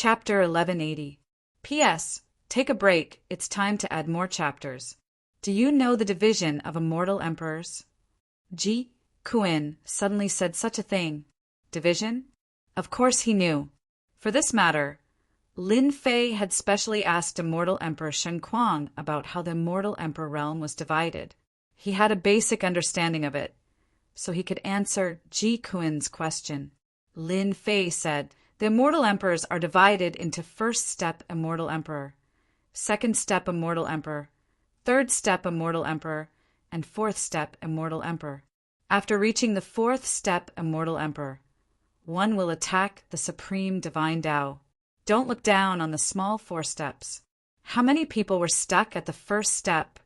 Chapter 1180. P.S. Take a break, it's time to add more chapters. Do you know the division of immortal emperors? Ji Kuin suddenly said such a thing. Division? Of course he knew. For this matter, Lin Fei had specially asked immortal Emperor Shen Kuang about how the immortal emperor realm was divided. He had a basic understanding of it, so he could answer Ji Kuin's question. Lin Fei said, the immortal emperors are divided into first step immortal emperor, second step immortal emperor, third step immortal emperor, and fourth step immortal emperor. After reaching the fourth step immortal emperor, one will attack the supreme divine Tao. Don't look down on the small 4 steps. How many people were stuck at the first step,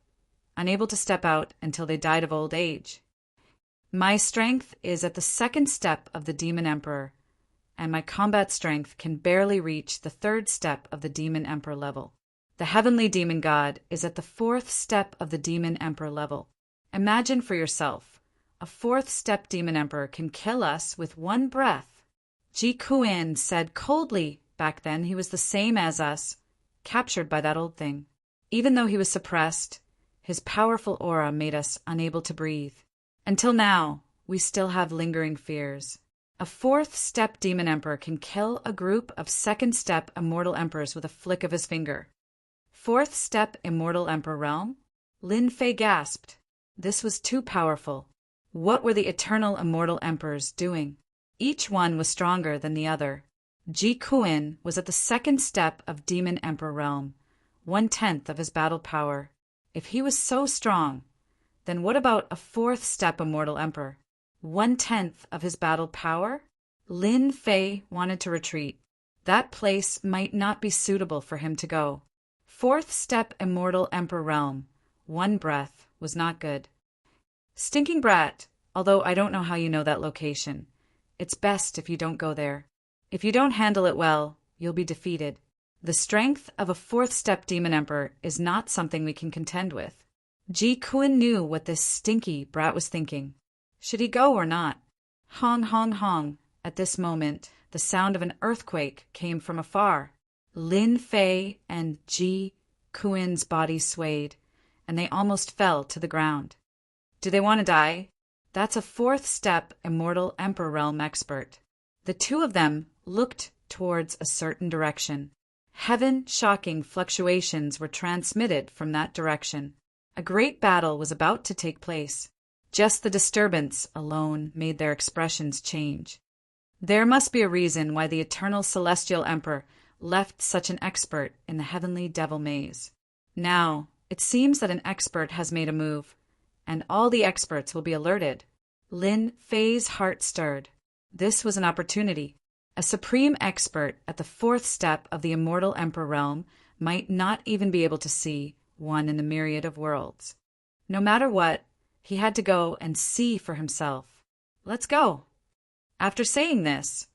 unable to step out until they died of old age? My strength is at the second step of the demon emperor, and my combat strength can barely reach the third step of the demon emperor level. The heavenly demon god is at the fourth step of the demon emperor level. Imagine for yourself, a fourth step demon emperor can kill us with one breath. Ji Kuin said coldly. Back then he was the same as us, captured by that old thing. Even though he was suppressed, his powerful aura made us unable to breathe. Until now, we still have lingering fears. A fourth step demon emperor can kill a group of second step immortal emperors with a flick of his finger. Fourth step immortal emperor realm? Lin Fei gasped. This was too powerful. What were the eternal immortal emperors doing? Each one was stronger than the other. Ji Kuin was at the second step of demon emperor realm, 1/10 of his battle power. If he was so strong, then what about a fourth step immortal emperor? 1/10 of his battle power? Lin Fei wanted to retreat. That place might not be suitable for him to go. Fourth step immortal emperor realm, 1 breath, was not good. Stinking brat, although I don't know how you know that location. It's best if you don't go there. If you don't handle it well, you'll be defeated. The strength of a fourth step demon emperor is not something we can contend with. Ji Kuin knew what this stinky brat was thinking. Should he go or not? Hong, hong, hong. At this moment, the sound of an earthquake came from afar. Lin Fei and Ji Kuin's body swayed, and they almost fell to the ground. Do they want to die? That's a fourth step immortal emperor realm expert. The two of them looked towards a certain direction. Heaven-shocking fluctuations were transmitted from that direction. A great battle was about to take place. Just the disturbance alone made their expressions change. There must be a reason why the eternal celestial emperor left such an expert in the heavenly devil maze. Now, it seems that an expert has made a move, and all the experts will be alerted. Lin Fei's heart stirred. This was an opportunity. A supreme expert at the fourth step of the immortal emperor realm might not even be able to see one in a myriad of worlds. No matter what, he had to go and see for himself. Let's go. After saying this,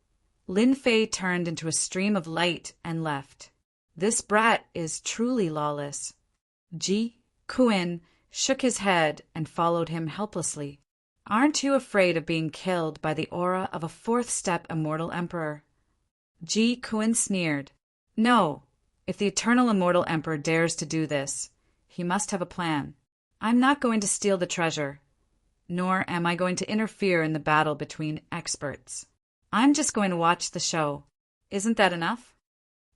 Lin Fei turned into a stream of light and left. This brat is truly lawless. Ji Kuin shook his head and followed him helplessly. Aren't you afraid of being killed by the aura of a fourth step immortal emperor? Ji Kuin sneered. No, if the eternal immortal emperor dares to do this, he must have a plan. I'm not going to steal the treasure, nor am I going to interfere in the battle between experts. I'm just going to watch the show. Isn't that enough?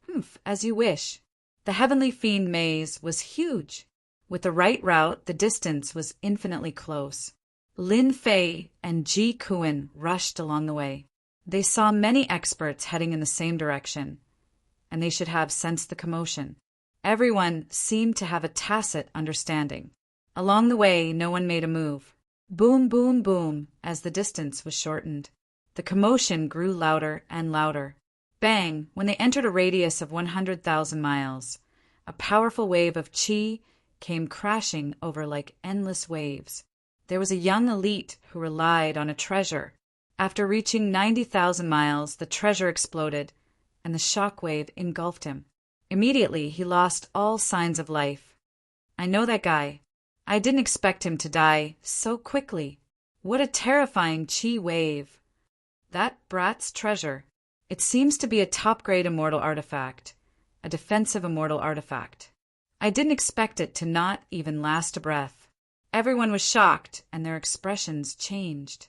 Humph, as you wish. The heavenly fiend maze was huge. With the right route, the distance was infinitely close. Lin Fei and Ji Kuin rushed along the way. They saw many experts heading in the same direction, and they should have sensed the commotion. Everyone seemed to have a tacit understanding. Along the way, no one made a move. Boom, boom, boom, as the distance was shortened. The commotion grew louder and louder. Bang, when they entered a radius of 100,000 miles, a powerful wave of qi came crashing over like endless waves. There was a young elite who relied on a treasure. After reaching 90,000 miles, the treasure exploded, and the shock wave engulfed him. Immediately, he lost all signs of life. I know that guy. I didn't expect him to die so quickly. What a terrifying qi wave. That brat's treasure. It seems to be a top-grade immortal artifact, a defensive immortal artifact. I didn't expect it to not even last a breath. Everyone was shocked, and their expressions changed.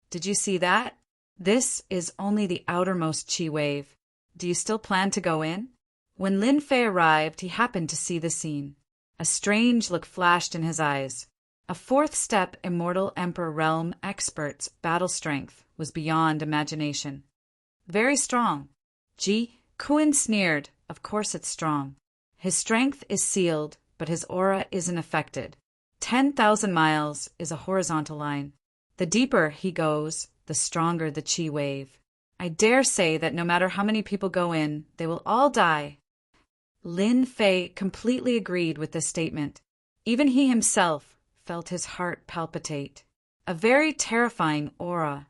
Did you see that? This is only the outermost chi wave. Do you still plan to go in? When Lin Fei arrived, he happened to see the scene. A strange look flashed in his eyes. A fourth-step Immortal Emperor Realm expert's battle strength was beyond imagination. Very strong. Ji Kuin sneered. Of course it's strong. His strength is sealed, but his aura isn't affected. 10,000 miles is a horizontal line. The deeper he goes, the stronger the chi wave. I dare say that no matter how many people go in, they will all die. Lin Fei completely agreed with this statement. Even he himself felt his heart palpitate. A very terrifying aura.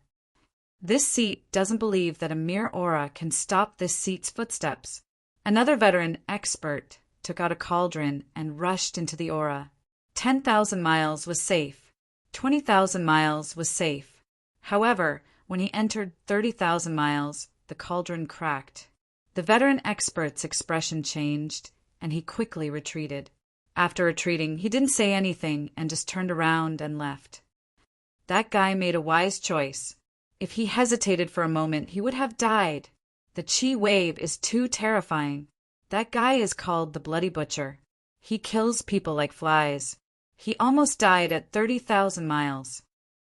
This seat doesn't believe that a mere aura can stop this seat's footsteps. Another veteran expert took out a cauldron and rushed into the aura. 10,000 miles was safe. 20,000 miles was safe. However, when he entered 30,000 miles, the cauldron cracked. The veteran expert's expression changed, and he quickly retreated. After retreating, he didn't say anything and just turned around and left. That guy made a wise choice. If he hesitated for a moment, he would have died. The chi wave is too terrifying. That guy is called the Bloody Butcher. He kills people like flies. He almost died at 30,000 miles.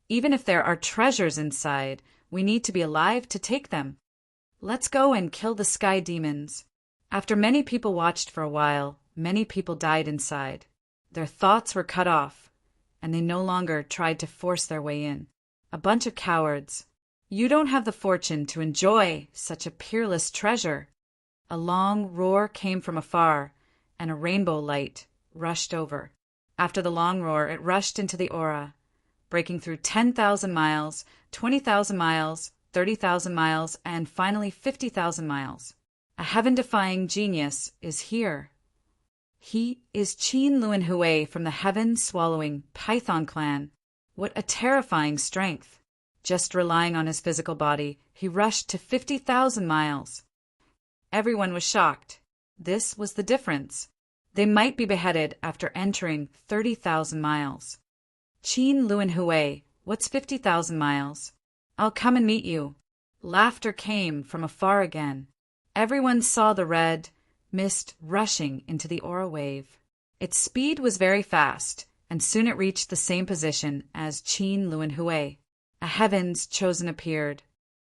Even if there are treasures inside, we need to be alive to take them. Let's go and kill the sky demons. After many people watched for a while, many people died inside. Their thoughts were cut off, and they no longer tried to force their way in. A bunch of cowards. You don't have the fortune to enjoy such a peerless treasure. A long roar came from afar, and a rainbow light rushed over. After the long roar, it rushed into the aura, breaking through 10,000 miles, 20,000 miles, 30,000 miles, and finally 50,000 miles. A heaven-defying genius is here. He is Qin Luanhui from the heaven-swallowing Python clan. What a terrifying strength. Just relying on his physical body, he rushed to 50,000 miles. Everyone was shocked. This was the difference. They might be beheaded after entering 30,000 miles. Qin Luanhui, what's 50,000 miles? I'll come and meet you. Laughter came from afar again. Everyone saw the red mist rushing into the aura wave. Its speed was very fast, and soon it reached the same position as Qin Luanhui. A heaven's chosen appeared.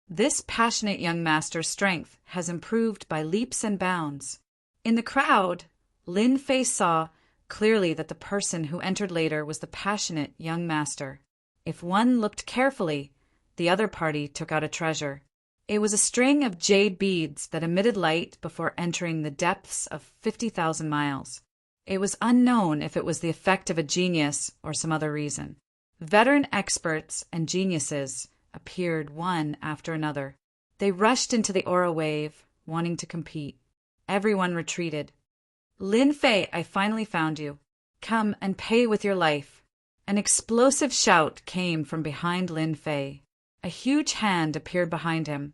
This passionate young master's strength has improved by leaps and bounds. In the crowd, Lin Fei saw clearly that the person who entered later was the passionate young master. If one looked carefully, the other party took out a treasure. It was a string of jade beads that emitted light before entering the depths of 50,000 miles. It was unknown if it was the effect of a genius or some other reason. Veteran experts and geniuses appeared one after another. They rushed into the aura wave, wanting to compete. Everyone retreated. Lin Fei, I finally found you. Come and pay with your life. An explosive shout came from behind Lin Fei. A huge hand appeared behind him,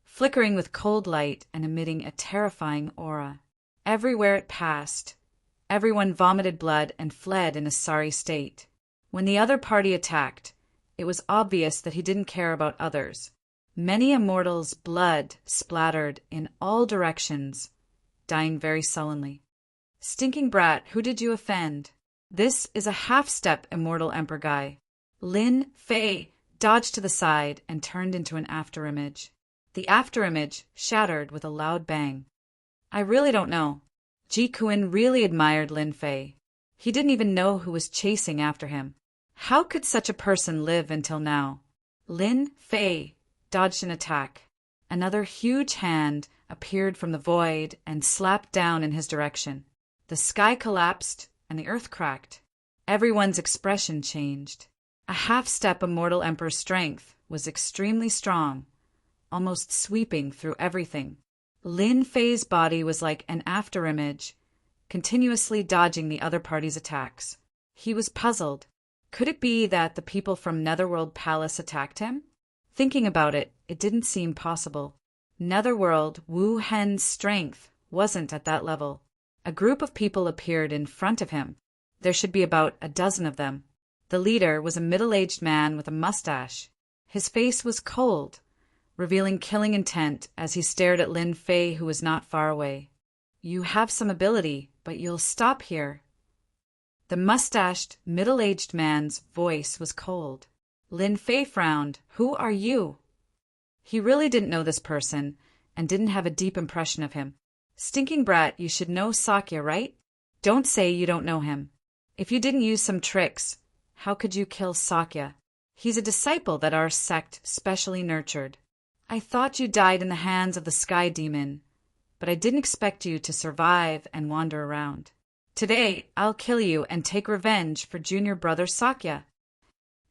flickering with cold light and emitting a terrifying aura. Everywhere it passed, everyone vomited blood and fled in a sorry state. When the other party attacked, it was obvious that he didn't care about others. Many immortals' blood splattered in all directions, dying very sullenly. Stinking brat, who did you offend? This is a half-step immortal emperor guy. Lin Fei dodged to the side and turned into an afterimage. The afterimage shattered with a loud bang. I really don't know. Ji Kuin really admired Lin Fei. He didn't even know who was chasing after him. How could such a person live until now? Lin Fei dodged an attack. Another huge hand appeared from the void and slapped down in his direction. The sky collapsed and the earth cracked. Everyone's expression changed. A half-step immortal emperor's strength was extremely strong, almost sweeping through everything. Lin Fei's body was like an afterimage, continuously dodging the other party's attacks. He was puzzled. Could it be that the people from Netherworld Palace attacked him? Thinking about it, it didn't seem possible. Netherworld Wu Hen's strength wasn't at that level. A group of people appeared in front of him. There should be about a dozen of them. The leader was a middle-aged man with a mustache. His face was cold, revealing killing intent as he stared at Lin Fei, who was not far away. "You have some ability, but you'll stop here." The mustached, middle-aged man's voice was cold. Lin Fei frowned. "Who are you?" He really didn't know this person and didn't have a deep impression of him. "Stinking brat, you should know Sakya, right? Don't say you don't know him. If you didn't use some tricks, how could you kill Sakya? He's a disciple that our sect specially nurtured. I thought you died in the hands of the sky demon, but I didn't expect you to survive and wander around. Today, I'll kill you and take revenge for junior brother Sakya."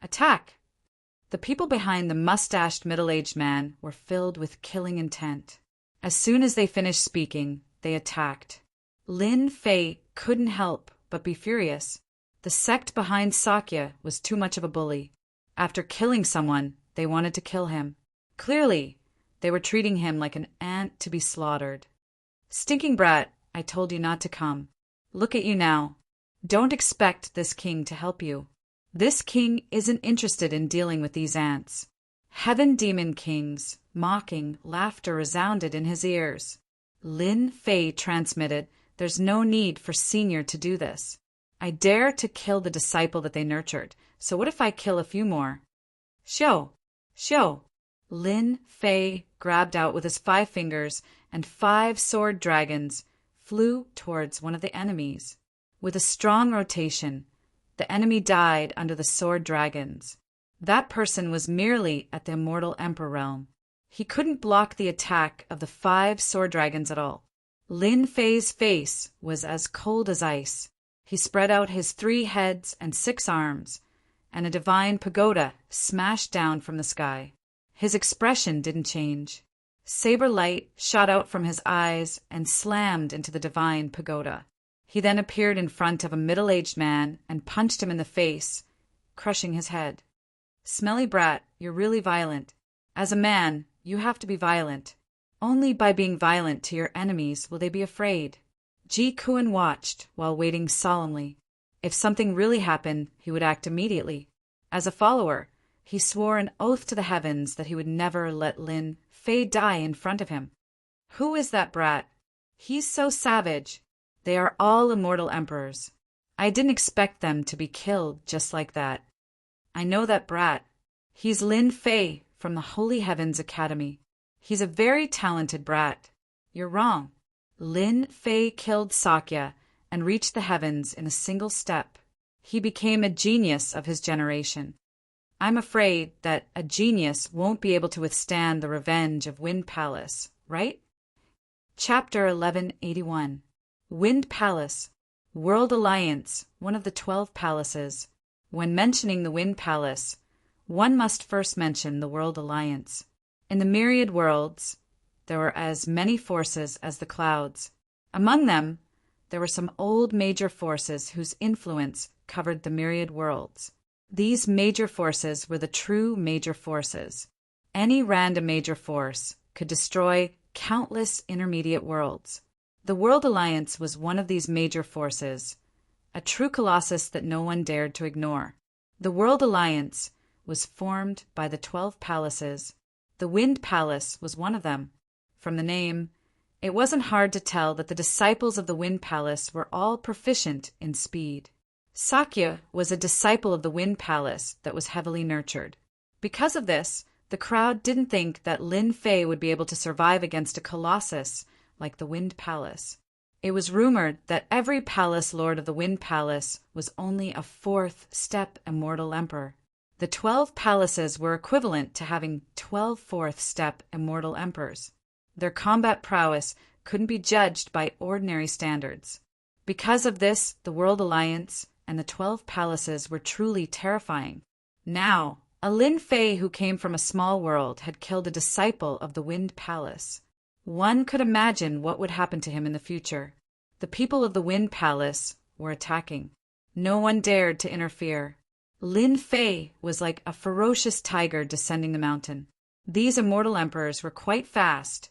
Attack! The people behind the mustached middle-aged man were filled with killing intent. As soon as they finished speaking, they attacked. Lin Fei couldn't help but be furious. The sect behind Sakya was too much of a bully. After killing someone, they wanted to kill him. Clearly, they were treating him like an ant to be slaughtered. "Stinking brat, I told you not to come. Look at you now. Don't expect this king to help you. This king isn't interested in dealing with these ants." Heaven Demon King's mocking laughter resounded in his ears. Lin Fei transmitted, "There's no need for Senior to do this. I dare to kill the disciple that they nurtured, so what if I kill a few more?" Show! Lin Fei grabbed out with his 5 fingers, and 5 sword dragons flew towards one of the enemies. With a strong rotation, the enemy died under the sword dragons. That person was merely at the Immortal Emperor realm. He couldn't block the attack of the 5 sword dragons at all. Lin Fei's face was as cold as ice. He spread out his 3 heads and 6 arms, and a divine pagoda smashed down from the sky. His expression didn't change. Saber light shot out from his eyes and slammed into the divine pagoda. He then appeared in front of a middle-aged man and punched him in the face, crushing his head. "Smelly brat, you're really violent. As a man, you have to be violent. Only by being violent to your enemies will they be afraid." Ji Kuan watched while waiting solemnly. If something really happened, he would act immediately. As a follower, he swore an oath to the heavens that he would never let Lin Fei die in front of him. "Who is that brat? He's so savage. They are all immortal emperors. I didn't expect them to be killed just like that. I know that brat. He's Lin Fei from the Holy Heavens Academy. He's a very talented brat." "You're wrong. Lin Fei killed Sakya and reached the heavens in a single step. He became a genius of his generation. I'm afraid that a genius won't be able to withstand the revenge of Wind Palace, right?" Chapter 1181. Wind Palace. World Alliance, one of the 12 palaces. When mentioning the Wind Palace, one must first mention the World Alliance. In the myriad worlds, there were as many forces as the clouds. Among them, there were some old major forces whose influence covered the myriad worlds. These major forces were the true major forces. Any random major force could destroy countless intermediate worlds. The World Alliance was one of these major forces, a true colossus that no one dared to ignore. The World Alliance was formed by the 12 palaces. The Wind Palace was one of them. From the name, it wasn't hard to tell that the disciples of the Wind Palace were all proficient in speed. Sakya was a disciple of the Wind Palace that was heavily nurtured. Because of this, the crowd didn't think that Lin Fei would be able to survive against a colossus like the Wind Palace. It was rumored that every palace lord of the Wind Palace was only a 4th step immortal emperor. The 12 palaces were equivalent to having 12 4th step immortal emperors. Their combat prowess couldn't be judged by ordinary standards. Because of this, the World Alliance and the 12 palaces were truly terrifying. Now, a Lin Fei who came from a small world had killed a disciple of the Wind Palace. One could imagine what would happen to him in the future. The people of the Wind Palace were attacking. No one dared to interfere. Lin Fei was like a ferocious tiger descending the mountain. These immortal emperors were quite fast,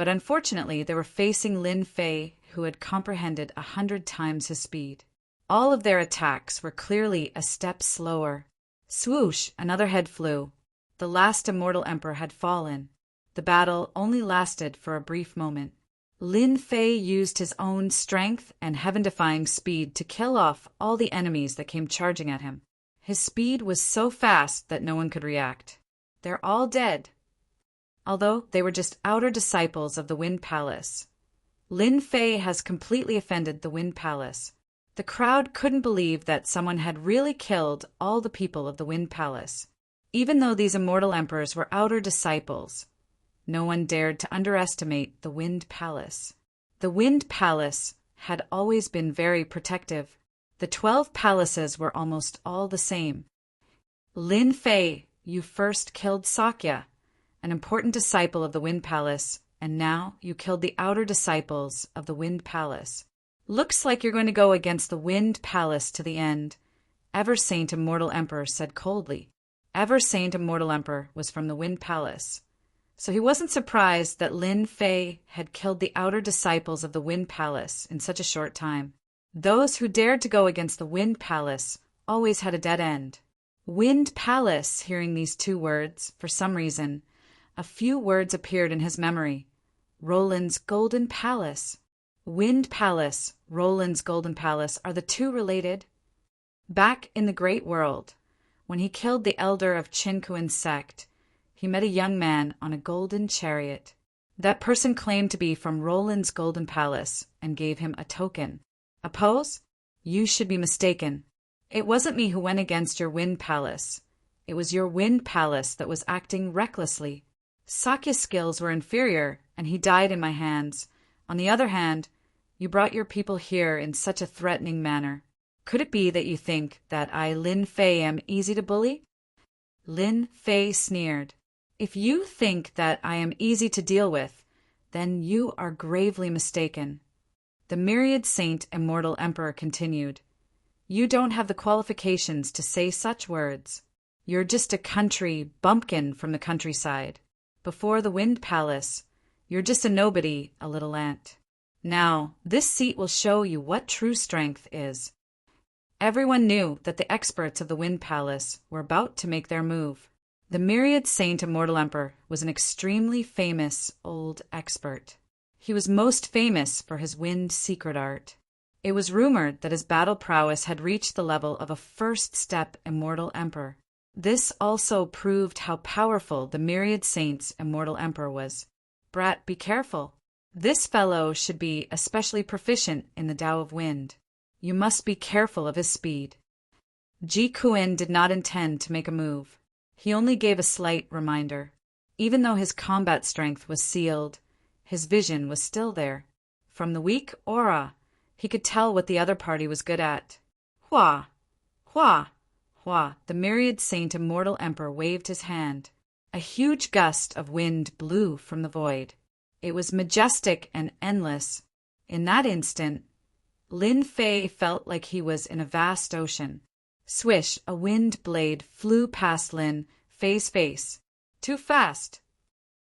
But unfortunately, they were facing Lin Fei, who had comprehended 100 times his speed. All of their attacks were clearly a step slower. Swoosh! Another head flew. The last immortal emperor had fallen. The battle only lasted for a brief moment. Lin Fei used his own strength and heaven-defying speed to kill off all the enemies that came charging at him. His speed was so fast that no one could react. They're all dead. Although they were just outer disciples of the Wind Palace. Lin Fei has completely offended the Wind Palace. The crowd couldn't believe that someone had really killed all the people of the Wind Palace. Even though these immortal emperors were outer disciples, no one dared to underestimate the Wind Palace. The Wind Palace had always been very protective. The 12 palaces were almost all the same. Lin Fei, you first killed Sakya, an important disciple of the Wind Palace, and now you killed the outer disciples of the Wind Palace. Looks like you're going to go against the Wind Palace to the end, Ever Saint Immortal Emperor said coldly. Ever Saint Immortal Emperor was from the Wind Palace, so he wasn't surprised that Lin Fei had killed the outer disciples of the Wind Palace in such a short time. Those who dared to go against the Wind Palace always had a dead end. Wind Palace, hearing these 2 words, for some reason, a few words appeared in his memory. Roland's Golden Palace. Wind Palace, Roland's Golden Palace, are the 2 related? Back in the Great World, when he killed the elder of Qin Kuin's sect, he met a young man on a golden chariot. That person claimed to be from Roland's Golden Palace and gave him a token. A pose? You should be mistaken. It wasn't me who went against your Wind Palace. It was your Wind Palace that was acting recklessly. Sakya's skills were inferior, and he died in my hands. On the other hand, you brought your people here in such a threatening manner. Could it be that you think that I, Lin Fei, am easy to bully? Lin Fei sneered. If you think that I am easy to deal with, then you are gravely mistaken. The myriad Saint Immortal Emperor continued. You don't have the qualifications to say such words. You're just a country bumpkin from the countryside. Before the Wind Palace, you're just a nobody, a little ant. Now, this seat will show you what true strength is. Everyone knew that the experts of the Wind Palace were about to make their move. The myriad Saint Immortal Emperor was an extremely famous old expert. He was most famous for his wind secret art. It was rumored that his battle prowess had reached the level of a first-step Immortal Emperor. This also proved how powerful the myriad Saint's Immortal Emperor was. Brat, be careful. This fellow should be especially proficient in the Tao of Wind. You must be careful of his speed. Ji Kuin did not intend to make a move. He only gave a slight reminder. Even though his combat strength was sealed, his vision was still there. From the weak aura, he could tell what the other party was good at. Hua! Hua! Hua! The myriad Saint Immortal Emperor waved his hand. A huge gust of wind blew from the void. It was majestic and endless. In that instant, Lin Fei felt like he was in a vast ocean. Swish! A wind blade flew past Lin Fei's face. Too fast!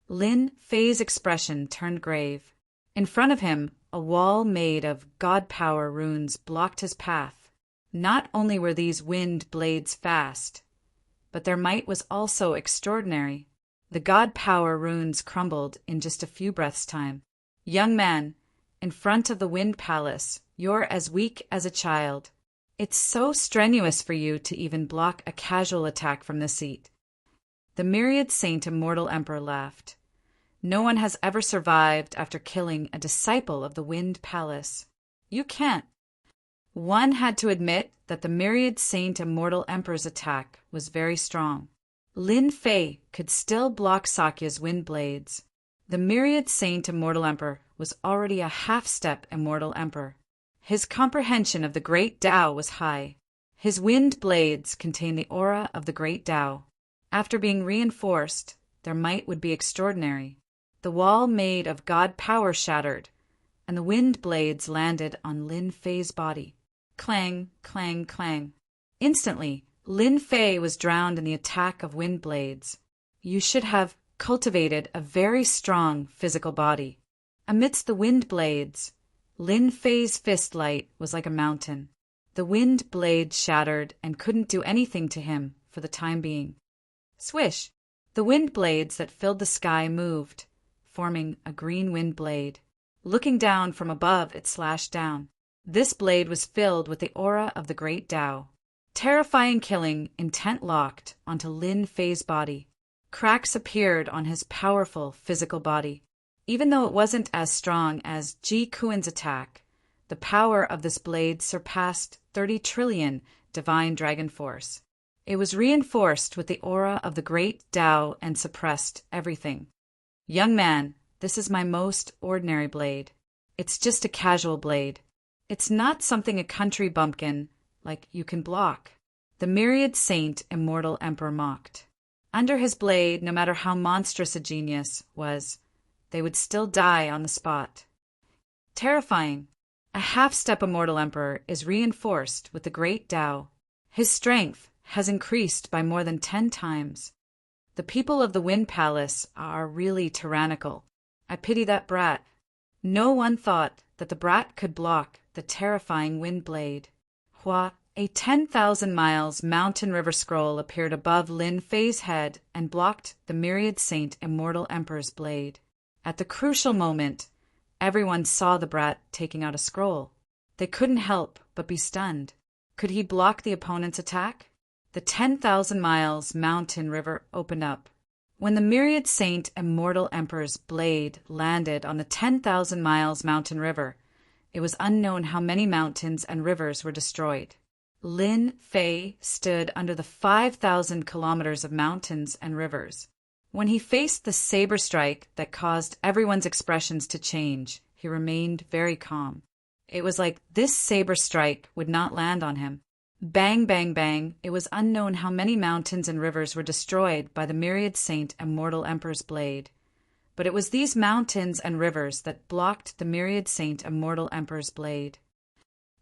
Lin Fei's expression turned grave. In front of him, a wall made of god power runes blocked his path. Not only were these wind blades fast, but their might was also extraordinary. The god power runes crumbled in just a few breaths' time. Young man, in front of the Wind Palace, you're as weak as a child. It's so strenuous for you to even block a casual attack from the seat. The myriad Saint Immortal Emperor laughed. No one has ever survived after killing a disciple of the Wind Palace. You can't. One had to admit that the myriad Saint Immortal Emperor's attack was very strong. Lin Fei could still block Sakya's wind blades. The myriad Saint Immortal Emperor was already a half-step Immortal Emperor. His comprehension of the Great Tao was high. His wind blades contained the aura of the Great Tao. After being reinforced, their might would be extraordinary. The wall made of god power shattered, and the wind blades landed on Lin Fei's body. Clang, clang, clang. Instantly, Lin Fei was drowned in the attack of wind blades. You should have cultivated a very strong physical body. Amidst the wind blades, Lin Fei's fist light was like a mountain. The wind blade shattered and couldn't do anything to him for the time being. Swish! The wind blades that filled the sky moved, forming a green wind blade. Looking down from above, it slashed down. This blade was filled with the aura of the great Tao. Terrifying killing intent locked onto Lin Fei's body. Cracks appeared on his powerful physical body. Even though it wasn't as strong as Ji Kuin's attack, the power of this blade surpassed 30 trillion divine dragon force. It was reinforced with the aura of the great Tao and suppressed everything. Young man, this is my most ordinary blade. It's just a casual blade. It's not something a country bumpkin like you can block. The myriad saint immortal emperor mocked. Under his blade, no matter how monstrous a genius was, they would still die on the spot. Terrifying. A half-step immortal emperor is reinforced with the great Tao. His strength has increased by more than 10 times. The people of the Wind Palace are really tyrannical. I pity that brat. No one thought that the brat could block the terrifying wind blade. Hua, a 10,000 miles mountain river scroll appeared above Lin Fei's head and blocked the myriad saint immortal emperor's blade. At the crucial moment, everyone saw the brat taking out a scroll. They couldn't help but be stunned. Could he block the opponent's attack? The 10,000 miles mountain river opened up. When the myriad saint immortal emperor's blade landed on the 10,000 miles mountain river, it was unknown how many mountains and rivers were destroyed. Lin Fei stood under the 5,000 kilometers of mountains and rivers. When he faced the saber strike that caused everyone's expressions to change, he remained very calm. It was like this saber strike would not land on him. Bang, bang, bang, it was unknown how many mountains and rivers were destroyed by the myriad saint immortal emperor's blade. But it was these mountains and rivers that blocked the myriad saint immortal emperor's blade.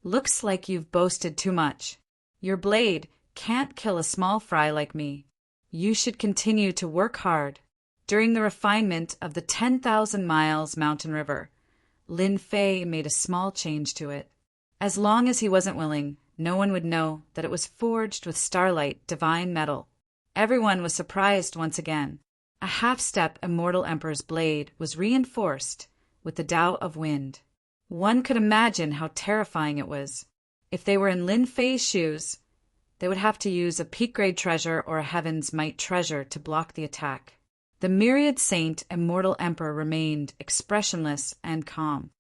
Looks like you've boasted too much. Your blade can't kill a small fry like me. You should continue to work hard. During the refinement of the 10,000 miles mountain river, Lin Fei made a small change to it. As long as he wasn't willing, no one would know that it was forged with starlight divine metal. Everyone was surprised once again. A half-step immortal emperor's blade was reinforced with the Tao of wind. One could imagine how terrifying it was. If they were in Lin Fei's shoes, they would have to use a peak-grade treasure or a heaven's might treasure to block the attack. The myriad saint immortal emperor remained expressionless and calm.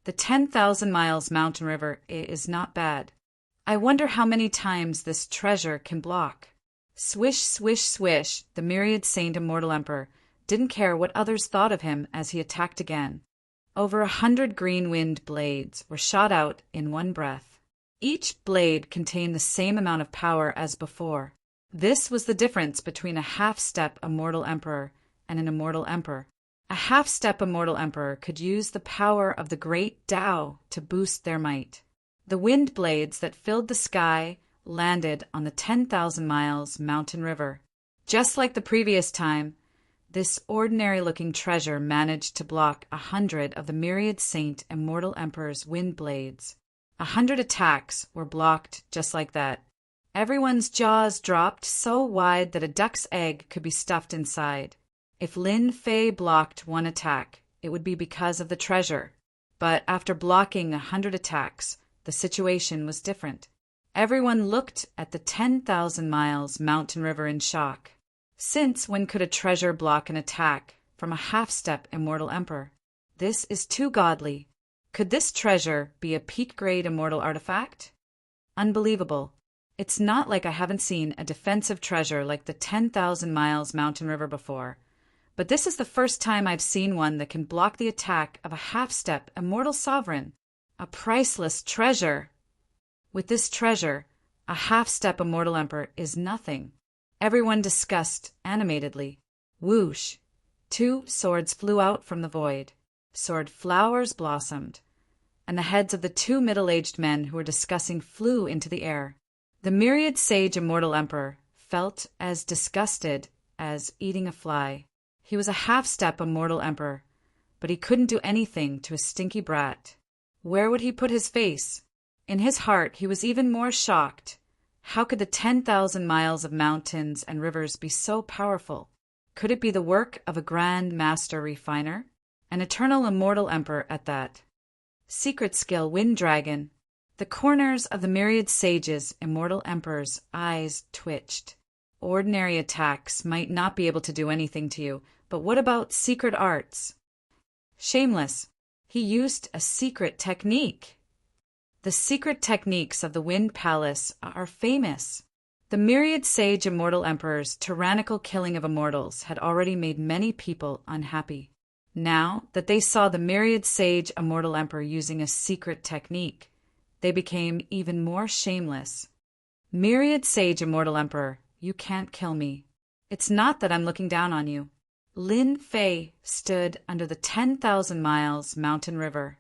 The 10,000 miles mountain river is not bad. I wonder how many times this treasure can block. Swish, swish, swish, the myriad saint immortal emperor didn't care what others thought of him as he attacked again. Over 100 green wind blades were shot out in one breath. Each blade contained the same amount of power as before. This was the difference between a half-step immortal emperor and an immortal emperor. A half-step immortal emperor could use the power of the great Tao to boost their might. The wind blades that filled the sky landed on the 10,000 miles mountain river. Just like the previous time, this ordinary-looking treasure managed to block 100 of the myriad saint immortal emperor's wind blades. 100 attacks were blocked just like that. Everyone's jaws dropped so wide that a duck's egg could be stuffed inside. If Lin Fei blocked one attack, it would be because of the treasure. But after blocking 100 attacks, the situation was different. Everyone looked at the 10,000 miles mountain river in shock. Since when could a treasure block an attack from a half-step immortal emperor? This is too godly. Could this treasure be a peak-grade immortal artifact? Unbelievable. It's not like I haven't seen a defensive treasure like the 10,000 miles mountain river before, but this is the first time I've seen one that can block the attack of a half-step immortal sovereign. A priceless treasure. With this treasure, a half-step immortal emperor is nothing. Everyone discussed animatedly. Whoosh! 2 swords flew out from the void. Sword flowers blossomed, and the heads of the 2 middle-aged men who were discussing flew into the air. The myriad sage immortal emperor felt as disgusted as eating a fly. He was a half-step immortal emperor, but he couldn't do anything to his stinky brat. Where would he put his face? In his heart he was even more shocked. How could the 10,000 miles of mountains and rivers be so powerful? Could it be the work of a grand master refiner? An eternal immortal emperor at that. Secret skill Wind Dragon. The corners of the myriad sages' immortal emperor's eyes twitched. Ordinary attacks might not be able to do anything to you, but what about secret arts? Shameless. He used a secret technique. The secret techniques of the Wind Palace are famous. The myriad sage immortal emperor's tyrannical killing of immortals had already made many people unhappy. Now that they saw the myriad sage immortal emperor using a secret technique, they became even more shameless. Myriad sage immortal emperor, you can't kill me. It's not that I'm looking down on you. Lin Fei stood under the 10,000 miles mountain river.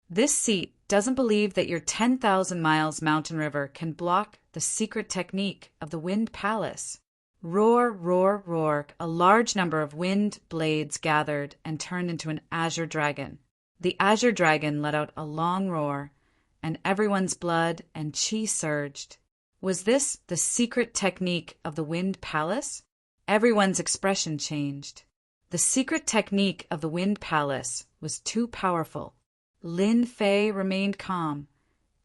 This seat doesn't believe that your 10,000 miles mountain river can block the secret technique of the Wind Palace. Roar, roar, roar, a large number of wind blades gathered and turned into an azure dragon. The azure dragon let out a long roar, and everyone's blood and chi surged. Was this the secret technique of the Wind Palace? Everyone's expression changed. The secret technique of the Wind Palace was too powerful. Lin Fei remained calm,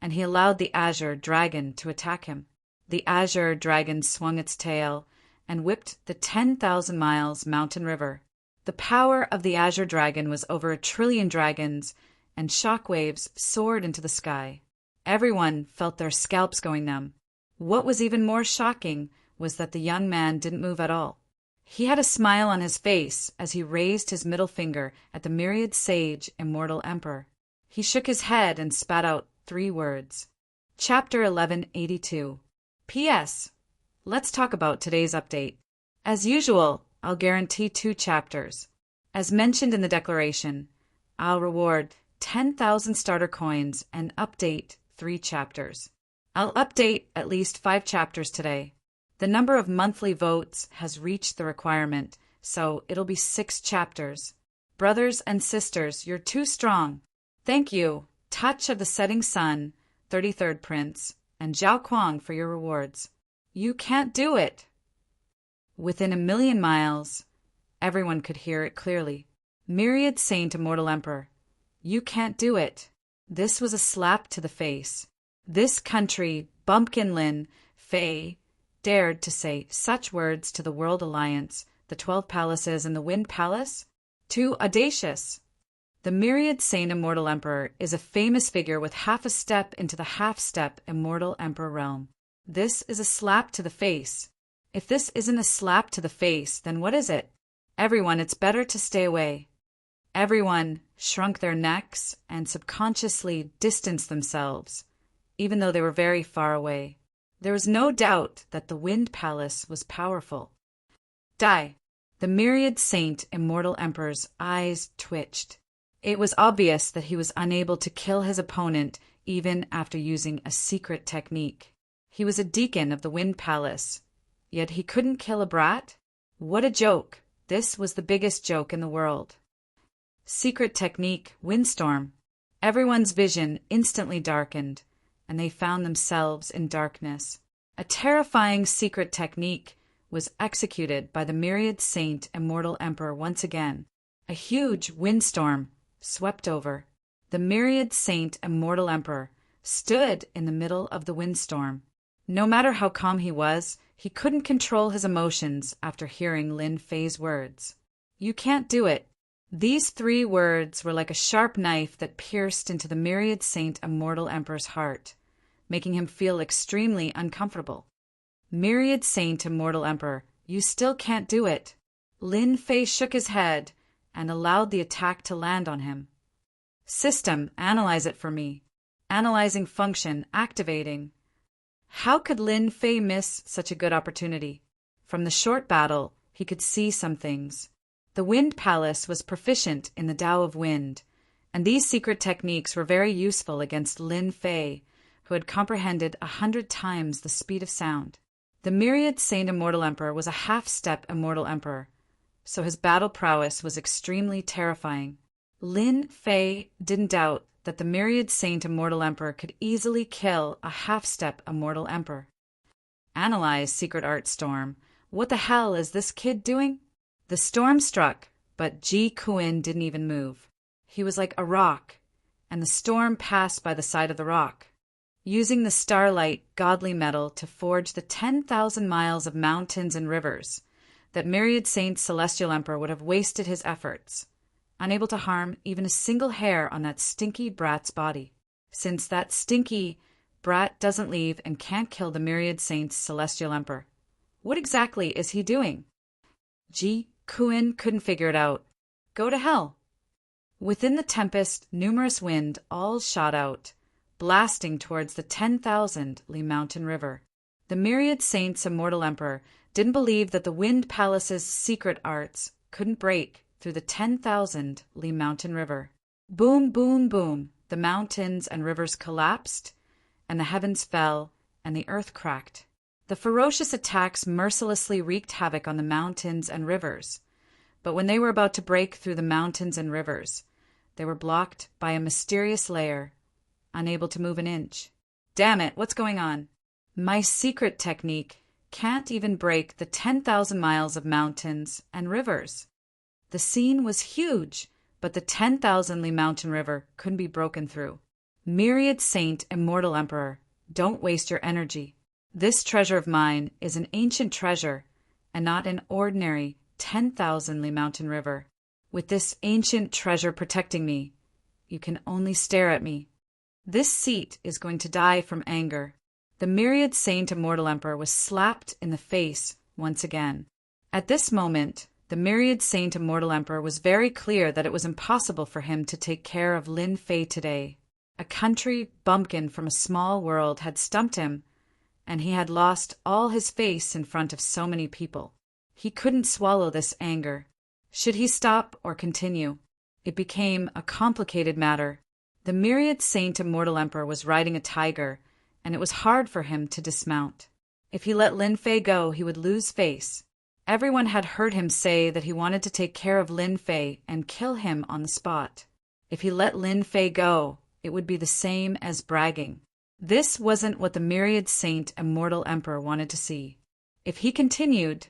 and he allowed the azure dragon to attack him. The azure dragon swung its tail and whipped the 10,000 miles mountain river. The power of the azure dragon was over 1,000,000,000,000 dragons, and shockwaves soared into the sky. Everyone felt their scalps going numb. What was even more shocking was that the young man didn't move at all. He had a smile on his face as he raised his middle finger at the myriad sage immortal emperor. He shook his head and spat out 3 words. Chapter 1182. P.S. Let's talk about today's update. As usual, I'll guarantee 2 chapters. As mentioned in the declaration, I'll reward 10,000 starter coins and update 3 chapters. I'll update at least 5 chapters today. The number of monthly votes has reached the requirement, so it'll be 6 chapters. Brothers and sisters, you're too strong. Thank you, Touch of the Setting Sun, 33rd Prince, and Zhao Kuang for your rewards. You can't do it. Within 1,000,000 miles, everyone could hear it clearly. Myriad Saint Immortal Emperor, you can't do it. This was a slap to the face. This country, Bumpkin Lin Fei, dared to say such words to the World Alliance, the 12 palaces, and the Wind Palace? Too audacious. The myriad Saint Immortal Emperor is a famous figure with half a step into the half-step Immortal Emperor realm. This is a slap to the face. If this isn't a slap to the face, then what is it? Everyone, it's better to stay away. Everyone shrunk their necks and subconsciously distanced themselves, even though they were very far away. There was no doubt that the Wind Palace was powerful. Die! The myriad Saint Immortal Emperor's eyes twitched. It was obvious that he was unable to kill his opponent even after using a secret technique. He was a deacon of the Wind Palace, yet he couldn't kill a brat? What a joke! This was the biggest joke in the world. Secret technique, Windstorm. Everyone's vision instantly darkened, and they found themselves in darkness. A terrifying secret technique was executed by the myriad Saint Immortal Emperor once again. A huge windstorm swept over. The myriad Saint Immortal Emperor stood in the middle of the windstorm. No matter how calm he was, he couldn't control his emotions after hearing Lin Fei's words. You can't do it. These 3 words were like a sharp knife that pierced into the myriad Saint Immortal Emperor's heart, making him feel extremely uncomfortable. Myriad Saint Immortal Emperor, you still can't do it. Lin Fei shook his head and allowed the attack to land on him. System, analyze it for me. Analyzing function, activating. How could Lin Fei miss such a good opportunity? From the short battle, he could see some things. The Wind Palace was proficient in the Tao of Wind, and these secret techniques were very useful against Lin Fei, who had comprehended 100 times the speed of sound. The myriad Saint Immortal Emperor was a half-step Immortal Emperor, so his battle prowess was extremely terrifying. Lin Fei didn't doubt that the myriad saint immortal emperor could easily kill a half-step immortal emperor. Analyze secret art storm. What the hell is this kid doing? The storm struck, but Ji Kuin didn't even move. He was like a rock, and the storm passed by the side of the rock. Using the starlight godly metal to forge the 10,000 miles of mountains and rivers, that myriad saint celestial emperor would have wasted his efforts, unable to harm even a single hair on that stinky brat's body. Since that stinky brat doesn't leave and can't kill the myriad saint's celestial emperor, what exactly is he doing? Ji Kuin couldn't figure it out. Go to hell. Within the tempest, numerous wind all shot out, blasting towards the 10,000 Li Mountain River. The myriad saint's immortal emperor didn't believe that the Wind Palace's secret arts couldn't break through the 10,000 Li Mountain River. Boom, boom, boom, the mountains and rivers collapsed, and the heavens fell, and the earth cracked. The ferocious attacks mercilessly wreaked havoc on the mountains and rivers, but when they were about to break through the mountains and rivers, they were blocked by a mysterious layer, unable to move an inch. Damn it, what's going on? My secret technique can't even break the 10,000 miles of mountains and rivers. The scene was huge, but the 10,000 Li Mountain River couldn't be broken through. Myriad Saint Immortal Emperor, don't waste your energy. This treasure of mine is an ancient treasure, and not an ordinary 10,000 Li Mountain River. With this ancient treasure protecting me, you can only stare at me. This seat is going to die from anger. The myriad saint immortal emperor was slapped in the face once again. At this moment, the myriad saint immortal emperor was very clear that it was impossible for him to take care of Lin Fei today. A country bumpkin from a small world had stumped him, and he had lost all his face in front of so many people. He couldn't swallow this anger. Should he stop or continue? It became a complicated matter. The myriad saint immortal emperor was riding a tiger, and it was hard for him to dismount. If he let Lin Fei go, he would lose face. Everyone had heard him say that he wanted to take care of Lin Fei and kill him on the spot. If he let Lin Fei go, it would be the same as bragging. This wasn't what the myriad saint immortal emperor wanted to see. If he continued,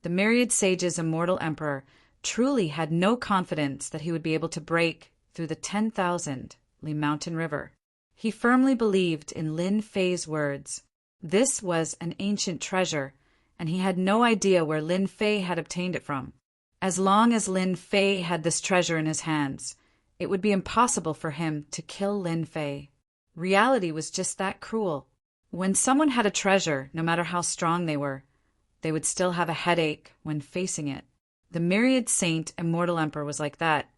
the myriad sage's immortal emperor truly had no confidence that he would be able to break through the 10,000 Li Mountain River. He firmly believed in Lin Fei's words. This was an ancient treasure, and he had no idea where Lin Fei had obtained it from. As long as Lin Fei had this treasure in his hands, it would be impossible for him to kill Lin Fei. Reality was just that cruel. When someone had a treasure, no matter how strong they would still have a headache when facing it. The myriad saint immortal emperor was like that.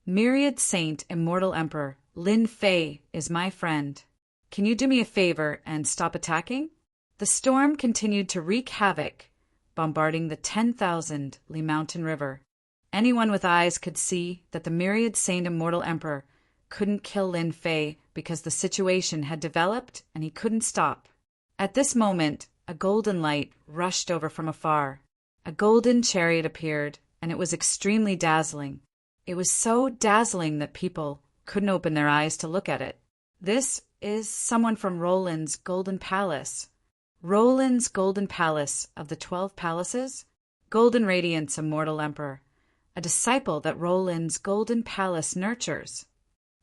Myriad saint immortal emperor, Lin Fei is my friend. Can you do me a favor and stop attacking? The storm continued to wreak havoc, bombarding the 10,000 Li Mountain River. Anyone with eyes could see that the myriad saint immortal emperor couldn't kill Lin Fei because the situation had developed and he couldn't stop. At this moment, a golden light rushed over from afar. A golden chariot appeared, and it was extremely dazzling. It was so dazzling that people couldn't open their eyes to look at it. This is someone from Roland's Golden Palace. Roland's Golden Palace of the 12 Palaces? Golden Radiance Immortal Emperor, a disciple that Roland's Golden Palace nurtures.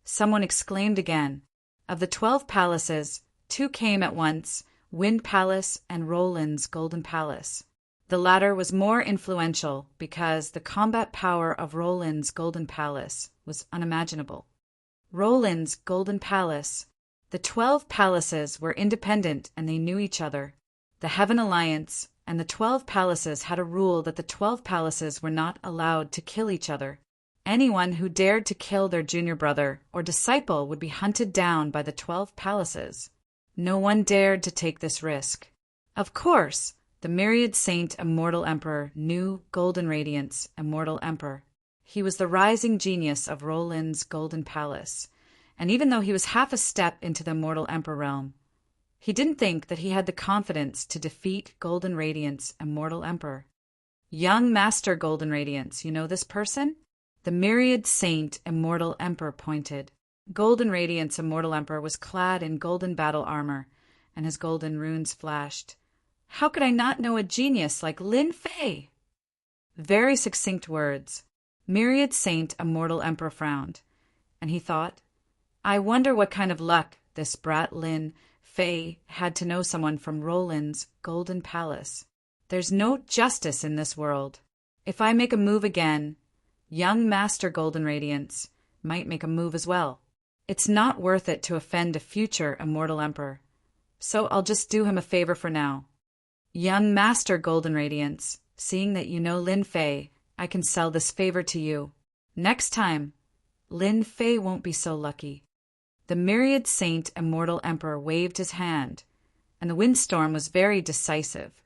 Someone exclaimed again. Of the 12 palaces, 2 came at once, Wind Palace and Roland's Golden Palace. The latter was more influential because the combat power of Roland's Golden Palace was unimaginable. Roland's Golden Palace. The 12 palaces were independent and they knew each other. The Heaven Alliance and the 12 palaces had a rule that the 12 palaces were not allowed to kill each other. Anyone who dared to kill their junior brother or disciple would be hunted down by the 12 palaces. No one dared to take this risk. Of course, the myriad saint immortal emperor knew Golden Radiance immortal emperor. He was the rising genius of Roland's Golden Palace, and even though he was half a step into the immortal emperor realm, he didn't think that he had the confidence to defeat Golden Radiance immortal emperor. Young Master Golden Radiance, you know this person? The myriad saint immortal emperor pointed. Golden Radiance immortal emperor was clad in golden battle armor, and his golden runes flashed. How could I not know a genius like Lin Fei? Very succinct words. Myriad saint immortal emperor frowned, and he thought, I wonder what kind of luck this brat Lin Fei had to know someone from Roland's golden palace. There's no justice in this world. If I make a move again, young Master Golden Radiance might make a move as well. It's not worth it to offend a future immortal emperor, so I'll just do him a favor for now. Young Master Golden Radiance, seeing that you know Lin Fei, I can sell this favor to you. Next time, Lin Fei won't be so lucky. The myriad saint immortal emperor waved his hand, and the windstorm was very decisive.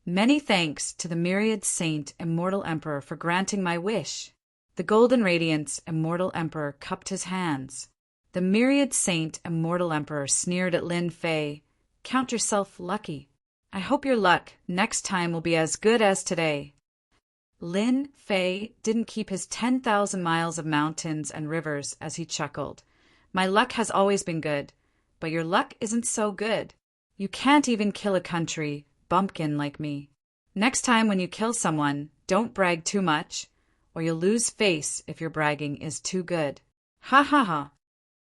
Many thanks to the myriad saint immortal emperor for granting my wish. The Golden Radiance immortal emperor cupped his hands. The myriad saint immortal emperor sneered at Lin Fei. Count yourself lucky. I hope your luck next time will be as good as today. Lin Fei didn't keep his 10,000 miles of mountains and rivers as he chuckled. My luck has always been good, but your luck isn't so good. You can't even kill a country bumpkin like me. Next time when you kill someone, don't brag too much, or you'll lose face if your bragging is too good. Ha ha ha.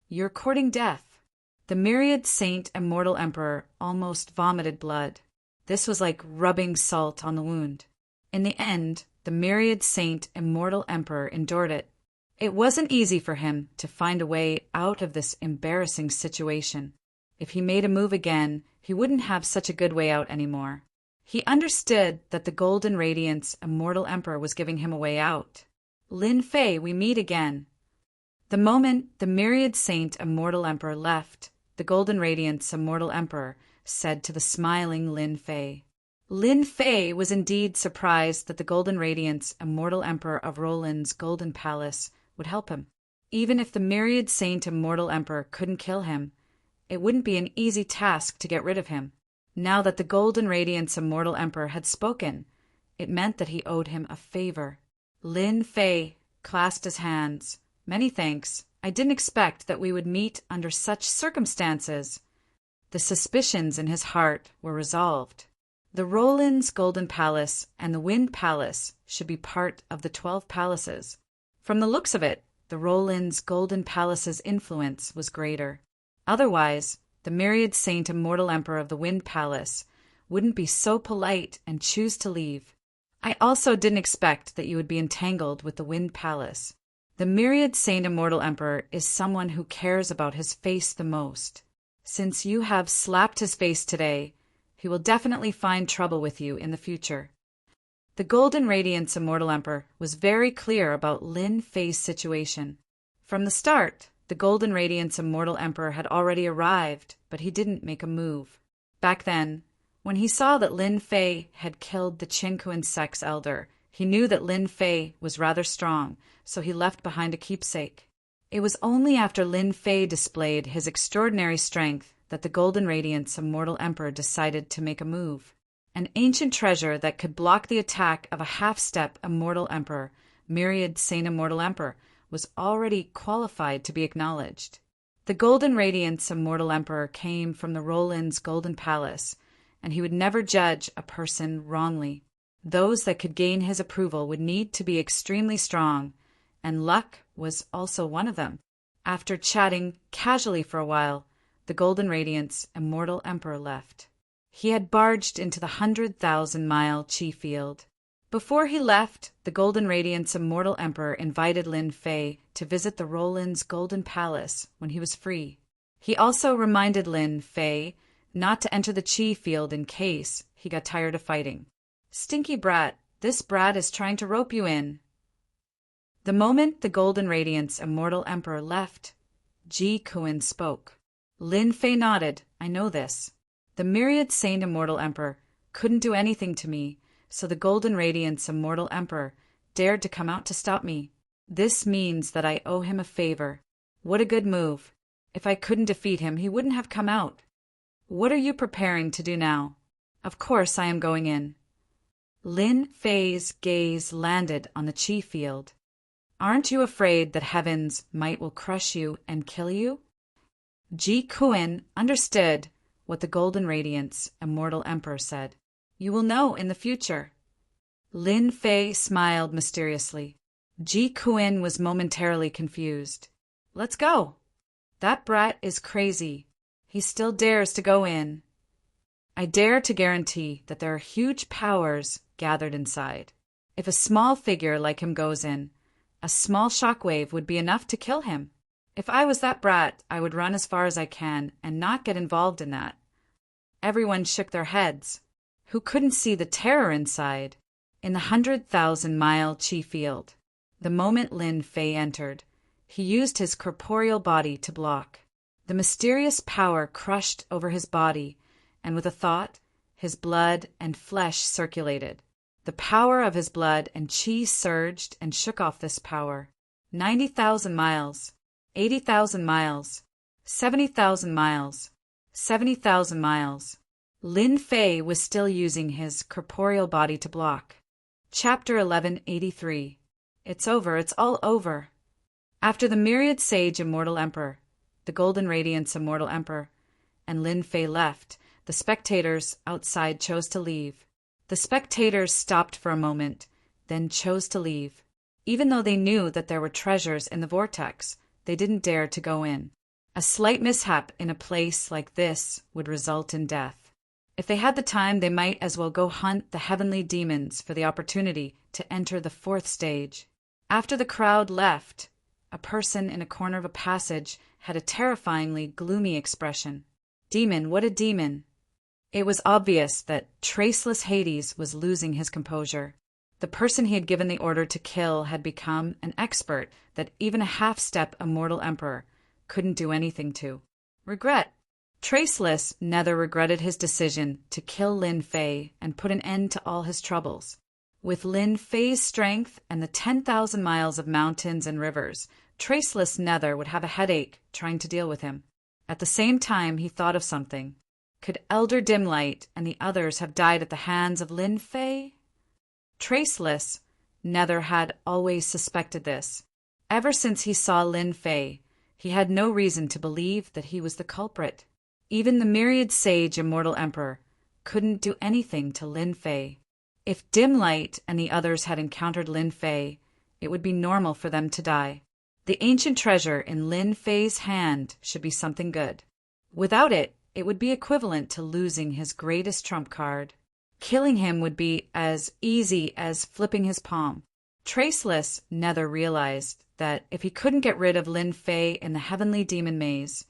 You're courting death. The myriad saint immortal emperor almost vomited blood. This was like rubbing salt on the wound. In the end, the myriad saint immortal emperor endured it. It wasn't easy for him to find a way out of this embarrassing situation. If he made a move again, he wouldn't have such a good way out anymore. He understood that the Golden Radiance immortal emperor was giving him a way out. Lin Fei, we meet again. The moment the myriad saint immortal emperor left, the Golden Radiance immortal emperor said to the smiling Lin Fei. Lin Fei was indeed surprised that the Golden Radiance immortal emperor of Roland's golden palace would help him. Even if the myriad saint immortal emperor couldn't kill him, it wouldn't be an easy task to get rid of him. Now that the Golden Radiance immortal emperor had spoken, it meant that he owed him a favor. Lin Fei clasped his hands. Many thanks. I didn't expect that we would meet under such circumstances. The suspicions in his heart were resolved. The Roland's Golden Palace and the Wind Palace should be part of the 12 palaces. From the looks of it, the Roland's Golden Palace's influence was greater. Otherwise, the myriad saint immortal emperor of the Wind Palace wouldn't be so polite and choose to leave. I also didn't expect that you would be entangled with the Wind Palace. The myriad saint immortal emperor is someone who cares about his face the most. Since you have slapped his face today, he will definitely find trouble with you in the future. The Golden Radiance immortal emperor was very clear about Lin Fei's situation. From the start, the Golden Radiance immortal emperor had already arrived, but he didn't make a move. Back then, when he saw that Lin Fei had killed the Qingquan sex elder, he knew that Lin Fei was rather strong, so he left behind a keepsake. It was only after Lin Fei displayed his extraordinary strength that the Golden Radiance immortal emperor decided to make a move. An ancient treasure that could block the attack of a half-step immortal emperor, myriad saint immortal emperor, was already qualified to be acknowledged. The Golden Radiance immortal emperor came from the Roland's Golden Palace, and he would never judge a person wrongly. Those that could gain his approval would need to be extremely strong, and luck was also one of them. After chatting casually for a while, the Golden Radiance immortal emperor left. He had barged into the 100,000-mile Qi field. Before he left, the Golden Radiance immortal emperor invited Lin Fei to visit the Roland's Golden Palace when he was free. He also reminded Lin Fei not to enter the Qi field in case he got tired of fighting. Stinky brat, this brat is trying to rope you in. The moment the Golden Radiance immortal emperor left, Ji Kuan spoke. Lin Fei nodded. I know this. The myriad saint immortal emperor couldn't do anything to me, so the Golden Radiance immortal emperor dared to come out to stop me. This means that I owe him a favor. What a good move. If I couldn't defeat him, he wouldn't have come out. What are you preparing to do now? Of course I am going in. Lin Fei's gaze landed on the Qi field. Aren't you afraid that heaven's might will crush you and kill you? Ji Kuan understood what the Golden Radiant's immortal emperor said. You will know in the future. Lin Fei smiled mysteriously. Ji Kuan was momentarily confused. Let's go. That brat is crazy. He still dares to go in. I dare to guarantee that there are huge powers gathered inside. If a small figure like him goes in, a small shockwave would be enough to kill him. If I was that brat, I would run as far as I can and not get involved in that. Everyone shook their heads. Who couldn't see the terror inside? In the 100,000-mile chi field, the moment Lin Fei entered, he used his corporeal body to block. The mysterious power crushed over his body, and with a thought, his blood and flesh circulated. The power of his blood and chi surged and shook off this power. 90,000 miles, 80,000 miles, 70,000 miles, 70,000 miles. Lin Fei was still using his corporeal body to block. Chapter 1183. It's over, it's all over. After the myriad sage immortal emperor, the Golden Radiant's immortal emperor, and Lin Fei left, the spectators outside chose to leave. The spectators stopped for a moment, then chose to leave. Even though they knew that there were treasures in the vortex, they didn't dare to go in. A slight mishap in a place like this would result in death. If they had the time, they might as well go hunt the heavenly demons for the opportunity to enter the fourth stage. After the crowd left, a person in a corner of a passage had a terrifyingly gloomy expression. Demon, what a demon! It was obvious that traceless Hades was losing his composure. The person he had given the order to kill had become an expert that even a half-step immortal emperor couldn't do anything to. Regret. Traceless Nether regretted his decision to kill Lin Fei and put an end to all his troubles. With Lin Fei's strength and the 10,000 miles of mountains and rivers, Traceless Nether would have a headache trying to deal with him. At the same time, he thought of something. Could Elder Dimlight and the others have died at the hands of Lin Fei? Traceless Nether had always suspected this. Ever since he saw Lin Fei, he had no reason to believe that he was the culprit. Even the myriad sage immortal emperor couldn't do anything to Lin Fei. If Dimlight and the others had encountered Lin Fei, it would be normal for them to die. The ancient treasure in Lin Fei's hand should be something good. Without it, it would be equivalent to losing his greatest trump card. Killing him would be as easy as flipping his palm. Traceless Nether realized that if he couldn't get rid of Lin Fei in the heavenly demon maze,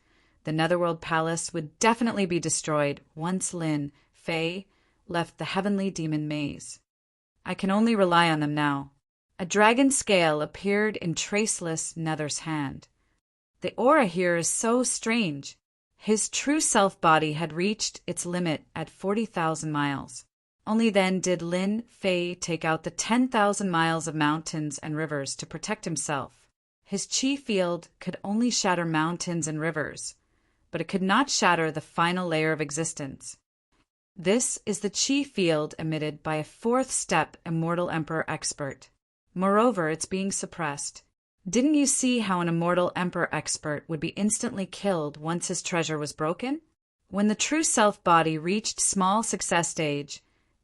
the Netherworld Palace would definitely be destroyed once Lin Fei left the heavenly demon maze. I can only rely on them now. A dragon scale appeared in Traceless Nether's hand. The aura here is so strange. His true self body had reached its limit at 40,000 miles. Only then did Lin Fei take out the 10,000 miles of mountains and rivers to protect himself. His chi field could only shatter mountains and rivers, but it could not shatter the final layer of existence. This is the chi field emitted by a fourth-step immortal emperor expert. Moreover, it's being suppressed. Didn't you see how an immortal emperor expert would be instantly killed once his treasure was broken? When the true self body reached small success stage,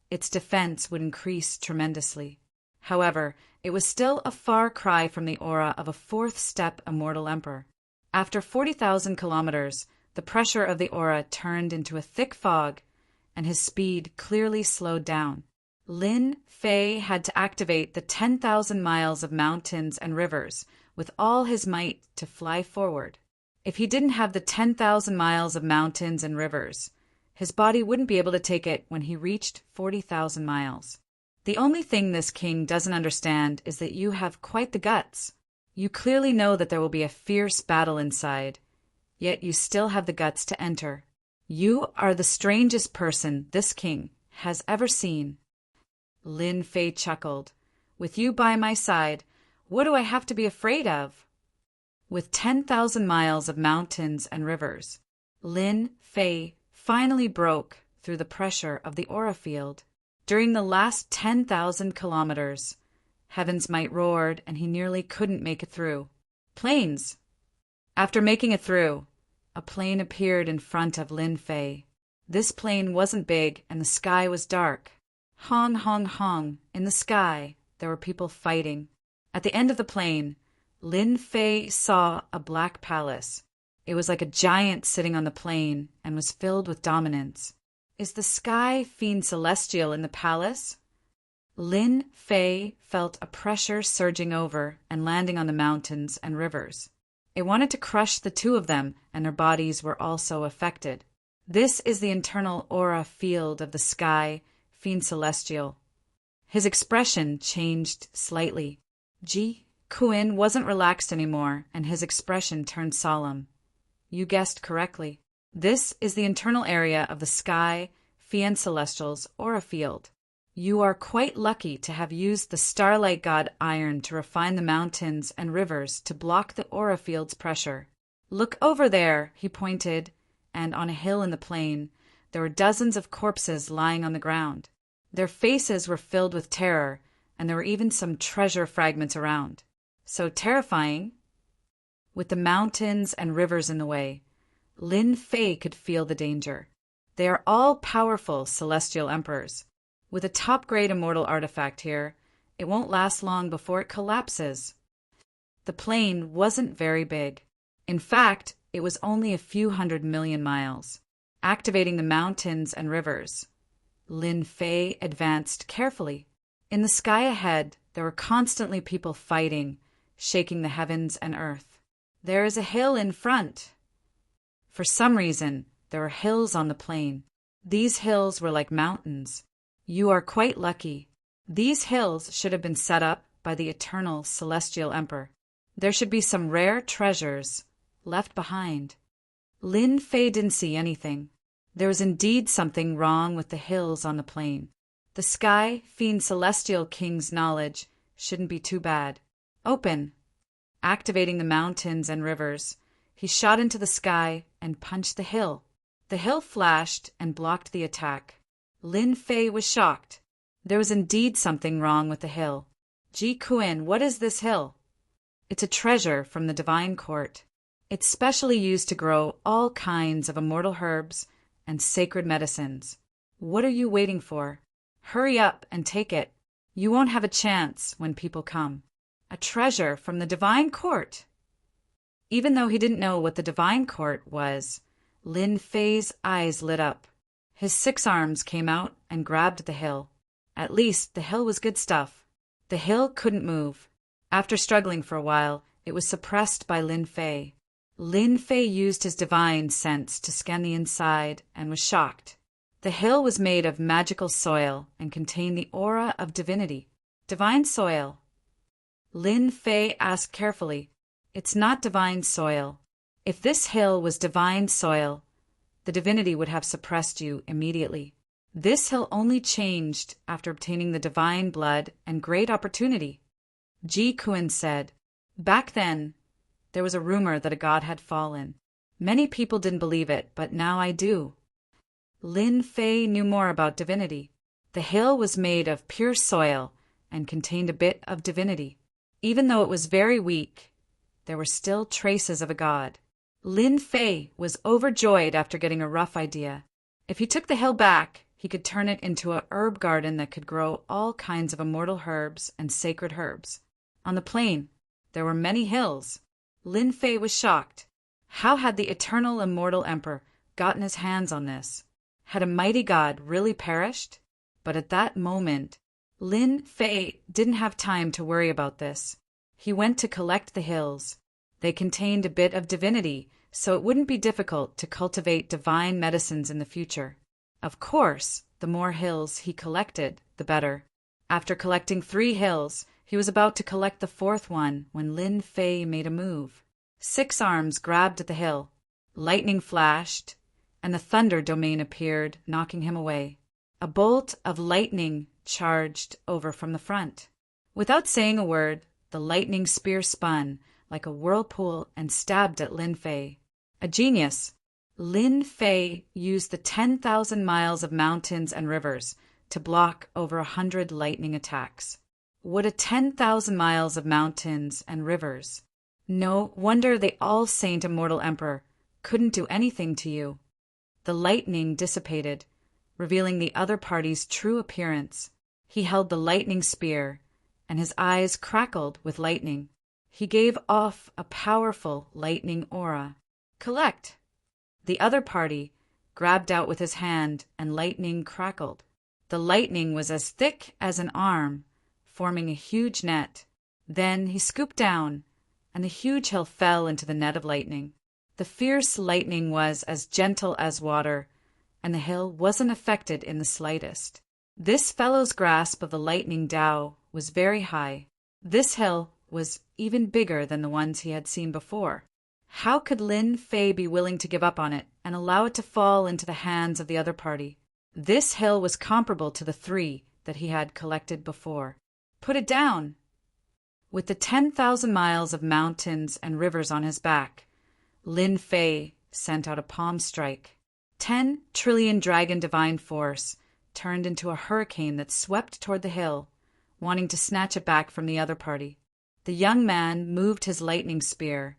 its defense would increase tremendously. However, it was still a far cry from the aura of a fourth-step immortal emperor. After 40,000 kilometers, the pressure of the aura turned into a thick fog, and his speed clearly slowed down. Lin Fei had to activate the 10,000 miles of mountains and rivers with all his might to fly forward. If he didn't have the 10,000 miles of mountains and rivers, his body wouldn't be able to take it when he reached 40,000 miles. The only thing this king doesn't understand is that you have quite the guts. You clearly know that there will be a fierce battle inside, yet you still have the guts to enter. You are the strangest person this king has ever seen. Lin Fei chuckled. With you by my side, what do I have to be afraid of? With 10,000 miles of mountains and rivers, Lin Fei finally broke through the pressure of the aura field. During the last 10,000 kilometers, Heavens might roared, and he nearly couldn't make it through. Planes! After making it through, a plane appeared in front of Lin Fei. This plane wasn't big, and the sky was dark. Hong, hong, hong. In the sky, there were people fighting. At the end of the plane, Lin Fei saw a black palace. It was like a giant sitting on the plane and was filled with dominance. Is the sky fiend celestial in the palace? Lin Fei felt a pressure surging over and landing on the mountains and rivers. It wanted to crush the two of them, and their bodies were also affected. This is the internal aura field of the sky fiend celestial. His expression changed slightly. Ji Kuin wasn't relaxed anymore, and his expression turned solemn. You guessed correctly. This is the internal area of the sky fiend celestial's aura field. You are quite lucky to have used the starlight god iron to refine the mountains and rivers to block the aura field's pressure. Look over there, he pointed, and on a hill in the plain, there were dozens of corpses lying on the ground. Their faces were filled with terror, and there were even some treasure fragments around. So terrifying. With the mountains and rivers in the way, Lin Fei could feel the danger. They are all powerful celestial emperors. With a top-grade immortal artifact here, it won't last long before it collapses. The plane wasn't very big. In fact, it was only a few 100 million miles. Activating the mountains and rivers, Lin Fei advanced carefully. In the sky ahead, there were constantly people fighting, shaking the heavens and earth. There is a hill in front. For some reason, there were hills on the plain. These hills were like mountains. You are quite lucky. These hills should have been set up by the eternal celestial emperor. There should be some rare treasures left behind. Lin Fei didn't see anything. There was indeed something wrong with the hills on the plain. The sky fiend celestial king's knowledge shouldn't be too bad. Open. Activating the mountains and rivers, he shot into the sky and punched the hill. The hill flashed and blocked the attack. Lin Fei was shocked. There was indeed something wrong with the hill. Ji Kuin, what is this hill? It's a treasure from the divine court. It's specially used to grow all kinds of immortal herbs and sacred medicines. What are you waiting for? Hurry up and take it. You won't have a chance when people come. A treasure from the divine court. Even though he didn't know what the divine court was, Lin Fei's eyes lit up. His 6 arms came out and grabbed the hill. At least the hill was good stuff. The hill couldn't move. After struggling for a while, it was suppressed by Lin Fei. Lin Fei used his divine sense to scan the inside and was shocked. The hill was made of magical soil and contained the aura of divinity. Divine soil. Lin Fei asked carefully, It's not divine soil. If this hill was divine soil, the divinity would have suppressed you immediately. This hill only changed after obtaining the divine blood and great opportunity. Ji Kuin said, Back then, there was a rumor that a god had fallen. Many people didn't believe it, but now I do. Lin Fei knew more about divinity. The hill was made of pure soil and contained a bit of divinity. Even though it was very weak, there were still traces of a god. Lin Fei was overjoyed after getting a rough idea. If he took the hill back, he could turn it into a herb garden that could grow all kinds of immortal herbs and sacred herbs. On the plain, there were many hills. Lin Fei was shocked. How had the eternal immortal emperor gotten his hands on this? Had a mighty god really perished? But at that moment, Lin Fei didn't have time to worry about this. He went to collect the hills. They contained a bit of divinity, so it wouldn't be difficult to cultivate divine medicines in the future. Of course, the more hills he collected, the better. After collecting 3 hills, he was about to collect the 4th one when Lin Fei made a move. 6 arms grabbed at the hill. Lightning flashed, and the thunder domain appeared, knocking him away. A bolt of lightning charged over from the front. Without saying a word, the lightning spear spun like a whirlpool and stabbed at Lin Fei. A genius, Lin Fei used the 10,000 miles of mountains and rivers to block over 100 lightning attacks. What a 10,000 miles of mountains and rivers! No wonder the all-saint immortal emperor couldn't do anything to you. The lightning dissipated, revealing the other party's true appearance. He held the lightning spear, and his eyes crackled with lightning. He gave off a powerful lightning aura. Collect! The other party grabbed out with his hand, and lightning crackled. The lightning was as thick as an arm, forming a huge net. Then he scooped down, and the huge hill fell into the net of lightning. The fierce lightning was as gentle as water, and the hill wasn't affected in the slightest. This fellow's grasp of the lightning Tao was very high. This hill was even bigger than the ones he had seen before. How could Lin Fei be willing to give up on it and allow it to fall into the hands of the other party? This hill was comparable to the 3 that he had collected before. Put it down! With the 10,000 miles of mountains and rivers on his back, Lin Fei sent out a palm strike. 10 trillion dragon divine force turned into a hurricane that swept toward the hill, wanting to snatch it back from the other party. The young man moved his lightning spear,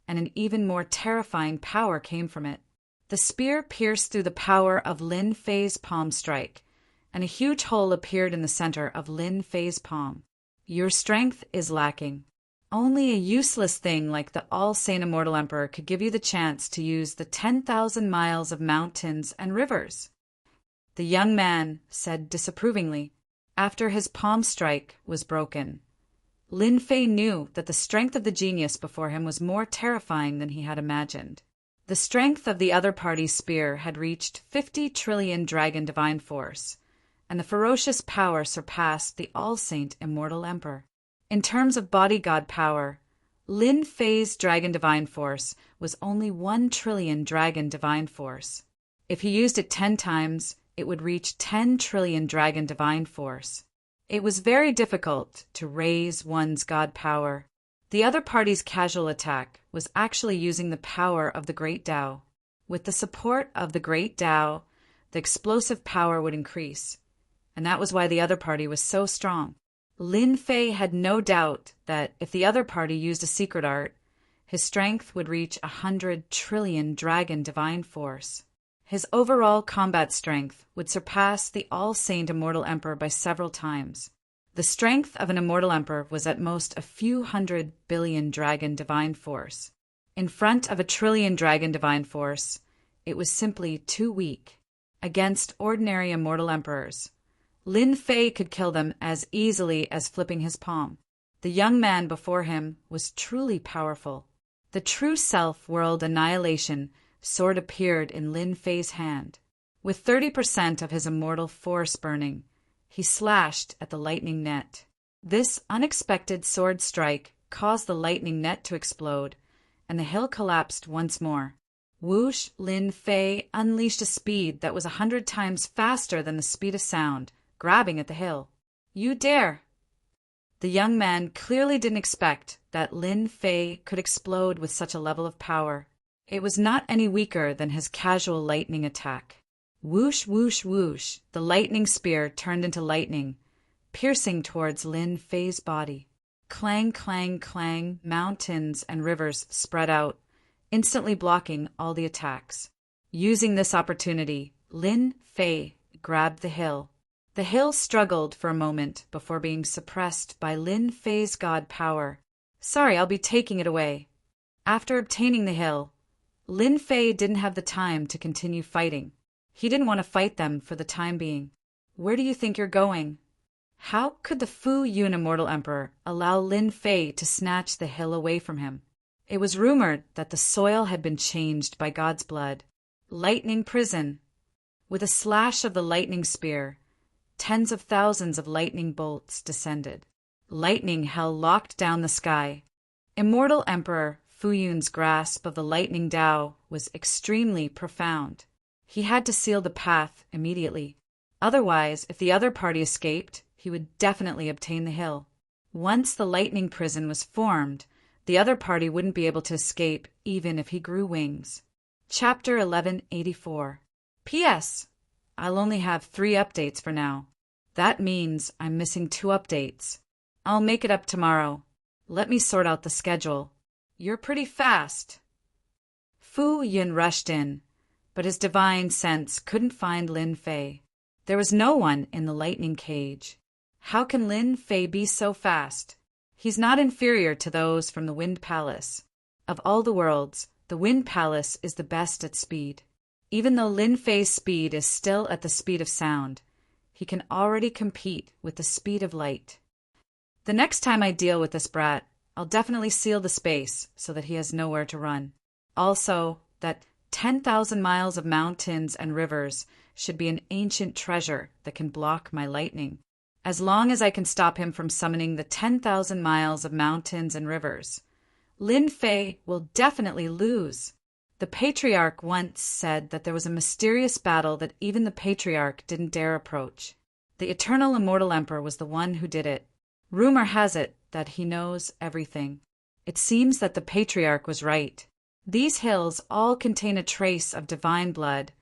and an even more terrifying power came from it. The spear pierced through the power of Lin Fei's palm strike, and a huge hole appeared in the center of Lin Fei's palm. Your strength is lacking. Only a useless thing like the all-saint immortal emperor could give you the chance to use the 10,000 miles of mountains and rivers. The young man said disapprovingly, after his palm strike was broken. Lin Fei knew that the strength of the genius before him was more terrifying than he had imagined. The strength of the other party's spear had reached 50 trillion dragon divine force, and the ferocious power surpassed the all-saint immortal emperor. In terms of body god power, Lin Fei's dragon divine force was only 1 trillion dragon divine force. If he used it 10 times, it would reach 10 trillion dragon divine force. It was very difficult to raise one's god power. The other party's casual attack was actually using the power of the Great Tao. With the support of the Great Tao, the explosive power would increase, and that was why the other party was so strong. Lin Fei had no doubt that if the other party used a secret art, his strength would reach 100 trillion dragon divine force. His overall combat strength would surpass the all-saint immortal emperor by several times. The strength of an immortal emperor was at most a few 100 billion dragon divine force. In front of 1 trillion dragon divine force, it was simply too weak. Against ordinary immortal emperors, Lin Fei could kill them as easily as flipping his palm. The young man before him was truly powerful. The true self-world annihilation sword appeared in Lin Fei's hand. With 30% of his immortal force burning, he slashed at the lightning net. This unexpected sword strike caused the lightning net to explode, and the hill collapsed once more. Whoosh! Lin Fei unleashed a speed that was 100 times faster than the speed of sound, grabbing at the hill. You dare! The young man clearly didn't expect that Lin Fei could explode with such a level of power. It was not any weaker than his casual lightning attack. Whoosh, whoosh, whoosh, the lightning spear turned into lightning, piercing towards Lin Fei's body. Clang, clang, clang, mountains and rivers spread out, instantly blocking all the attacks. Using this opportunity, Lin Fei grabbed the hill. The hill struggled for a moment before being suppressed by Lin Fei's god power. Sorry, I'll be taking it away. After obtaining the hill, Lin Fei didn't have the time to continue fighting. He didn't want to fight them for the time being. Where do you think you're going? How could the Fu Yun immortal emperor allow Lin Fei to snatch the hill away from him? It was rumored that the soil had been changed by God's blood. Lightning prison. With a slash of the lightning spear, tens of thousands of lightning bolts descended. Lightning hell locked down the sky. Immortal Emperor Fu Yun's grasp of the lightning Tao was extremely profound. He had to seal the path immediately. Otherwise, if the other party escaped, he would definitely obtain the hill. Once the lightning prison was formed, the other party wouldn't be able to escape even if he grew wings. Chapter 1184. P.S. I'll only have 3 updates for now. That means I'm missing 2 updates. I'll make it up tomorrow. Let me sort out the schedule. You're pretty fast. Fu Yin rushed in, but his divine sense couldn't find Lin Fei. There was no one in the lightning cage. How can Lin Fei be so fast? He's not inferior to those from the Wind Palace. Of all the worlds, the Wind Palace is the best at speed. Even though Lin Fei's speed is still at the speed of sound, he can already compete with the speed of light. The next time I deal with this brat, I'll definitely seal the space so that he has nowhere to run. Also, that 10,000 miles of mountains and rivers should be an ancient treasure that can block my lightning. As long as I can stop him from summoning the 10,000 miles of mountains and rivers, Lin Fei will definitely lose. The Patriarch once said that there was a mysterious battle that even the Patriarch didn't dare approach. The eternal immortal emperor was the one who did it. Rumor has it that he knows everything. It seems that the Patriarch was right. These hills all contain a trace of divine blood,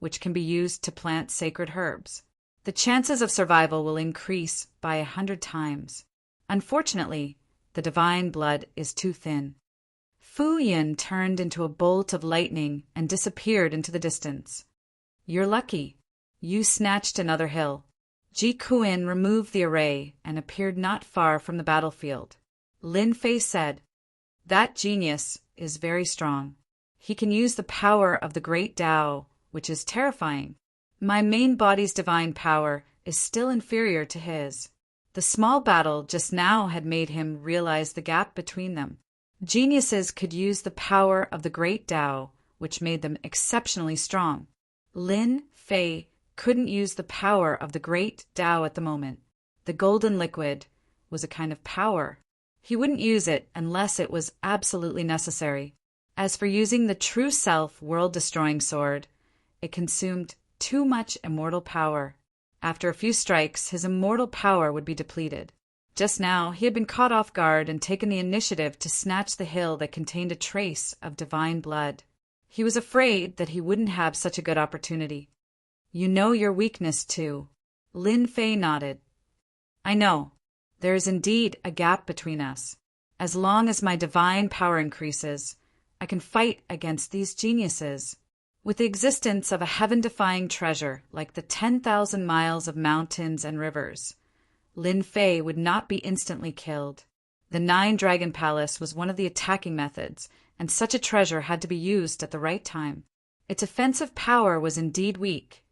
which can be used to plant sacred herbs. The chances of survival will increase by 100 times. Unfortunately, the divine blood is too thin. Fu Yin turned into a bolt of lightning and disappeared into the distance. You're lucky. You snatched another hill. Ji Kuin removed the array and appeared not far from the battlefield. Lin Fei said, "That genius is very strong. He can use the power of the great Tao, which is terrifying. My main body's divine power is still inferior to his." The small battle just now had made him realize the gap between them. Geniuses could use the power of the great Tao, which made them exceptionally strong. Lin Fei couldn't use the power of the great Tao at the moment. The golden liquid was a kind of power. He wouldn't use it unless it was absolutely necessary. As for using the true self world-destroying sword, it consumed too much immortal power. After a few strikes, his immortal power would be depleted. Just now, he had been caught off guard and taken the initiative to snatch the hill that contained a trace of divine blood. He was afraid that he wouldn't have such a good opportunity. You know your weakness, too. Lin Fei nodded. I know. There is indeed a gap between us. As long as my divine power increases, I can fight against these geniuses. With the existence of a heaven-defying treasure like the 10,000 miles of mountains and rivers, Lin Fei would not be instantly killed. The Nine-Dragon Palace was one of the attacking methods, and such a treasure had to be used at the right time. Its offensive power was indeed weak,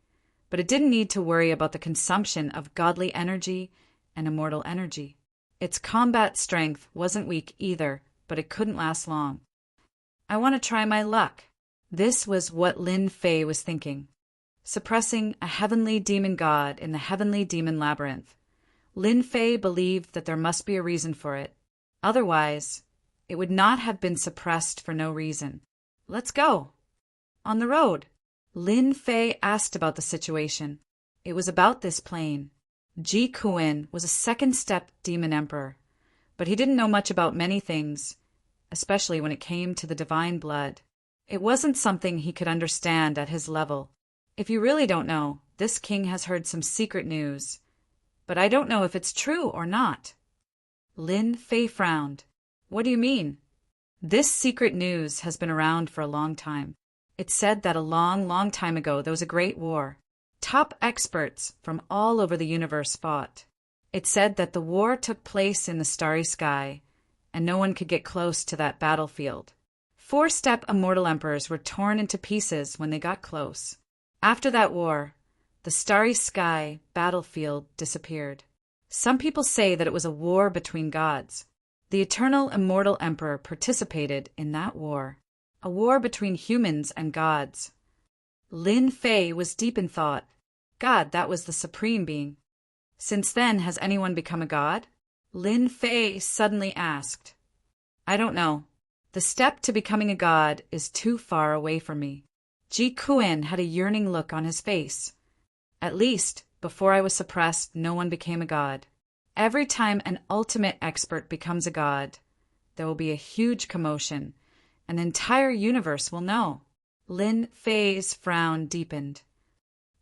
but it didn't need to worry about the consumption of godly energy and immortal energy. Its combat strength wasn't weak either, but it couldn't last long. I want to try my luck. This was what Lin Fei was thinking. Suppressing a heavenly demon god in the heavenly demon labyrinth, Lin Fei believed that there must be a reason for it. Otherwise, it would not have been suppressed for no reason. Let's go. On the road. Lin Fei asked about the situation. It was about this plane. Ji Kuin was a second-step demon emperor, but he didn't know much about many things, especially when it came to the divine blood. It wasn't something he could understand at his level. If you really don't know, this king has heard some secret news, but I don't know if it's true or not. Lin Fei frowned. What do you mean? This secret news has been around for a long time. It said that a long, long time ago there was a great war. Top experts from all over the universe fought. It said that the war took place in the starry sky, and no one could get close to that battlefield. 4-step immortal emperors were torn into pieces when they got close. After that war, the starry sky battlefield disappeared. Some people say that it was a war between gods. The eternal immortal emperor participated in that war. A war between humans and gods. Lin Fei was deep in thought. God, that was the supreme being. Since then, has anyone become a god? Lin Fei suddenly asked. I don't know. The step to becoming a god is too far away from me. Ji Kuin had a yearning look on his face. At least, before I was suppressed, no one became a god. Every time an ultimate expert becomes a god, there will be a huge commotion. An entire universe will know. Lin Fei's frown deepened.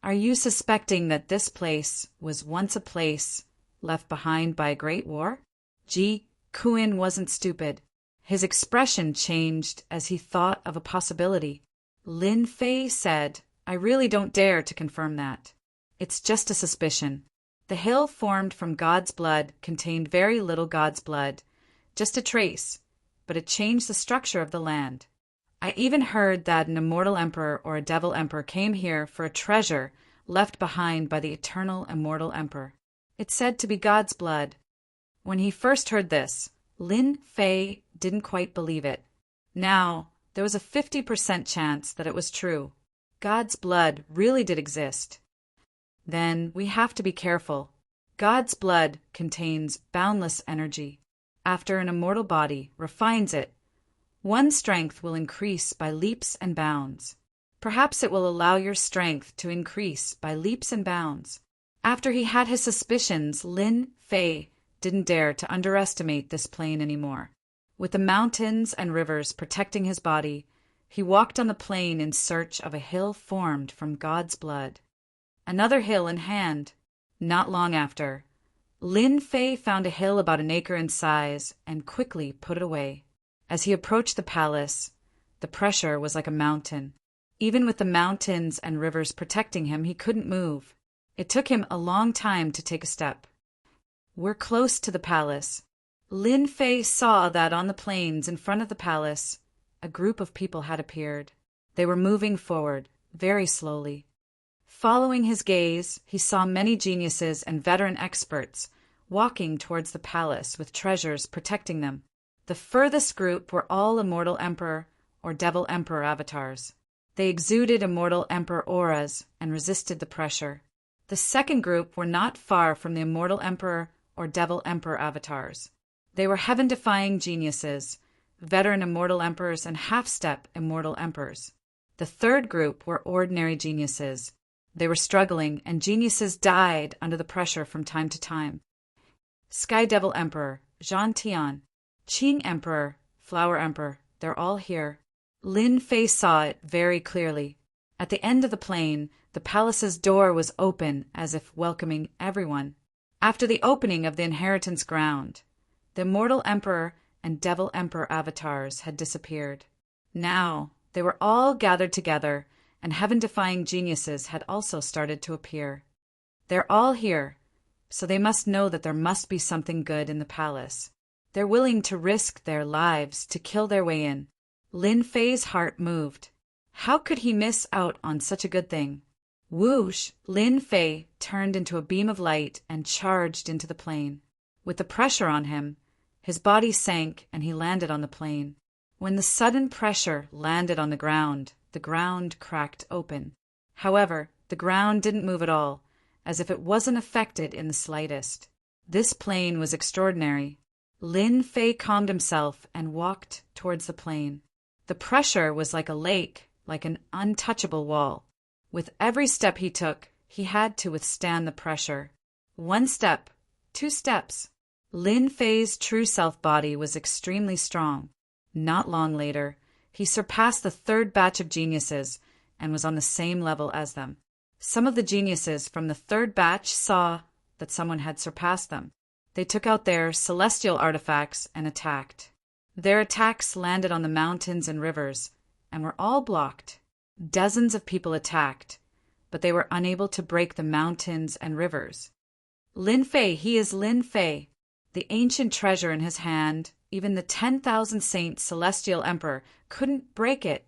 Are you suspecting that this place was once a place left behind by a great war? Kuin wasn't stupid. His expression changed as he thought of a possibility. Lin Fei said, I really don't dare to confirm that. It's just a suspicion. The hill formed from God's blood contained very little God's blood, just a trace, but it changed the structure of the land. I even heard that an immortal emperor or a devil emperor came here for a treasure left behind by the eternal immortal emperor. It's said to be God's blood. When he first heard this, Lin Fei didn't quite believe it. Now, there was a 50% chance that it was true. God's blood really did exist. Then we have to be careful. God's blood contains boundless energy. After an immortal body refines it, one's strength will increase by leaps and bounds. Perhaps it will allow your strength to increase by leaps and bounds. After he had his suspicions, Lin Fei didn't dare to underestimate this plane anymore. With the mountains and rivers protecting his body, he walked on the plain in search of a hill formed from God's blood. Another hill in hand. Not long after, Lin Fei found a hill about an acre in size and quickly put it away. As he approached the palace, the pressure was like a mountain. Even with the mountains and rivers protecting him, he couldn't move. It took him a long time to take a step. We're close to the palace. Lin Fei saw that on the plains in front of the palace, a group of people had appeared. They were moving forward, very slowly. Following his gaze, he saw many geniuses and veteran experts walking towards the palace with treasures protecting them. The furthest group were all immortal emperor or devil emperor avatars. They exuded immortal emperor auras and resisted the pressure. The second group were not far from the immortal emperor or devil emperor avatars. They were heaven-defying geniuses, veteran immortal emperors and half-step immortal emperors. The third group were ordinary geniuses. They were struggling, and geniuses died under the pressure from time to time. Sky Devil Emperor, Zhan Tian, Qing Emperor, Flower Emperor, they're all here. Lin Fei saw it very clearly. At the end of the plain, the palace's door was open as if welcoming everyone. After the opening of the inheritance ground, the immortal emperor and devil emperor avatars had disappeared. Now, they were all gathered together, and heaven-defying geniuses had also started to appear. They're all here, so they must know that there must be something good in the palace. They're willing to risk their lives to kill their way in. Lin Fei's heart moved. How could he miss out on such a good thing? Whoosh! Lin Fei turned into a beam of light and charged into the plain. With the pressure on him, his body sank and he landed on the plain. When the sudden pressure landed on the ground cracked open. However, the ground didn't move at all, as if it wasn't affected in the slightest. This plain was extraordinary. Lin Fei calmed himself and walked towards the plain. The pressure was like a lake, like an untouchable wall. With every step he took, he had to withstand the pressure. 1 step, 2 steps. Lin Fei's true self body was extremely strong. Not long later, he surpassed the third batch of geniuses and was on the same level as them. Some of the geniuses from the third batch saw that someone had surpassed them. They took out their celestial artifacts and attacked. Their attacks landed on the mountains and rivers and were all blocked. Dozens of people attacked, but they were unable to break the mountains and rivers. Lin Fei, he is Lin Fei. The ancient treasure in his hand, even the 10,000 saint celestial emperor couldn't break it.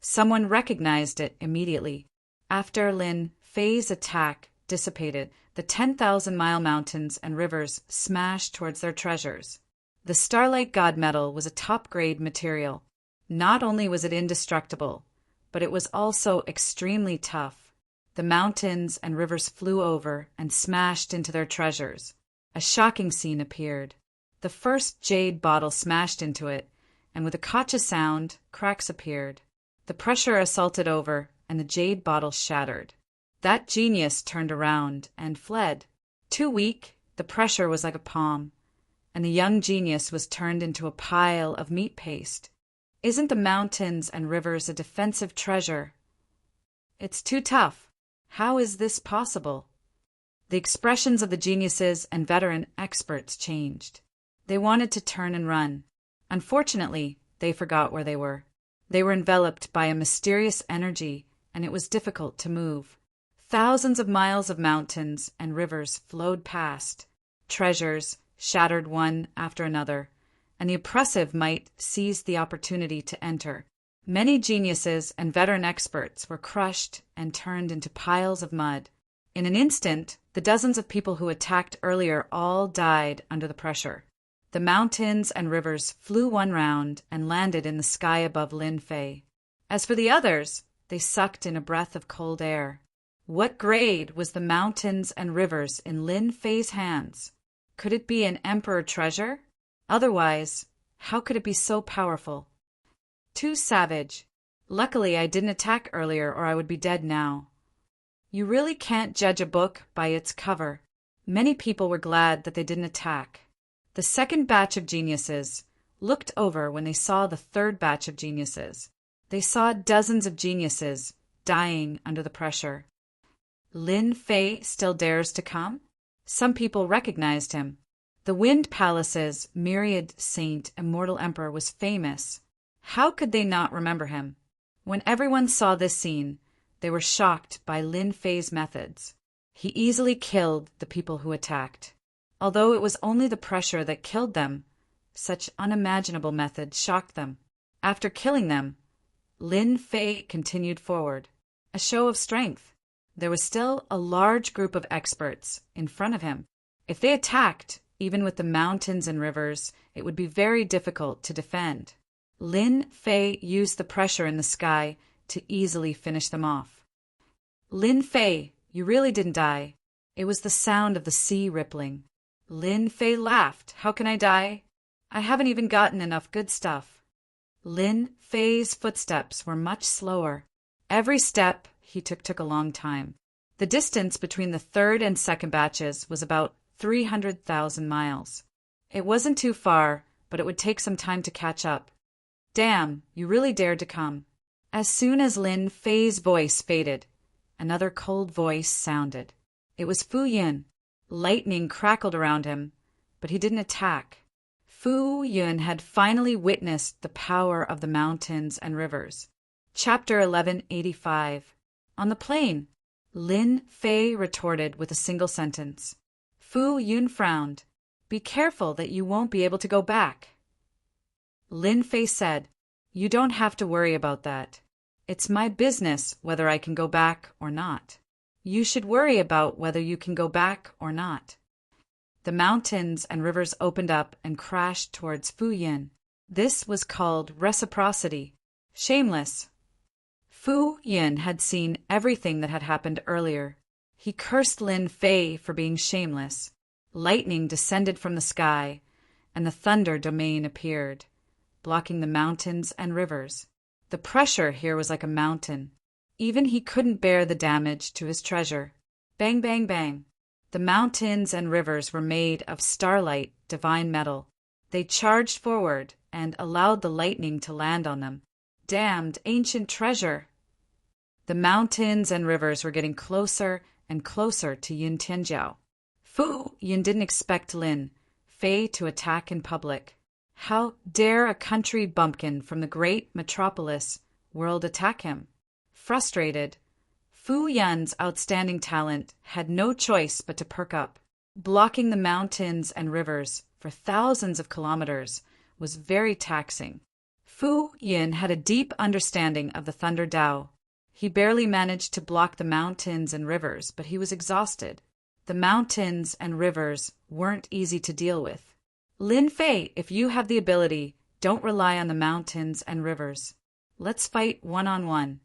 Someone recognized it immediately. After Lin Fei's attack dissipated, the 10,000-mile mountains and rivers smashed towards their treasures. The Starlight God Metal was a top-grade material. Not only was it indestructible, but it was also extremely tough. The mountains and rivers flew over and smashed into their treasures. A shocking scene appeared. The first jade bottle smashed into it, and with a kacha sound, cracks appeared. The pressure assaulted over, and the jade bottle shattered. That genius turned around and fled. Too weak, the pressure was like a palm, and the young genius was turned into a pile of meat paste. Isn't the mountains and rivers a defensive treasure? It's too tough. How is this possible? The expressions of the geniuses and veteran experts changed. They wanted to turn and run. Unfortunately, they forgot where they were. They were enveloped by a mysterious energy, and it was difficult to move. Thousands of miles of mountains and rivers flowed past. Treasures shattered one after another, and the oppressive might seized the opportunity to enter. Many geniuses and veteran experts were crushed and turned into piles of mud. In an instant, the dozens of people who attacked earlier all died under the pressure. The mountains and rivers flew one round and landed in the sky above Lin Fei. As for the others, they sucked in a breath of cold air. What grade was the mountains and rivers in Lin Fei's hands? Could it be an emperor treasure? Otherwise, how could it be so powerful? Too savage. Luckily, I didn't attack earlier or I would be dead now. You really can't judge a book by its cover. Many people were glad that they didn't attack. The second batch of geniuses looked over when they saw the third batch of geniuses. They saw dozens of geniuses dying under the pressure. Lin Fei still dares to come? Some people recognized him. The Wind Palace's myriad saint immortal emperor was famous. How could they not remember him? When everyone saw this scene, they were shocked by Lin Fei's methods. He easily killed the people who attacked. Although it was only the pressure that killed them, such unimaginable methods shocked them. After killing them, Lin Fei continued forward, a show of strength. There was still a large group of experts in front of him. If they attacked, even with the mountains and rivers, it would be very difficult to defend. Lin Fei used the pressure in the sky to easily finish them off. Lin Fei, you really didn't die. It was the sound of the sea rippling. Lin Fei laughed. How can I die? I haven't even gotten enough good stuff. Lin Fei's footsteps were much slower. Every step he took a long time. The distance between the third and second batches was about 300,000 miles. It wasn't too far, but it would take some time to catch up. Damn, you really dared to come. As soon as Lin Fei's voice faded, another cold voice sounded. It was Fu Yun. Lightning crackled around him, but he didn't attack. Fu Yun had finally witnessed the power of the mountains and rivers. Chapter 1185. On the plain, Lin Fei retorted with a single sentence. Fu Yun frowned. Be careful that you won't be able to go back. Lin Fei said, You don't have to worry about that. It's my business whether I can go back or not. You should worry about whether you can go back or not. The mountains and rivers opened up and crashed towards Fu Yun. This was called reciprocity. Shameless. Fu Yun had seen everything that had happened earlier. He cursed Lin Fei for being shameless. Lightning descended from the sky, and the thunder domain appeared, blocking the mountains and rivers. The pressure here was like a mountain. Even he couldn't bear the damage to his treasure. Bang, bang, bang. The mountains and rivers were made of starlight, divine metal. They charged forward and allowed the lightning to land on them. Damned ancient treasure! The mountains and rivers were getting closer and closer to Yun Tianjiao. Fu Yun didn't expect Lin Fei to attack in public. How dare a country bumpkin from the great metropolis world attack him? Frustrated, Fu Yun's outstanding talent had no choice but to perk up. Blocking the mountains and rivers for thousands of kilometers was very taxing. Fu Yun had a deep understanding of the Thunder Dao. He barely managed to block the mountains and rivers, but he was exhausted. The mountains and rivers weren't easy to deal with. Lin Fei, if you have the ability, don't rely on the mountains and rivers. Let's fight one-on-one.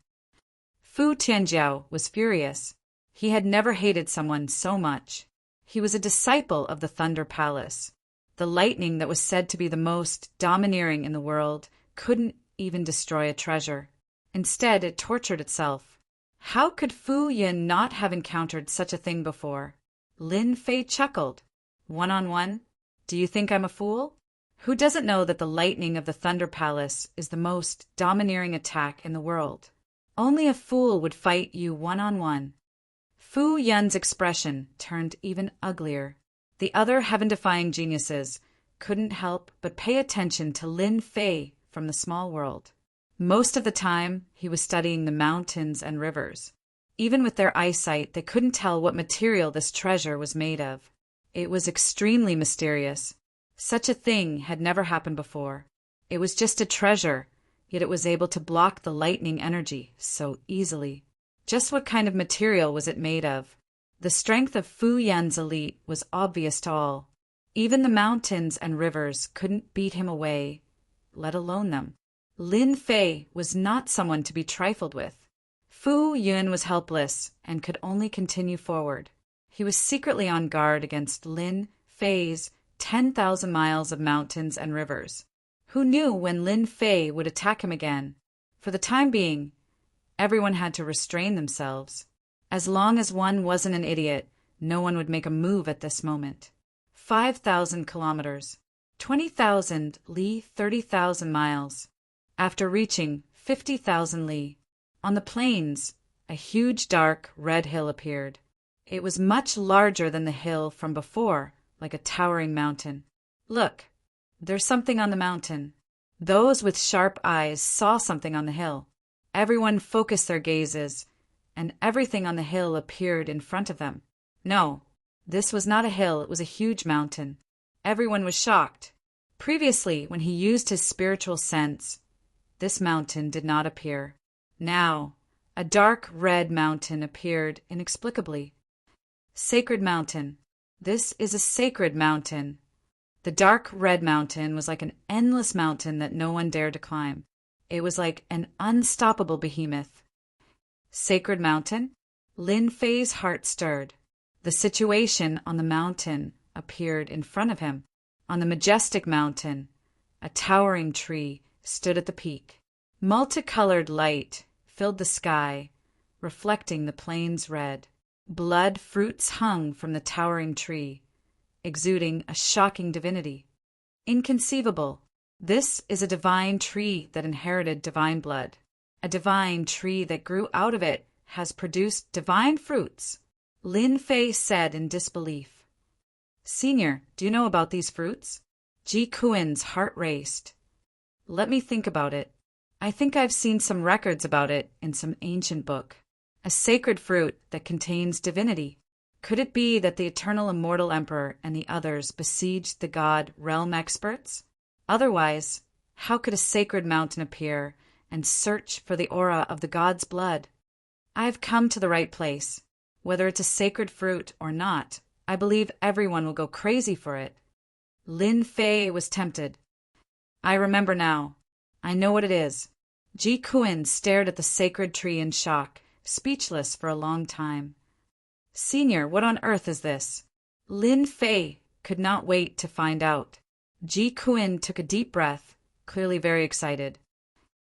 Fu Tianjiao was furious. He had never hated someone so much. He was a disciple of the Thunder Palace. The lightning that was said to be the most domineering in the world couldn't even destroy a treasure. Instead, it tortured itself. How could Fu Yun not have encountered such a thing before? Lin Fei chuckled. One-on-one? Do you think I'm a fool? Who doesn't know that the lightning of the Thunder Palace is the most domineering attack in the world? Only a fool would fight you one-on-one. Fu Yun's expression turned even uglier. The other heaven-defying geniuses couldn't help but pay attention to Lin Fei from the small world. Most of the time, he was studying the mountains and rivers. Even with their eyesight, they couldn't tell what material this treasure was made of. It was extremely mysterious. Such a thing had never happened before. It was just a treasure, yet it was able to block the lightning energy so easily. Just what kind of material was it made of? The strength of Fu Yan's elite was obvious to all. Even the mountains and rivers couldn't beat him away, let alone them. Lin Fei was not someone to be trifled with. Fu Yun was helpless and could only continue forward. He was secretly on guard against Lin Fei's 10,000 miles of mountains and rivers. Who knew when Lin Fei would attack him again? For the time being, everyone had to restrain themselves. As long as one wasn't an idiot, no one would make a move at this moment. 5,000 kilometers, 20,000 li, 30,000 miles. After reaching 50,000 li, on the plains, a huge dark red hill appeared. It was much larger than the hill from before, like a towering mountain. Look, there's something on the mountain. Those with sharp eyes saw something on the hill. Everyone focused their gazes, and everything on the hill appeared in front of them. No, this was not a hill, it was a huge mountain. Everyone was shocked. Previously, when he used his spiritual sense, this mountain did not appear. Now, a dark red mountain appeared inexplicably. Sacred mountain. This is a sacred mountain. The dark red mountain was like an endless mountain that no one dared to climb. It was like an unstoppable behemoth. Sacred mountain? Lin Fei's heart stirred. The situation on the mountain appeared in front of him. On the majestic mountain, a towering tree stood at the peak. Multicolored light filled the sky, reflecting the plains red. Blood fruits hung from the towering tree, exuding a shocking divinity. Inconceivable. This is a divine tree that inherited divine blood. A divine tree that grew out of it has produced divine fruits. Lin Fei said in disbelief. Senior, do you know about these fruits? Ji Kuin's heart raced. Let me think about it. I think I've seen some records about it in some ancient book. A sacred fruit that contains divinity. Could it be that the eternal immortal emperor and the others besieged the god realm experts? Otherwise, how could a sacred mountain appear and search for the aura of the god's blood? I've come to the right place. Whether it's a sacred fruit or not, I believe everyone will go crazy for it. Lin Fei was tempted. I remember now. I know what it is. Ji Kuin stared at the sacred tree in shock, speechless for a long time. Senior, what on earth is this? Lin Fei could not wait to find out. Ji Kuin took a deep breath, clearly very excited.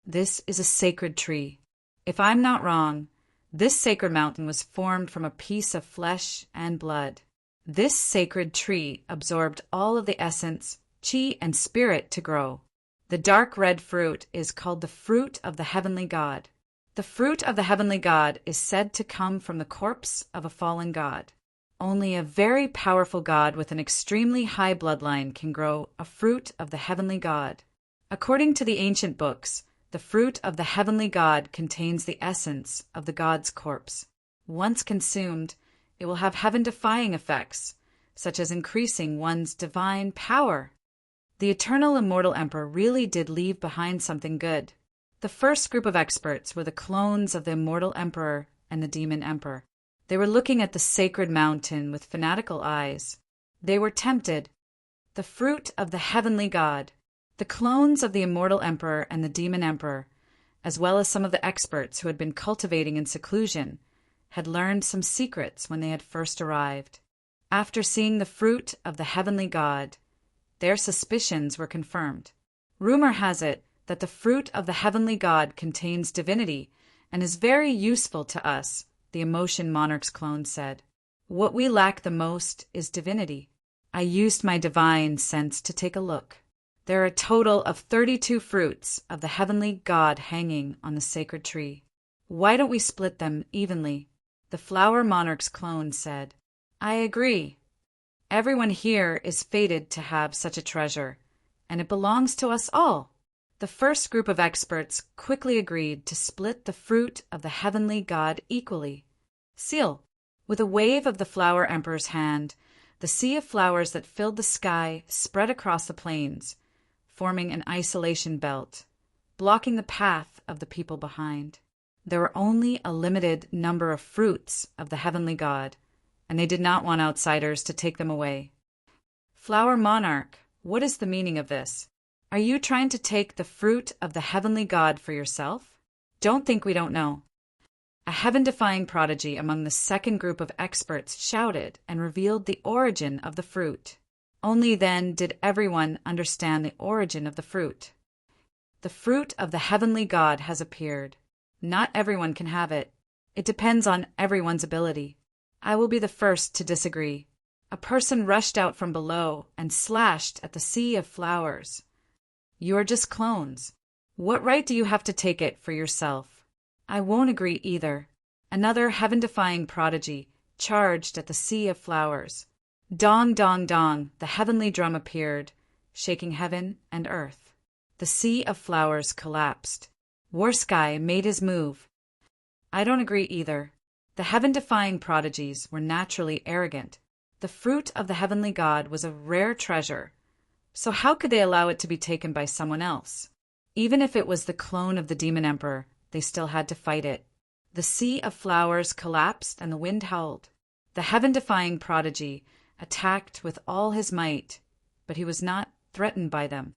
This is a sacred tree. If I'm not wrong, this sacred mountain was formed from a piece of flesh and blood. This sacred tree absorbed all of the essence, qi, and spirit to grow. The dark red fruit is called the fruit of the heavenly god. The fruit of the heavenly god is said to come from the corpse of a fallen god. Only a very powerful god with an extremely high bloodline can grow a fruit of the heavenly god. According to the ancient books, the fruit of the heavenly god contains the essence of the god's corpse. Once consumed, it will have heaven-defying effects, such as increasing one's divine power. The eternal immortal emperor really did leave behind something good. The first group of experts were the clones of the immortal emperor and the demon emperor. They were looking at the sacred mountain with fanatical eyes. They were tempted. The fruit of the heavenly god. The clones of the immortal emperor and the demon emperor, as well as some of the experts who had been cultivating in seclusion, had learned some secrets when they had first arrived. After seeing the fruit of the heavenly god, their suspicions were confirmed. Rumor has it that the fruit of the heavenly god contains divinity and is very useful to us, the Emotion Monarch's clone said. What we lack the most is divinity. I used my divine sense to take a look. There are a total of 32 fruits of the heavenly god hanging on the sacred tree. Why don't we split them evenly? The The Flower Monarch's clone said, I agree. Everyone here is fated to have such a treasure, and it belongs to us all. The first group of experts quickly agreed to split the fruit of the heavenly god equally. Seal. With a wave of the Flower Emperor's hand, the sea of flowers that filled the sky spread across the plains, forming an isolation belt, blocking the path of the people behind. There were only a limited number of fruits of the heavenly god, and they did not want outsiders to take them away. Flower Monarch, what is the meaning of this? Are you trying to take the fruit of the heavenly god for yourself? Don't think we don't know. A heaven-defying prodigy among the second group of experts shouted and revealed the origin of the fruit. Only then did everyone understand the origin of the fruit. The fruit of the heavenly god has appeared. Not everyone can have it. It depends on everyone's ability. I will be the first to disagree. A person rushed out from below and slashed at the sea of flowers. You are just clones. What right do you have to take it for yourself? I won't agree either. Another heaven-defying prodigy charged at the sea of flowers. Dong, dong, dong, the heavenly drum appeared, shaking heaven and earth. The sea of flowers collapsed. War Sky made his move. I don't agree either. The heaven-defying prodigies were naturally arrogant. The fruit of the heavenly god was a rare treasure, so how could they allow it to be taken by someone else? Even if it was the clone of the demon emperor, they still had to fight it. The sea of flowers collapsed and the wind howled. The heaven-defying prodigy attacked with all his might, but he was not threatened by them.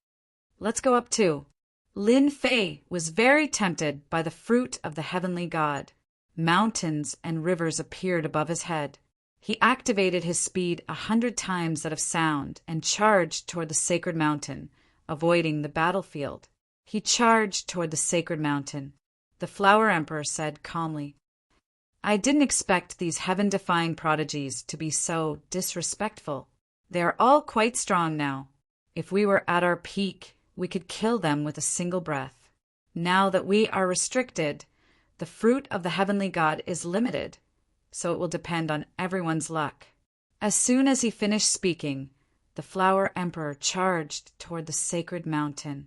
Let's go up too. Lin Fei was very tempted by the fruit of the heavenly god. Mountains and rivers appeared above his head. He activated his speed 100 times that of sound and charged toward the sacred mountain, avoiding the battlefield. He charged toward the sacred mountain. The Flower Emperor said calmly, I didn't expect these heaven-defying prodigies to be so disrespectful. They are all quite strong now. If we were at our peak, we could kill them with a single breath. Now that we are restricted, the fruit of the heavenly god is limited, so it will depend on everyone's luck. As soon as he finished speaking, the Flower Emperor charged toward the sacred mountain.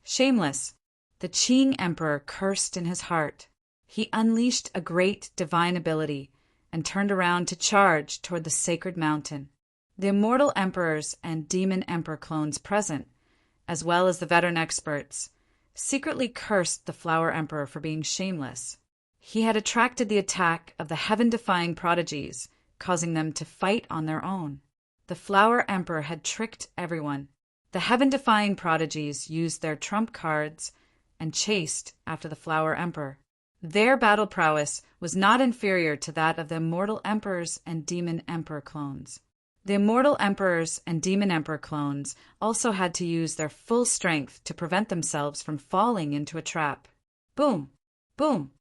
Shameless, the Qing Emperor cursed in his heart. He unleashed a great divine ability and turned around to charge toward the sacred mountain. The immortal emperors and demon emperor clones present, as well as the veteran experts, secretly cursed the Flower Emperor for being shameless. He had attracted the attack of the heaven-defying prodigies, causing them to fight on their own. The Flower Emperor had tricked everyone. The heaven-defying prodigies used their trump cards and chased after the Flower Emperor. Their battle prowess was not inferior to that of the immortal emperors and demon emperor clones. The immortal emperors and demon emperor clones also had to use their full strength to prevent themselves from falling into a trap. Boom! Boom!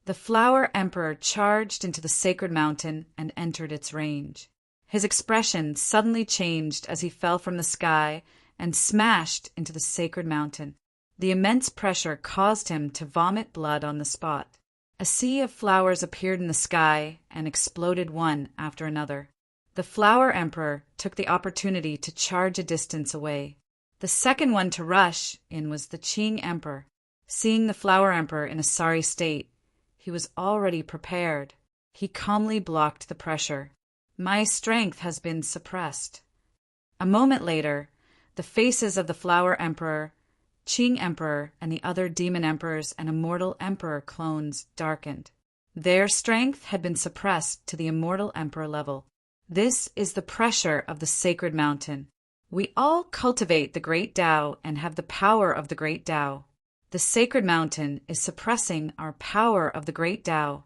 The Flower Emperor charged into the sacred mountain and entered its range. His expression suddenly changed as he fell from the sky and smashed into the sacred mountain. The immense pressure caused him to vomit blood on the spot. A sea of flowers appeared in the sky and exploded one after another. The Flower Emperor took the opportunity to charge a distance away. The second one to rush in was the Qing Emperor. Seeing the Flower Emperor in a sorry state, he was already prepared. He calmly blocked the pressure. My strength has been suppressed. A moment later, the faces of the Flower Emperor, Qing Emperor, and the other demon emperors and immortal emperor clones darkened. Their strength had been suppressed to the immortal emperor level. This is the pressure of the sacred mountain. We all cultivate the great Tao and have the power of the great Tao. The sacred mountain is suppressing our power of the great Tao.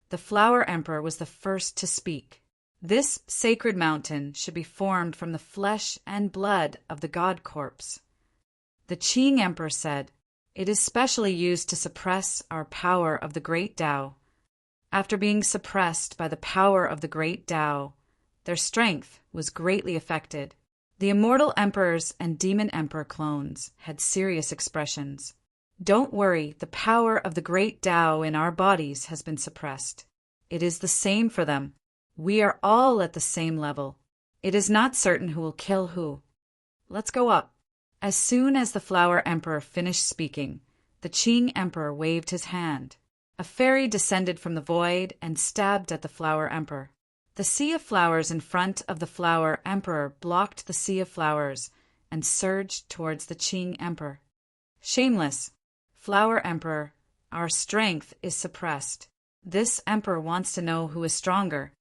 The Flower Emperor was the first to speak. This sacred mountain should be formed from the flesh and blood of the god corpse. The Qing Emperor said, it is specially used to suppress our power of the great Tao. After being suppressed by the power of the great Tao, their strength was greatly affected. The immortal emperors and demon emperor clones had serious expressions. Don't worry, the power of the great Tao in our bodies has been suppressed. It is the same for them. We are all at the same level. It is not certain who will kill who. Let's go up." As soon as the Flower Emperor finished speaking, the Qing Emperor waved his hand. A fairy descended from the void and stabbed at the Flower Emperor. The sea of flowers in front of the Flower Emperor blocked the sea of flowers and surged towards the Qing Emperor. "Shameless! Flower Emperor, our strength is suppressed. This emperor wants to know who is stronger."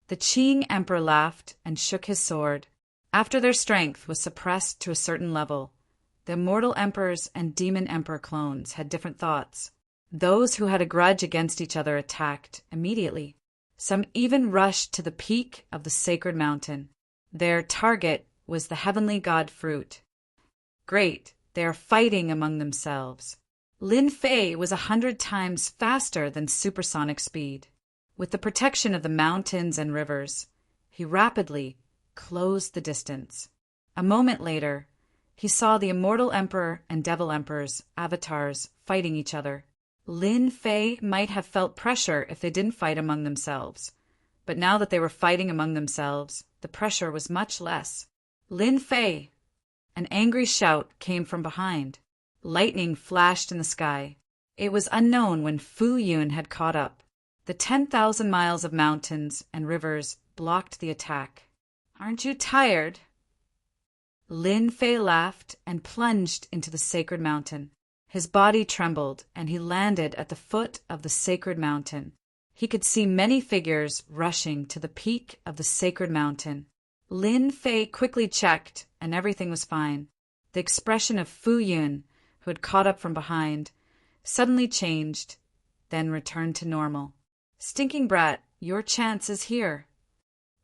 The Qing Emperor laughed and shook his sword. After their strength was suppressed to a certain level, the immortal emperors and demon emperor clones had different thoughts. Those who had a grudge against each other attacked immediately. Some even rushed to the peak of the sacred mountain. Their target was the heavenly god fruit. "Great, they are fighting among themselves." Lin Fei was 100 times faster than supersonic speed. With the protection of the mountains and rivers, he rapidly closed the distance. A moment later, he saw the immortal emperor and devil emperor's avatars fighting each other. Lin Fei might have felt pressure if they didn't fight among themselves, but now that they were fighting among themselves, the pressure was much less. "Lin Fei!" An angry shout came from behind. Lightning flashed in the sky. It was unknown when Fu Yun had caught up. The 10,000 miles of mountains and rivers blocked the attack. "Aren't you tired?" Lin Fei laughed and plunged into the sacred mountain. His body trembled, and he landed at the foot of the sacred mountain. He could see many figures rushing to the peak of the sacred mountain. Lin Fei quickly checked, and everything was fine. The expression of Fu Yun, who had caught up from behind, suddenly changed, then returned to normal. "Stinking brat, your chance is here."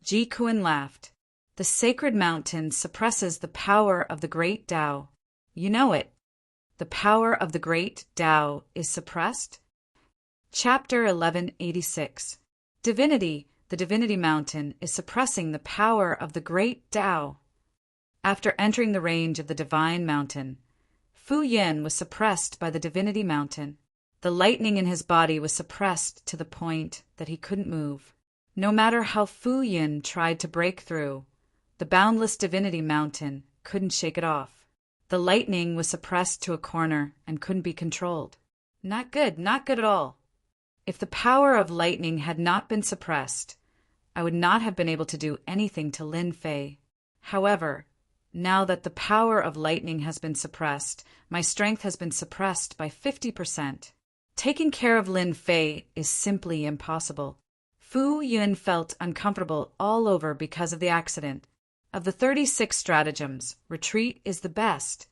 Ji Kun laughed. "The sacred mountain suppresses the power of the great Tao. You know it. The power of the great Tao is suppressed?" Chapter 1186. Divinity, the Divinity Mountain, is suppressing the power of the great Tao. After entering the range of the Divine Mountain, Fu Yin was suppressed by the Divinity Mountain. The lightning in his body was suppressed to the point that he couldn't move. No matter how Fu Yin tried to break through, the boundless Divinity Mountain couldn't shake it off. The lightning was suppressed to a corner and couldn't be controlled. Not good at all. If the power of lightning had not been suppressed, I would not have been able to do anything to Lin Fei. However, now that the power of lightning has been suppressed, my strength has been suppressed by 50%. Taking care of Lin Fei is simply impossible. Fu Yun felt uncomfortable all over because of the accident. Of the 36 stratagems, retreat is the best.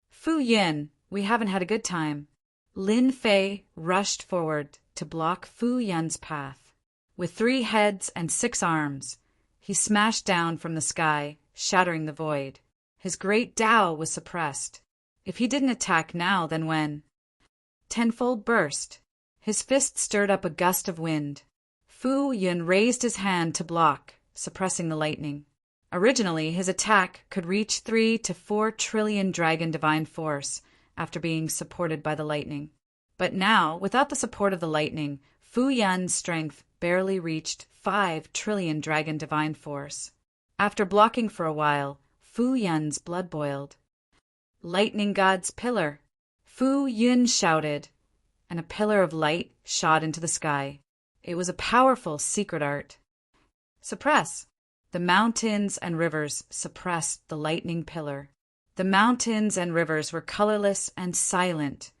"Fu Yun, we haven't had a good time." Lin Fei rushed forward to block Fu Yun's path. With 3 heads and 6 arms, he smashed down from the sky, shattering the void. His great Tao was suppressed. If he didn't attack now, then when? Tenfold burst. His fist stirred up a gust of wind. Fu Yun raised his hand to block, suppressing the lightning. Originally, his attack could reach 3 to 4 trillion dragon divine force after being supported by the lightning. But now, without the support of the lightning, Fu Yun's strength barely reached 5 trillion dragon divine force. After blocking for a while, Fu Yun's blood boiled. "Lightning God's pillar!" Fu Yun shouted, and a pillar of light shot into the sky. It was a powerful secret art. Suppress. The mountains and rivers suppressed the lightning pillar. The mountains and rivers were colorless and silent,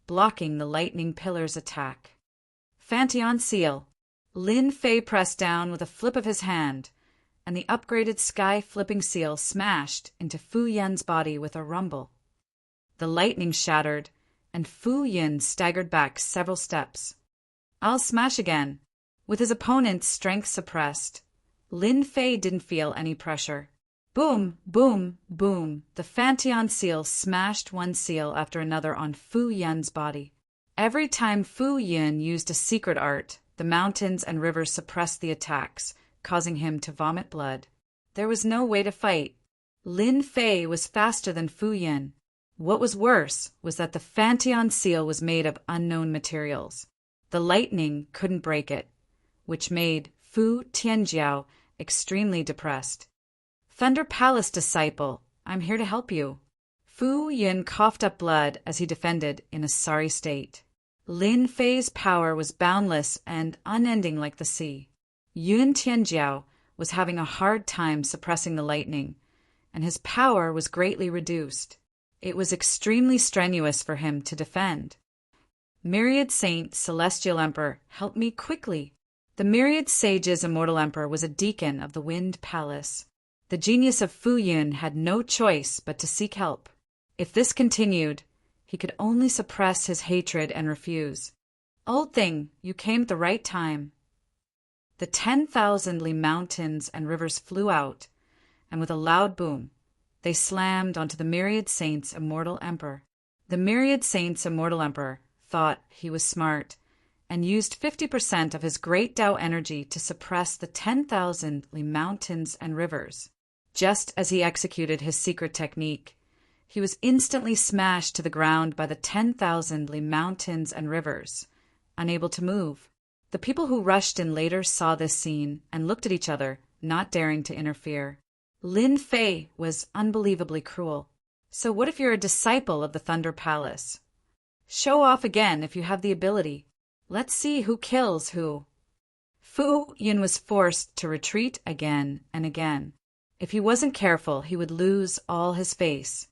blocking the lightning pillar's attack. Fantion seal. Lin Fei pressed down with a flip of his hand, and the upgraded sky-flipping seal smashed into Fu Yun's body with a rumble. The lightning shattered, and Fu Yun staggered back several steps. "I'll smash again." With his opponent's strength suppressed, Lin Fei didn't feel any pressure. Boom, boom, boom. The Fantion seal smashed one seal after another on Fu Yun's body. Every time Fu Yun used a secret art, the mountains and rivers suppressed the attacks, causing him to vomit blood. There was no way to fight. Lin Fei was faster than Fu Yun. What was worse was that the Fantion seal was made of unknown materials. The lightning couldn't break it. which made Fu Tianjiao extremely depressed. Thunder Palace disciple, I'm here to help you. Fu Yin coughed up blood as he defended in a sorry state. Lin Fei's power was boundless and unending like the sea. Yun Tianjiao was having a hard time suppressing the lightning, and his power was greatly reduced. It was extremely strenuous for him to defend. Myriad Saint, Celestial Emperor, help me quickly. The Myriad Sage's Immortal Emperor was a deacon of the Wind Palace. The genius of Fu Yun had no choice but to seek help. If this continued, he could only suppress his hatred and refuse. Old thing, you came at the right time. The 10,000 Li mountains and rivers flew out, and with a loud boom, they slammed onto the Myriad Saint's Immortal Emperor. The Myriad Saint's Immortal Emperor thought he was smart and used 50% of his great Tao energy to suppress the 10,000 Li mountains and rivers. Just as he executed his secret technique, he was instantly smashed to the ground by the 10,000 Li mountains and rivers, unable to move. The people who rushed in later saw this scene and looked at each other, not daring to interfere. Lin Fei was unbelievably cruel. So what if you're a disciple of the Thunder Palace? Show off again if you have the ability. Let's see who kills who. Fu Yin was forced to retreat again and again. If he wasn't careful, he would lose all his face.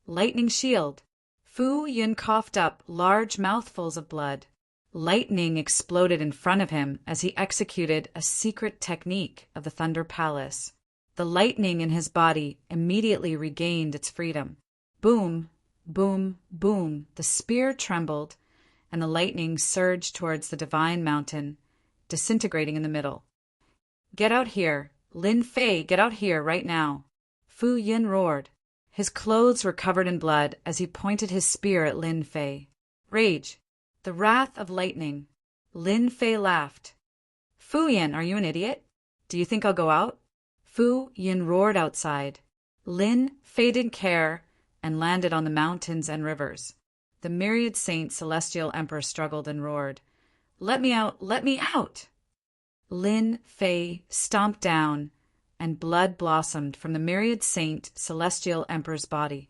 Lightning shield. Fu Yin coughed up large mouthfuls of blood. Lightning exploded in front of him as he executed a secret technique of the Thunder Palace. The lightning in his body immediately regained its freedom. Boom, boom, boom, the spear trembled, and the lightning surged towards the Divine Mountain, disintegrating in the middle. Get out here, Lin Fei, get out here right now. Fu Yin roared. His clothes were covered in blood as he pointed his spear at Lin Fei. Rage. The wrath of lightning. Lin Fei laughed. Fu Yin, are you an idiot? Do you think I'll go out? Fu Yin roared outside. Lin Fei didn't care and landed on the mountains and rivers. The Myriad Saint Celestial Emperor struggled and roared. Let me out! Let me out! Lin Fei stomped down, and blood blossomed from the Myriad Saint Celestial Emperor's body.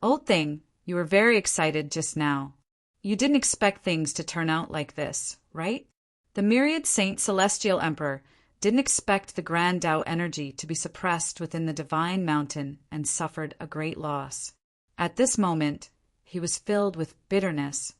Old thing, you were very excited just now. You didn't expect things to turn out like this, right? The Myriad Saint Celestial Emperor didn't expect the Grand Tao energy to be suppressed within the Divine Mountain and suffered a great loss. At this moment, he was filled with bitterness.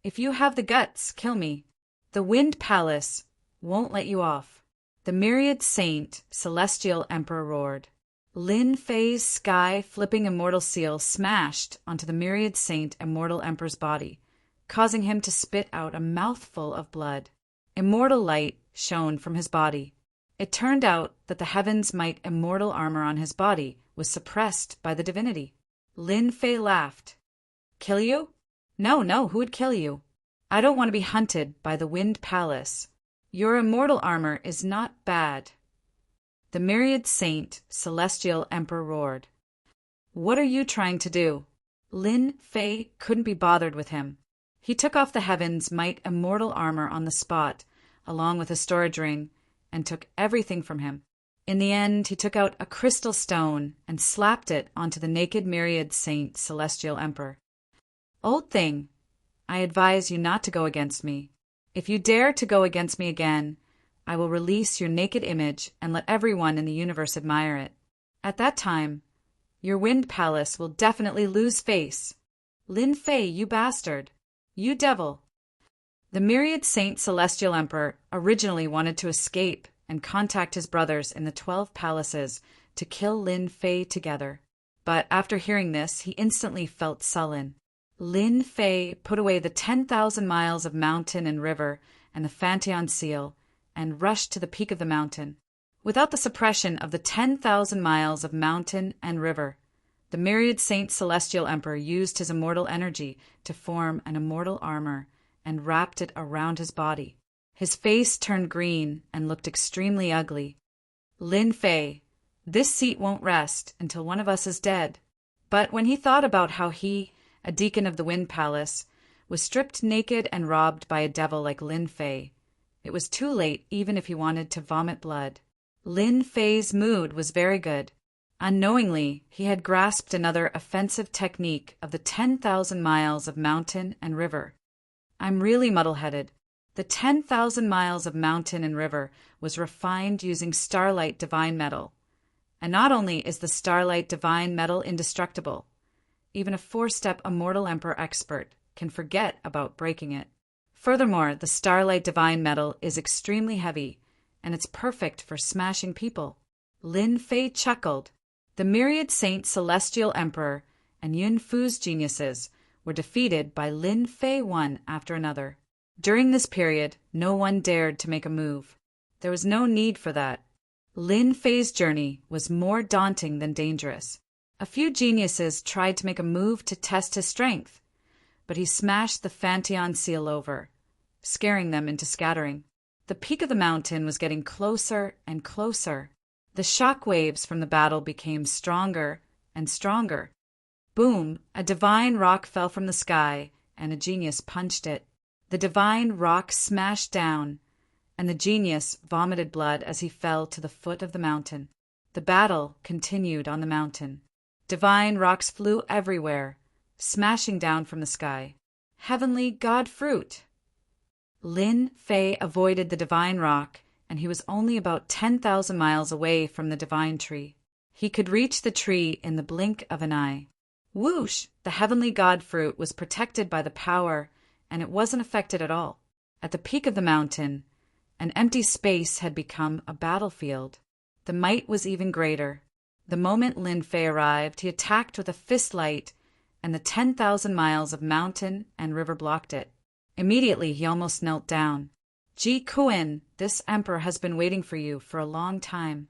If you have the guts, kill me. The Wind Palace won't let you off. The Myriad Saint Celestial Emperor roared. Lin Fei's sky-flipping immortal seal smashed onto the Myriad Saint Immortal Emperor's body, causing him to spit out a mouthful of blood. Immortal light shone from his body. It turned out that the Heaven's Might immortal armor on his body was suppressed by the divinity. Lin Fei laughed. Kill you? No, who would kill you? I don't want to be hunted by the Wind Palace. Your immortal armor is not bad. The Myriad Saint Celestial Emperor roared. What are you trying to do? Lin Fei couldn't be bothered with him. He took off the Heaven's Might immortal armor on the spot, along with a storage ring, and took everything from him. In the end, he took out a crystal stone and slapped it onto the naked Myriad Saint Celestial Emperor. Old thing, I advise you not to go against me. If you dare to go against me again, I will release your naked image and let everyone in the universe admire it. At that time, your Wind Palace will definitely lose face. Lin Fei, you bastard. You devil. The Myriad Saint Celestial Emperor originally wanted to escape and contact his brothers in the 12 palaces to kill Lin Fei together. But after hearing this, he instantly felt sullen. Lin Fei put away the 10,000 miles of mountain and river and the Fanteon seal and rushed to the peak of the mountain. Without the suppression of the 10,000 miles of mountain and river, the Myriad Saint Celestial Emperor used his immortal energy to form an immortal armor and wrapped it around his body. His face turned green and looked extremely ugly. Lin Fei, this seat won't rest until one of us is dead. But when he thought about how he, a deacon of the Wind Palace, was stripped naked and robbed by a devil like Lin Fei, It was too late even if he wanted to vomit blood. Lin Fei's mood was very good. Unknowingly, he had grasped another offensive technique of the 10,000 miles of mountain and river. I'm really muddle-headed. The 10,000 miles of mountain and river was refined using starlight divine metal. And not only is the starlight divine metal indestructible, even a 4-step immortal emperor expert can forget about breaking it. Furthermore, the starlight divine metal is extremely heavy, and it's perfect for smashing people. Lin Fei chuckled. The myriad Saint Celestial Emperor and Yun Fu's geniuses were defeated by Lin Fei one after another. During this period, no one dared to make a move. There was no need for that. Lin Fei's journey was more daunting than dangerous. A few geniuses tried to make a move to test his strength, but he smashed the Fanteon seal over, scaring them into scattering. The peak of the mountain was getting closer and closer. The shock waves from the battle became stronger and stronger. Boom! A divine rock fell from the sky, and a genius punched it. The divine rock smashed down, and the genius vomited blood as he fell to the foot of the mountain. The battle continued on the mountain. Divine rocks flew everywhere, smashing down from the sky. Heavenly God fruit! Lin Fei avoided the divine rock, and he was only about 10,000 miles away from the divine tree. He could reach the tree in the blink of an eye. Whoosh! The heavenly God fruit was protected by the power, and it wasn't affected at all. At the peak of the mountain, an empty space had become a battlefield. The might was even greater. The moment Lin Fei arrived, he attacked with a fist light, and the 10,000 miles of mountain and river blocked it. Immediately, he almost knelt down. Ji Kuan, this emperor has been waiting for you for a long time.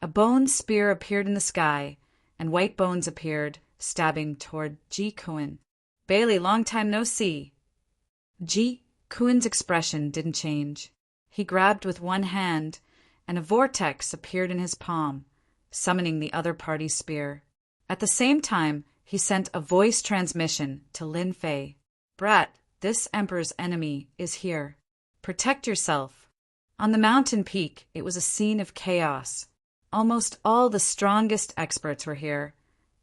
A bone spear appeared in the sky, and white bones appeared, stabbing toward Ji Kuan. Bailey, long time no see. Ji Kuan's expression didn't change. He grabbed with one hand, and a vortex appeared in his palm, summoning the other party's spear. At the same time, he sent a voice transmission to Lin Fei. Brat, this emperor's enemy is here. Protect yourself. On the mountain peak, it was a scene of chaos. Almost all the strongest experts were here,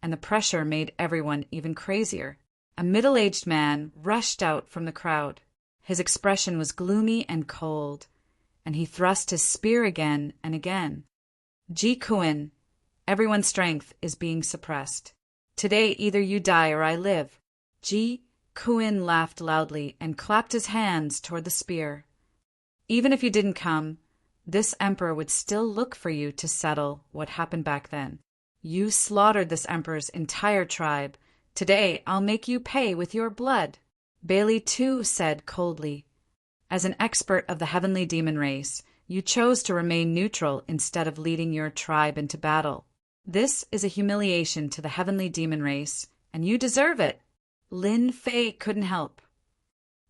and the pressure made everyone even crazier. A middle-aged man rushed out from the crowd. His expression was gloomy and cold, and he thrust his spear again and again. Ji Kuan, everyone's strength is being suppressed. Today either you die or I live. Ji Kuan laughed loudly and clapped his hands toward the spear. Even if you didn't come, this emperor would still look for you to settle what happened back then. You slaughtered this emperor's entire tribe. Today I'll make you pay with your blood. Bailey too said coldly, as an expert of the heavenly demon race, you chose to remain neutral instead of leading your tribe into battle. This is a humiliation to the heavenly demon race, and you deserve it. Lin Fei couldn't help.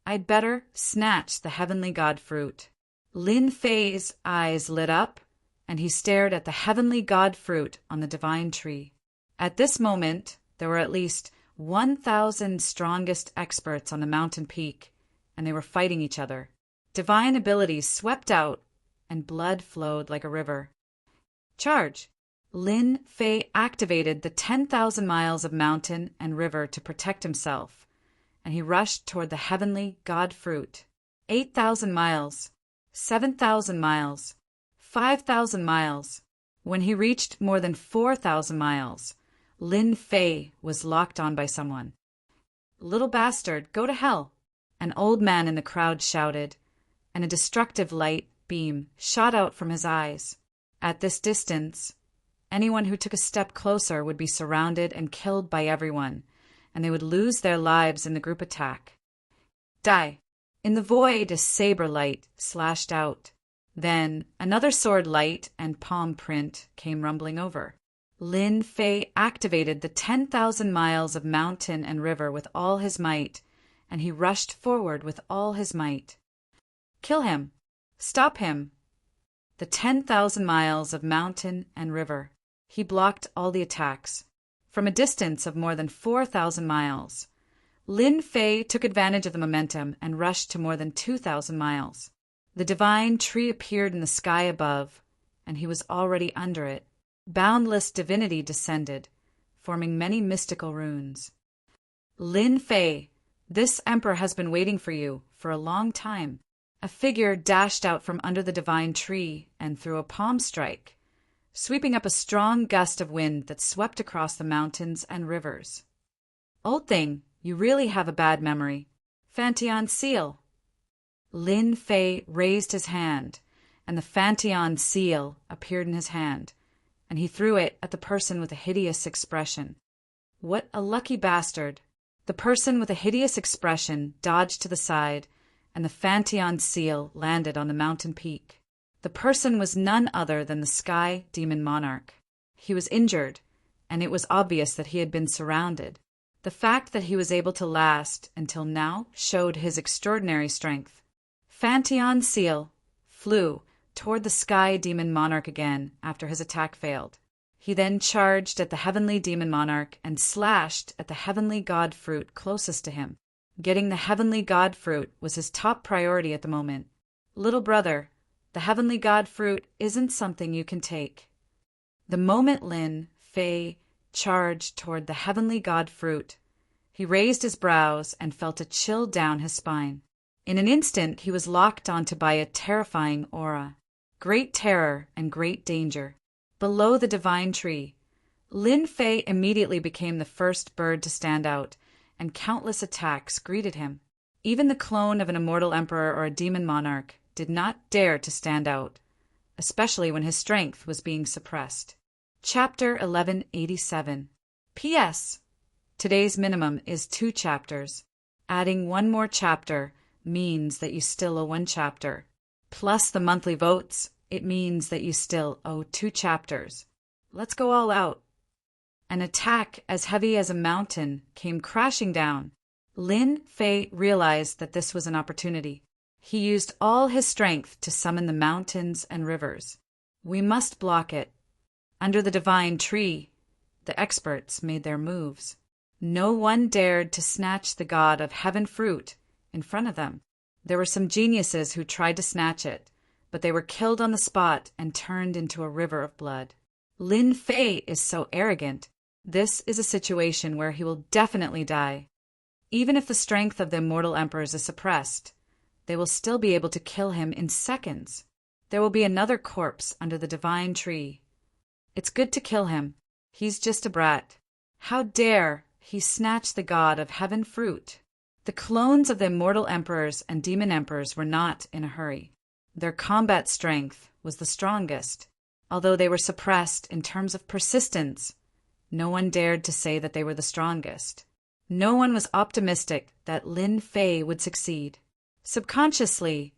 I'd better snatch the heavenly God fruit. Lin Fei's eyes lit up, and he stared at the heavenly God fruit on the divine tree. At this moment, there were at least 1,000 strongest experts on the mountain peak, and they were fighting each other. Divine abilities swept out, and blood flowed like a river. Charge! Lin Fei activated the 10,000 miles of mountain and river to protect himself, and he rushed toward the heavenly God fruit. 8,000 miles, 7,000 miles, 5,000 miles. When he reached more than 4,000 miles, Lin Fei was locked on by someone. Little bastard, go to hell! An old man in the crowd shouted, and a destructive light beam shot out from his eyes. At this distance, anyone who took a step closer would be surrounded and killed by everyone, and they would lose their lives in the group attack. Die! In the void, a saber light slashed out. Then another sword light and palm print came rumbling over. Lin Fei activated the 10,000 miles of mountain and river with all his might, and he rushed forward with all his might. Kill him! Stop him! The 10,000 miles of mountain and river. He blocked all the attacks. From a distance of more than 4,000 miles, Lin Fei took advantage of the momentum and rushed to more than 2,000 miles. The divine tree appeared in the sky above, and he was already under it. Boundless divinity descended, forming many mystical runes. Lin Fei, this emperor has been waiting for you for a long time. A figure dashed out from under the divine tree and threw a palm strike, sweeping up a strong gust of wind that swept across the mountains and rivers. Old thing, you really have a bad memory. Fantion seal. Lin Fei raised his hand, and the Fantion seal appeared in his hand, and he threw it at the person with a hideous expression. What a lucky bastard! The person with a hideous expression dodged to the side, and the Fantion seal landed on the mountain peak. The person was none other than the Sky Demon Monarch. He was injured, and it was obvious that he had been surrounded. The fact that he was able to last until now showed his extraordinary strength. Fantion seal flew toward the Sky Demon Monarch again after his attack failed. He then charged at the Heavenly Demon Monarch and slashed at the Heavenly God Fruit closest to him. Getting the Heavenly God Fruit was his top priority at the moment. Little brother, the Heavenly God Fruit isn't something you can take. The moment Lin Fei charged toward the Heavenly God Fruit, he raised his brows and felt a chill down his spine. In an instant he was locked onto by a terrifying aura. Great terror and great danger. Below the divine tree, Lin Fei immediately became the first bird to stand out, and countless attacks greeted him. Even the clone of an immortal emperor or a demon monarch did not dare to stand out, especially when his strength was being suppressed. Chapter 1187. P.S. Today's minimum is 2 chapters. Adding 1 more chapter means that you still owe 1 chapter. Plus the monthly votes, it means that you still owe 2 chapters. Let's go all out. An attack as heavy as a mountain came crashing down. Lin Fei realized that this was an opportunity. He used all his strength to summon the mountains and rivers. We must block it. Under the divine tree, the experts made their moves. No one dared to snatch the god of heaven fruit in front of them. There were some geniuses who tried to snatch it, but they were killed on the spot and turned into a river of blood. Lin Fei is so arrogant. This is a situation where he will definitely die. Even if the strength of the immortal emperors is suppressed, they will still be able to kill him in seconds. There will be another corpse under the divine tree. It's good to kill him. He's just a brat. How dare he snatch the god of heaven fruit? The clones of the immortal emperors and demon emperors were not in a hurry. Their combat strength was the strongest. Although they were suppressed in terms of persistence, no one dared to say that they were the strongest. No one was optimistic that Lin Fei would succeed. Subconsciously,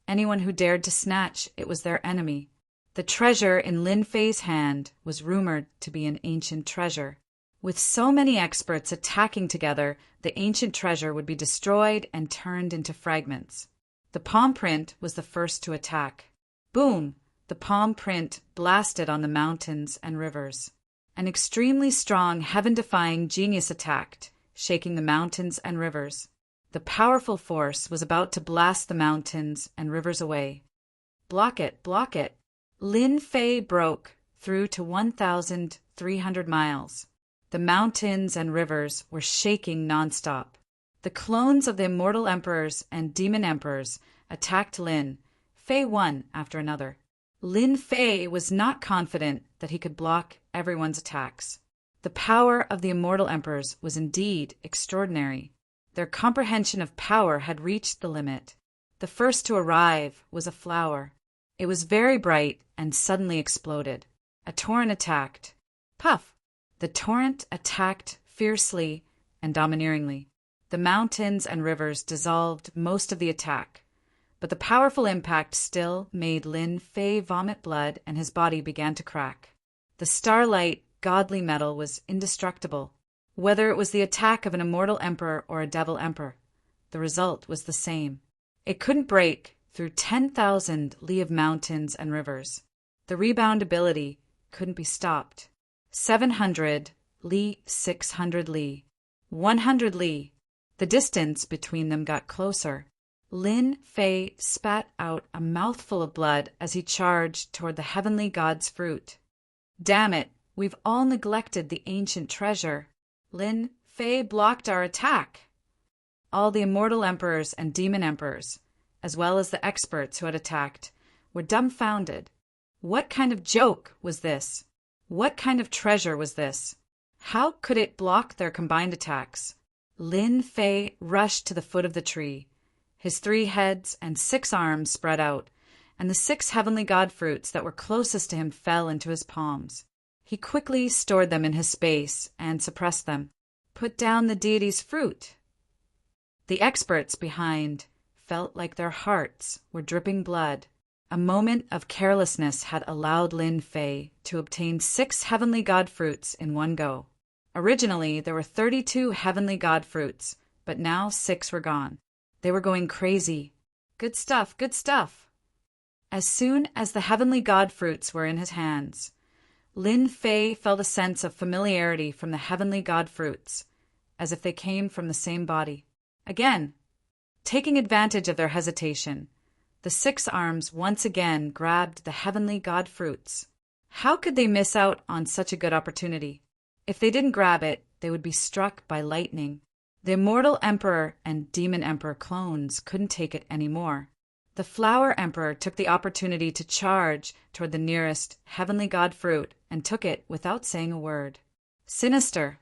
anyone who dared to snatch it was their enemy. The treasure in Lin Fei's hand was rumored to be an ancient treasure. With so many experts attacking together, the ancient treasure would be destroyed and turned into fragments. The palm print was the first to attack. Boom! The palm print blasted on the mountains and rivers. An extremely strong, heaven-defying genius attacked, shaking the mountains and rivers. The powerful force was about to blast the mountains and rivers away. Block it, block it. Lin Fei broke through to 1,300 miles. The mountains and rivers were shaking nonstop. The clones of the immortal emperors and demon emperors attacked Lin Fei one after another. Lin Fei was not confident that he could block everyone's attacks. The power of the immortal emperors was indeed extraordinary. Their comprehension of power had reached the limit. The first to arrive was a flower. It was very bright and suddenly exploded. A torrent attacked. Puff! The torrent attacked fiercely and domineeringly. The mountains and rivers dissolved most of the attack, but the powerful impact still made Lin Fei vomit blood and his body began to crack. The starlight, godly metal was indestructible. Whether it was the attack of an immortal emperor or a devil emperor, the result was the same. It couldn't break through 10,000 li of mountains and rivers. The rebound ability couldn't be stopped. 700 li, 600 li, 100 li. The distance between them got closer. Lin Fei spat out a mouthful of blood as he charged toward the heavenly god's fruit. Damn it, we've all neglected the ancient treasure. Lin Fei blocked our attack. All the immortal emperors and demon emperors, as well as the experts who had attacked, were dumbfounded. What kind of joke was this? What kind of treasure was this? How could it block their combined attacks? Lin Fei rushed to the foot of the tree. His 3 heads and 6 arms spread out, and the 6 heavenly god fruits that were closest to him fell into his palms. He quickly stored them in his space and suppressed them. Put down the deity's fruit. The experts behind felt like their hearts were dripping blood. A moment of carelessness had allowed Lin Fei to obtain 6 heavenly god fruits in one go. Originally, there were 32 heavenly god fruits, but now 6 were gone. They were going crazy. Good stuff, good stuff. As soon as the heavenly god fruits were in his hands, Lin Fei felt a sense of familiarity from the heavenly god fruits, as if they came from the same body. Again, taking advantage of their hesitation, the 6 arms once again grabbed the heavenly god fruits. How could they miss out on such a good opportunity? If they didn't grab it, they would be struck by lightning. The immortal emperor and demon emperor clones couldn't take it anymore. The flower emperor took the opportunity to charge toward the nearest heavenly god fruit and took it without saying a word. Sinister.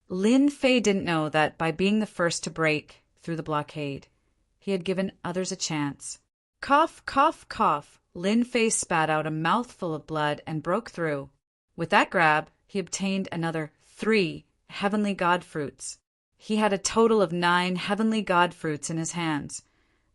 Lin Fei didn't know that by being the first to break through the blockade, he had given others a chance. Cough, cough, cough. Lin Fei spat out a mouthful of blood and broke through. With that grab, he obtained another 3 heavenly god fruits. He had a total of 9 heavenly god fruits in his hands,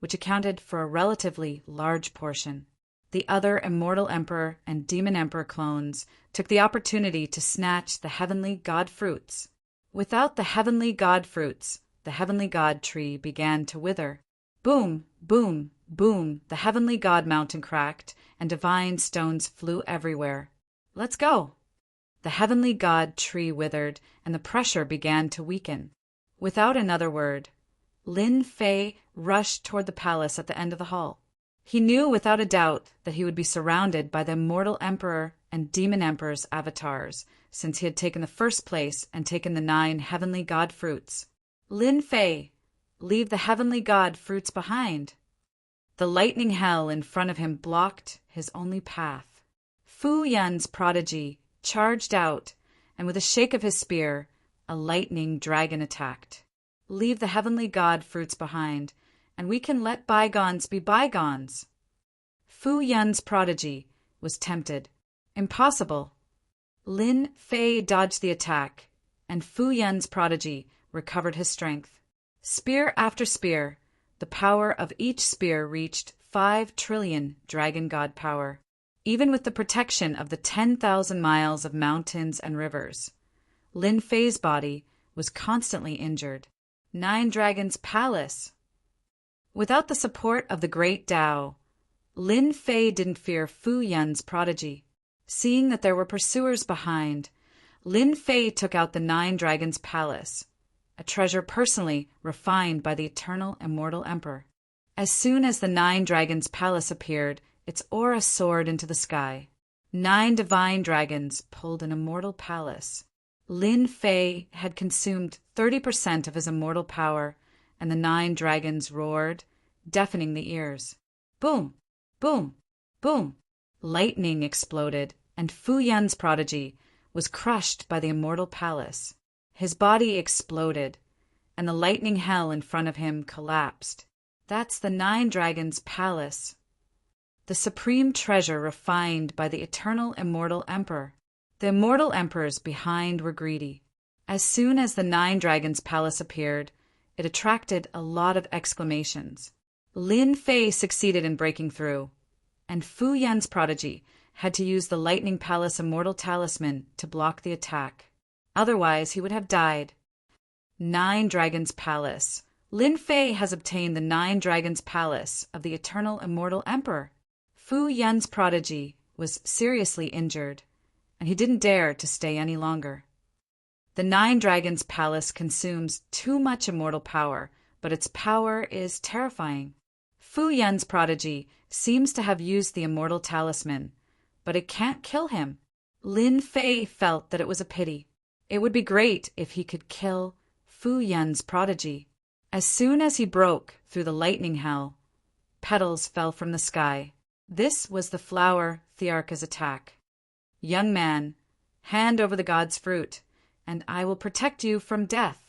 which accounted for a relatively large portion. The other immortal emperor and demon emperor clones took the opportunity to snatch the heavenly god fruits. Without the heavenly god fruits, the heavenly god tree began to wither. Boom, boom, boom, the heavenly god mountain cracked, and divine stones flew everywhere. Let's go! The heavenly god tree withered, and the pressure began to weaken. Without another word, Lin Fei rushed toward the palace at the end of the hall. He knew without a doubt that he would be surrounded by the immortal emperor and demon emperor's avatars, since he had taken the first place and taken the 9 heavenly god fruits. Lin Fei, leave the heavenly god fruits behind. The lightning hell in front of him blocked his only path. Fu Yan's prodigy charged out, and with a shake of his spear, a lightning dragon attacked. Leave the heavenly god fruits behind, and we can let bygones be bygones. Fu Yan's prodigy was tempted. Impossible. Lin Fei dodged the attack, and Fu Yan's prodigy recovered his strength. Spear after spear, the power of each spear reached 5 trillion dragon god power, even with the protection of the 10,000 miles of mountains and rivers. Lin Fei's body was constantly injured. 9 Dragons' Palace. Without the support of the great Tao, Lin Fei didn't fear Fu Yan's prodigy. Seeing that there were pursuers behind, Lin Fei took out the 9 Dragons' Palace, a treasure personally refined by the eternal immortal emperor. As soon as the 9 Dragons' Palace appeared, its aura soared into the sky. 9 divine dragons pulled an immortal palace. Lin Fei had consumed 30% of his immortal power, and the 9 dragons roared, deafening the ears. Boom! Boom! Boom! Lightning exploded, and Fu Yan's prodigy was crushed by the immortal palace. His body exploded, and the lightning hell in front of him collapsed. That's the 9 Dragons' Palace, the supreme treasure refined by the eternal immortal emperor. The immortal emperors behind were greedy. As soon as the 9 Dragons' Palace appeared, it attracted a lot of exclamations. Lin Fei succeeded in breaking through, and Fu Yan's prodigy had to use the Lightning Palace Immortal Talisman to block the attack. Otherwise, he would have died. 9 Dragons' Palace. Lin Fei has obtained the 9 Dragons' Palace of the eternal immortal emperor. Fu Yan's prodigy was seriously injured, and he didn't dare to stay any longer. The 9 Dragons' Palace consumes too much immortal power, but its power is terrifying. Fu Yan's prodigy seems to have used the immortal talisman, but it can't kill him. Lin Fei felt that it was a pity. It would be great if he could kill Fu Yan's prodigy. As soon as he broke through the lightning hell, petals fell from the sky. This was the flower Thearka's attack. Young man, hand over the god's fruit, and I will protect you from death.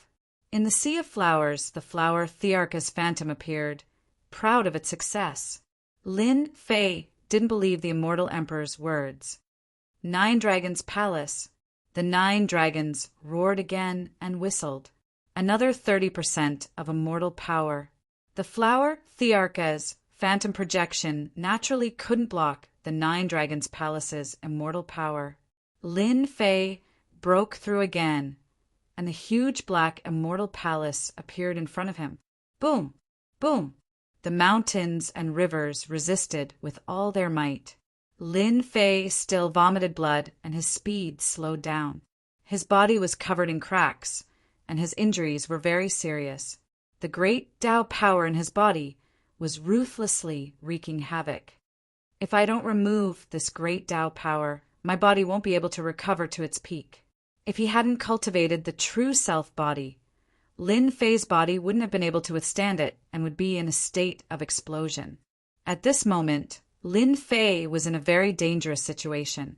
In the sea of flowers, the flower Thearka's phantom appeared, proud of its success. Lin Fei didn't believe the immortal emperor's words. 9 Dragons Palace. The 9 dragons roared again and whistled. Another 30% of immortal power. The flower Thearka's phantom projection naturally couldn't block the 9 Dragons Palace's immortal power. Lin Fei broke through again, and the huge black immortal palace appeared in front of him. Boom! Boom! The mountains and rivers resisted with all their might. Lin Fei still vomited blood, and his speed slowed down. His body was covered in cracks, and his injuries were very serious. The great Tao power in his body was ruthlessly wreaking havoc. If I don't remove this great Tao power, my body won't be able to recover to its peak. If he hadn't cultivated the true self-body, Lin Fei's body wouldn't have been able to withstand it and would be in a state of explosion. At this moment, Lin Fei was in a very dangerous situation.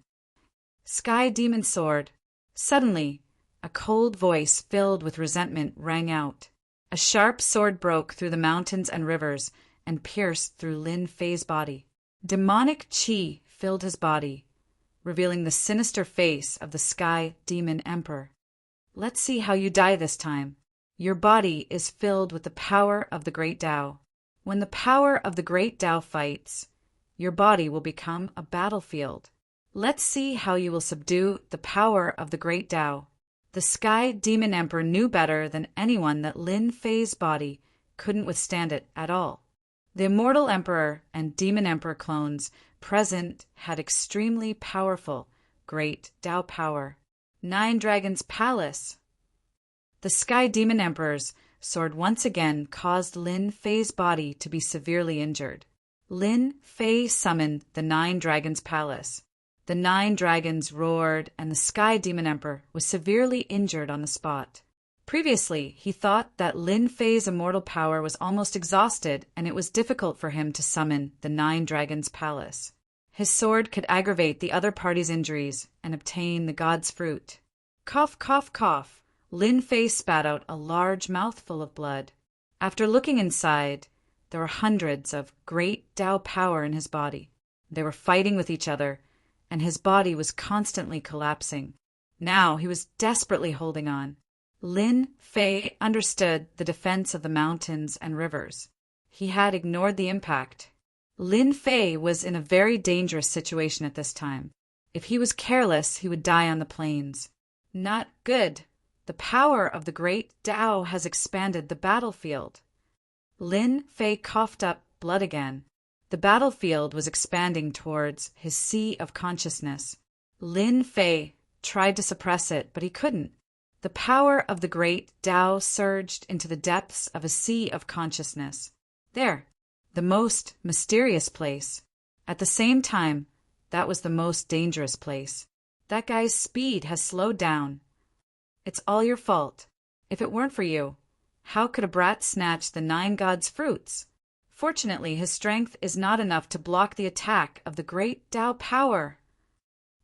Sky Demon Sword. Suddenly, a cold voice filled with resentment rang out. A sharp sword broke through the mountains and rivers and pierced through Lin Fei's body. Demonic qi filled his body, revealing the sinister face of the Sky Demon Emperor. Let's see how you die this time. Your body is filled with the power of the Great Tao. When the power of the Great Tao fights, your body will become a battlefield. Let's see how you will subdue the power of the Great Tao. The Sky Demon Emperor knew better than anyone that Lin Fei's body couldn't withstand it at all. The Immortal Emperor and Demon Emperor clones present had extremely powerful Great Tao power. 9 Dragons Palace. The Sky Demon Emperor's sword once again caused Lin Fei's body to be severely injured. Lin Fei summoned the 9 Dragons Palace. The 9 dragons roared, and the Sky Demon Emperor was severely injured on the spot. Previously, he thought that Lin Fei's immortal power was almost exhausted, and it was difficult for him to summon the 9 Dragons Palace. His sword could aggravate the other party's injuries and obtain the god's fruit. Cough, cough, cough. Lin Fei spat out a large mouthful of blood. After looking inside, there were hundreds of great Tao power in his body. They were fighting with each other, and his body was constantly collapsing. Now he was desperately holding on. Lin Fei understood the defense of the mountains and rivers. He had ignored the impact. Lin Fei was in a very dangerous situation at this time. If he was careless, he would die on the plains. Not good. The power of the great Tao has expanded the battlefield. Lin Fei coughed up blood again. The battlefield was expanding towards his sea of consciousness. Lin Fei tried to suppress it, but he couldn't. The power of the great Tao surged into the depths of a sea of consciousness. There, the most mysterious place. At the same time, that was the most dangerous place. That guy's speed has slowed down. It's all your fault. If it weren't for you, how could a brat snatch the 9 gods' fruits? Fortunately, his strength is not enough to block the attack of the great Tao power.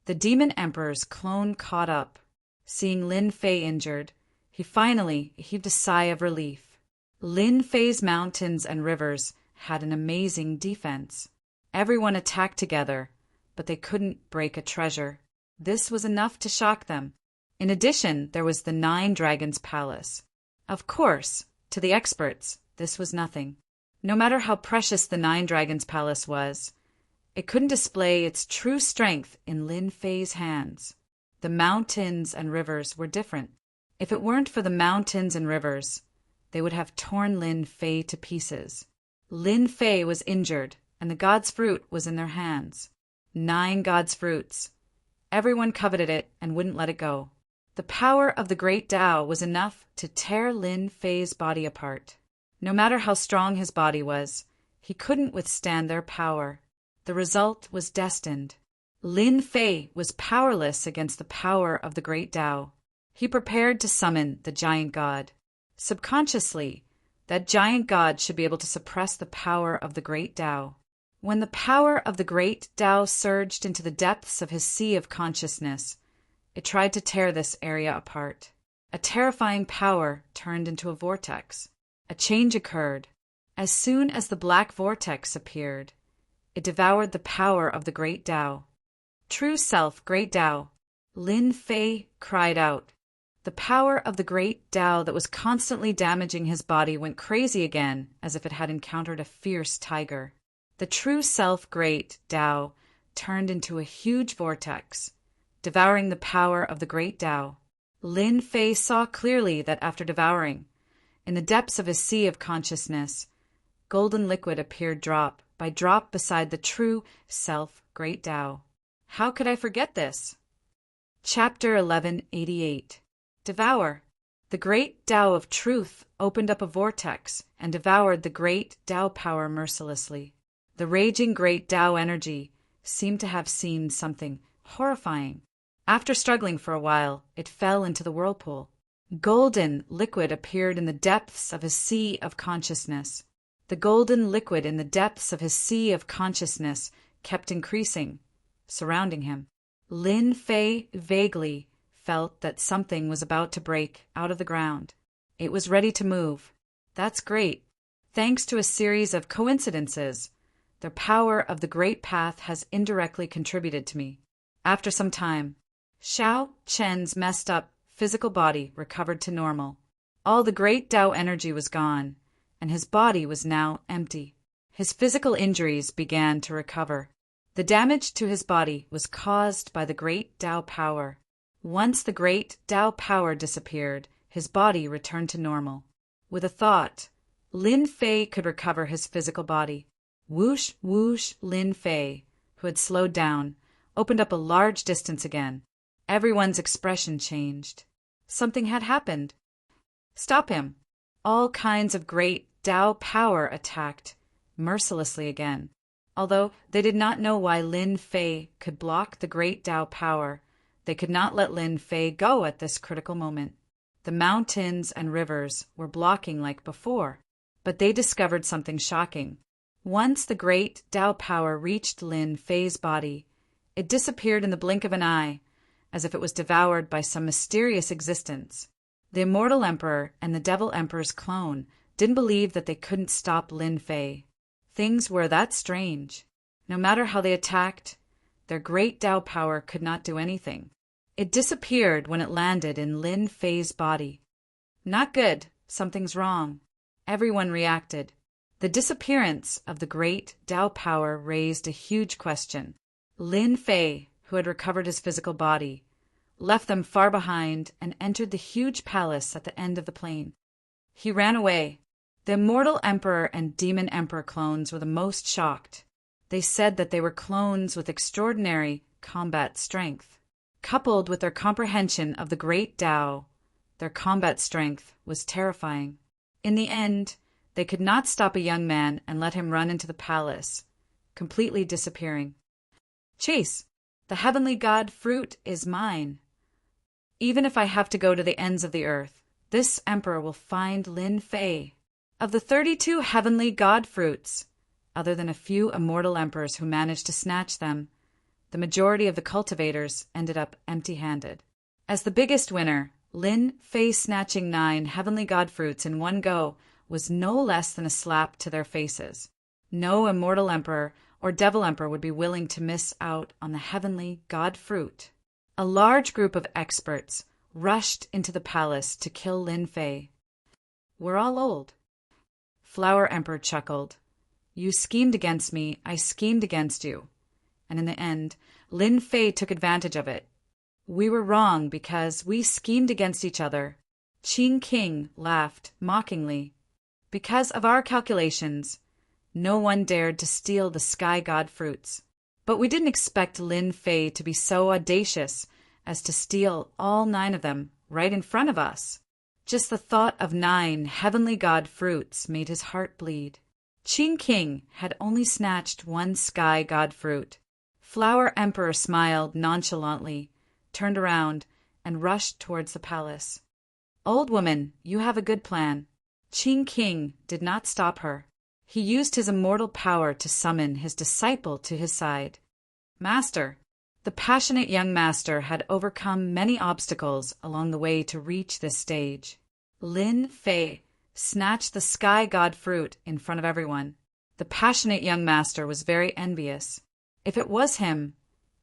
The Demon Emperor's clone caught up. Seeing Lin Fei injured, he finally heaved a sigh of relief. Lin Fei's mountains and rivers had an amazing defense. Everyone attacked together, but they couldn't break a treasure. This was enough to shock them. In addition, there was the 9 Dragons Palace. Of course, to the experts, this was nothing. No matter how precious the 9 Dragons Palace was, it couldn't display its true strength in Lin Fei's hands. The mountains and rivers were different. If it weren't for the mountains and rivers, they would have torn Lin Fei to pieces. Lin Fei was injured, and the god's fruit was in their hands. 9 god's fruits. Everyone coveted it and wouldn't let it go. The power of the great Tao was enough to tear Lin Fei's body apart. No matter how strong his body was, he couldn't withstand their power. The result was destined. Lin Fei was powerless against the power of the great Tao. He prepared to summon the giant god. Subconsciously, that giant god should be able to suppress the power of the great Tao. When the power of the great Tao surged into the depths of his sea of consciousness, it tried to tear this area apart. A terrifying power turned into a vortex. A change occurred. As soon as the black vortex appeared, it devoured the power of the great Tao. True self, great Tao, Lin Fei cried out. The power of the great Tao that was constantly damaging his body went crazy again, as if it had encountered a fierce tiger. The true self, great Tao, turned into a huge vortex, devouring the power of the great Tao. Lin Fei saw clearly that after devouring, in the depths of his sea of consciousness, golden liquid appeared drop by drop beside the true self, great Tao. How could I forget this? Chapter 1188. Devour. The great Tao of truth opened up a vortex and devoured the great Tao power mercilessly. The raging great Tao energy seemed to have seen something horrifying. After struggling for a while, it fell into the whirlpool. Golden liquid appeared in the depths of his sea of consciousness. The golden liquid in the depths of his sea of consciousness kept increasing, surrounding him. Lin Fei vaguely felt that something was about to break out of the ground. It was ready to move. That's great. Thanks to a series of coincidences, the power of the great path has indirectly contributed to me. After some time, Xiao Chen's messed up physical body recovered to normal. All the great Tao energy was gone, and his body was now empty. His physical injuries began to recover. The damage to his body was caused by the great Tao power. Once the great Tao power disappeared, his body returned to normal. With a thought, Lin Fei could recover his physical body. Whoosh, whoosh, Lin Fei, who had slowed down, opened up a large distance again. Everyone's expression changed. Something had happened. Stop him. All kinds of great Tao power attacked, mercilessly again. Although they did not know why Lin Fei could block the great Tao power, they could not let Lin Fei go at this critical moment. The mountains and rivers were blocking like before, but they discovered something shocking. Once the great Tao power reached Lin Fei's body, it disappeared in the blink of an eye, as if it was devoured by some mysterious existence. The immortal emperor and the devil emperor's clone didn't believe that they couldn't stop Lin Fei. Things were that strange. No matter how they attacked, their great Tao power could not do anything. It disappeared when it landed in Lin Fei's body. Not good. Something's wrong. Everyone reacted. The disappearance of the great Tao power raised a huge question. Lin Fei, who had recovered his physical body, left them far behind and entered the huge palace at the end of the plain. He ran away. The immortal emperor and demon emperor clones were the most shocked. They said that they were clones with extraordinary combat strength. Coupled with their comprehension of the great Tao, their combat strength was terrifying. In the end, they could not stop a young man and let him run into the palace, completely disappearing. Chase, the heavenly god fruit is mine. Even if I have to go to the ends of the earth, this emperor will find Lin Fei. Of the 32 heavenly god fruits, other than a few immortal emperors who managed to snatch them, the majority of the cultivators ended up empty-handed. As the biggest winner, Lin Fei snatching 9 heavenly god fruits in one go was no less than a slap to their faces. No immortal emperor or devil emperor would be willing to miss out on the heavenly god fruit. A large group of experts rushed into the palace to kill Lin Fei. We're all old. Flower Emperor chuckled. You schemed against me, I schemed against you. And in the end, Lin Fei took advantage of it. We were wrong because we schemed against each other. Qing King laughed mockingly. Because of our calculations, no one dared to steal the sky god fruits. But we didn't expect Lin Fei to be so audacious as to steal all 9 of them right in front of us. Just the thought of 9 heavenly god fruits made his heart bleed. Qing King had only snatched 1 sky god fruit. Flower Emperor smiled nonchalantly, turned around, and rushed towards the palace. Old woman, you have a good plan. Qing King did not stop her. He used his immortal power to summon his disciple to his side. Master, the passionate young master had overcome many obstacles along the way to reach this stage. Lin Fei snatched the sky god fruit in front of everyone. The passionate young master was very envious. If it was him,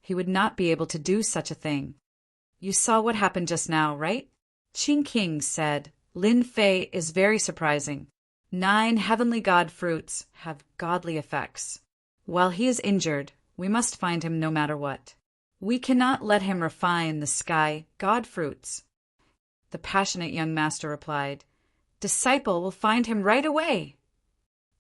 he would not be able to do such a thing. You saw what happened just now, right? Qing King said, Lin Fei is very surprising. 9 heavenly god fruits have godly effects. While he is injured, we must find him no matter what. We cannot let him refine the sky god fruits. The passionate young master replied, Disciple will find him right away.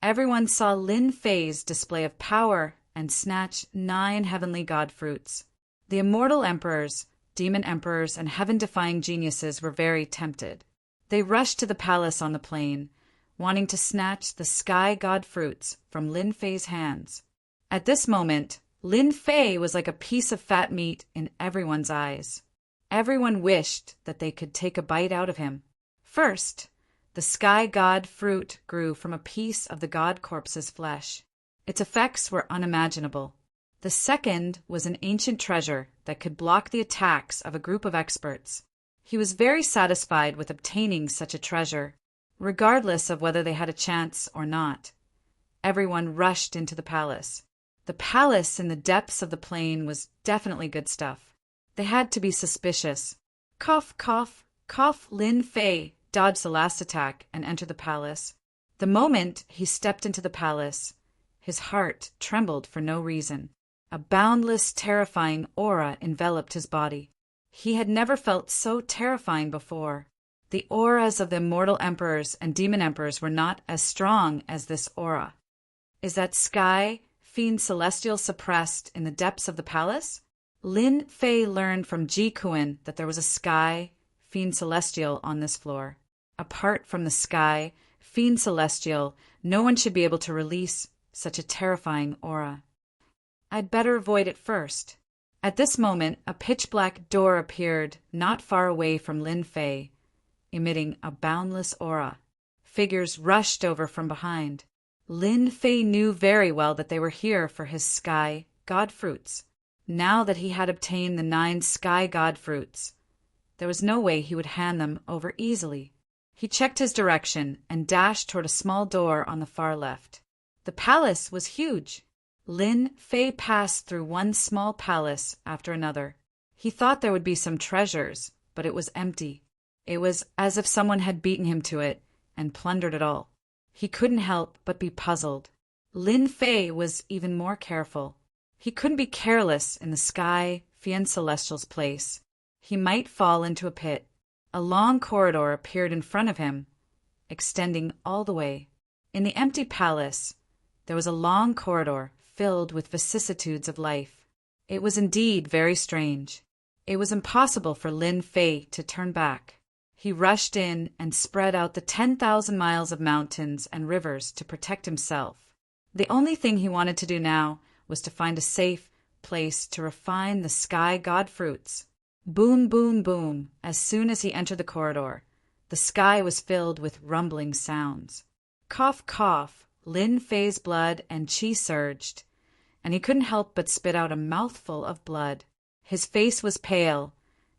Everyone saw Lin Fei's display of power and snatch 9 heavenly god fruits. The immortal emperors, demon emperors, and heaven-defying geniuses were very tempted. They rushed to the palace on the plain, wanting to snatch the sky god fruits from Lin Fei's hands. At this moment, Lin Fei was like a piece of fat meat in everyone's eyes. Everyone wished that they could take a bite out of him. First, the sky god fruit grew from a piece of the god corpse's flesh. Its effects were unimaginable. The second was an ancient treasure that could block the attacks of a group of experts. He was very satisfied with obtaining such a treasure, regardless of whether they had a chance or not. Everyone rushed into the palace. The palace in the depths of the plain was definitely good stuff. They had to be suspicious. Cough, cough, cough. Lin Fei dodged the last attack and entered the palace. The moment he stepped into the palace, his heart trembled for no reason. A boundless, terrifying aura enveloped his body. He had never felt so terrifying before. The auras of the immortal emperors and demon emperors were not as strong as this aura. Is that sky fiend celestial suppressed in the depths of the palace? Lin Fei learned from Ji Kuan that there was a sky fiend celestial on this floor. Apart from the sky fiend celestial, no one should be able to release such a terrifying aura. I'd better avoid it first. At this moment, a pitch-black door appeared not far away from Lin Fei, emitting a boundless aura. Figures rushed over from behind. Lin Fei knew very well that they were here for his sky god fruits. Now that he had obtained the 9 sky god fruits, there was no way he would hand them over easily. He checked his direction and dashed toward a small door on the far left. The palace was huge. Lin Fei passed through one small palace after another. He thought there would be some treasures, but it was empty. It was as if someone had beaten him to it and plundered it all. He couldn't help but be puzzled. Lin Fei was even more careful. He couldn't be careless in the sky fiend celestial's place. He might fall into a pit. A long corridor appeared in front of him, extending all the way. In the empty palace, there was a long corridor filled with vicissitudes of life. It was indeed very strange. It was impossible for Lin Fei to turn back. He rushed in and spread out the 10,000 miles of mountains and rivers to protect himself. The only thing he wanted to do now was to find a safe place to refine the sky god fruits. Boom, boom, boom. As soon as he entered the corridor, the sky was filled with rumbling sounds. Cough, cough. Lin Fei's blood and qi surged, and he couldn't help but spit out a mouthful of blood. His face was pale,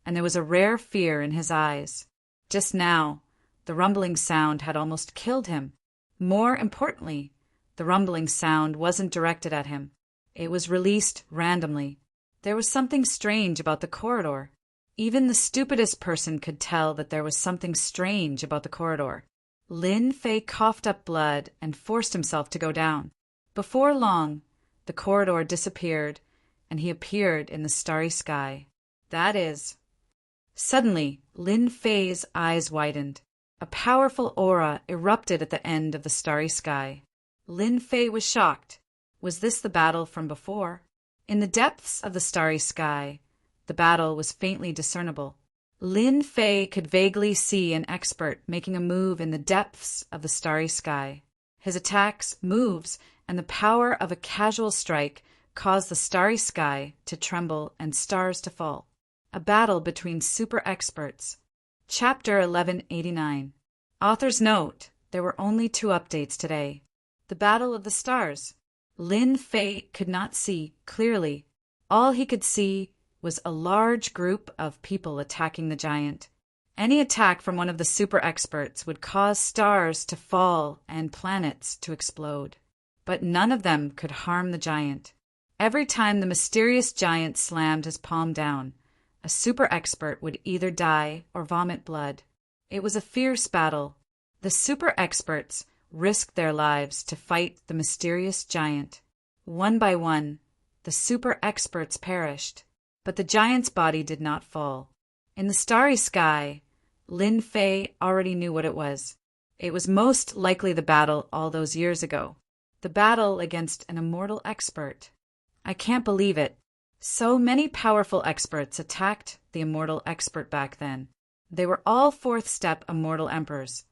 and there was a rare fear in his eyes. Just now, the rumbling sound had almost killed him. More importantly, the rumbling sound wasn't directed at him. It was released randomly. There was something strange about the corridor. Even the stupidest person could tell that there was something strange about the corridor. Lin Fei coughed up blood and forced himself to go down. Before long, the corridor disappeared, and he appeared in the starry sky. That is. Suddenly, Lin Fei's eyes widened. A powerful aura erupted at the end of the starry sky. Lin Fei was shocked. Was this the battle from before? In the depths of the starry sky, the battle was faintly discernible. Lin Fei could vaguely see an expert making a move in the depths of the starry sky. His attacks, moves, and the power of a casual strike caused the starry sky to tremble and stars to fall. A battle between super experts. Chapter 1189. Author's note: there were only 2 updates today. The Battle of the Stars. Lin Fei could not see clearly. All he could see was a large group of people attacking the giant. Any attack from one of the super experts would cause stars to fall and planets to explode. But none of them could harm the giant. Every time the mysterious giant slammed his palm down, a super expert would either die or vomit blood. It was a fierce battle. The super experts risked their lives to fight the mysterious giant. One by one, the super experts perished, but the giant's body did not fall. In the starry sky, Lin Fei already knew what it was. It was most likely the battle all those years ago. The battle against an immortal expert. I can't believe it. So many powerful experts attacked the immortal expert back then. They were all 4th step immortal emperors,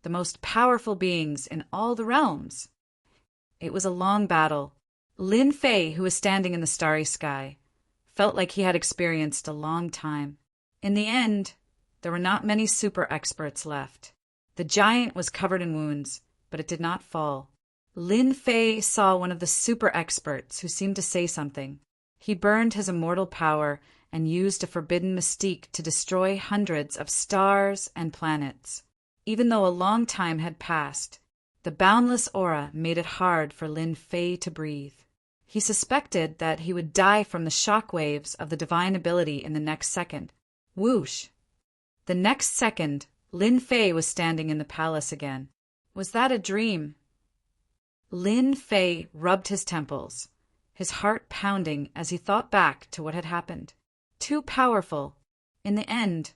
the most powerful beings in all the realms. It was a long battle. Lin Fei, who was standing in the starry sky, felt like he had experienced a long time. In the end, there were not many super experts left. The giant was covered in wounds, but it did not fall. Lin Fei saw one of the super experts who seemed to say something. He burned his immortal power and used a forbidden mystique to destroy hundreds of stars and planets. Even though a long time had passed, the boundless aura made it hard for Lin Fei to breathe. He suspected that he would die from the shock waves of the divine ability in the next second. Whoosh! The next second, Lin Fei was standing in the palace again. Was that a dream? Lin Fei rubbed his temples, his heart pounding as he thought back to what had happened. Too powerful. In the end,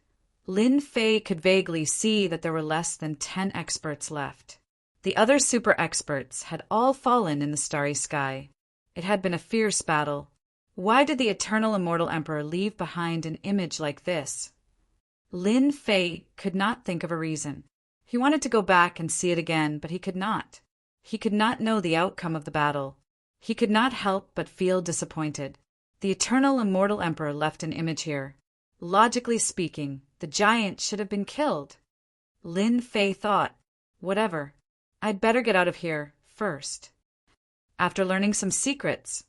Lin Fei could vaguely see that there were less than 10 experts left. The other super experts had all fallen in the starry sky. It had been a fierce battle. Why did the eternal immortal emperor leave behind an image like this? Lin Fei could not think of a reason. He wanted to go back and see it again, but he could not. He could not know the outcome of the battle. He could not help but feel disappointed. The eternal immortal emperor left an image here. Logically speaking, the giant should have been killed. Lin Fei thought, whatever, I'd better get out of here first. After learning some secrets,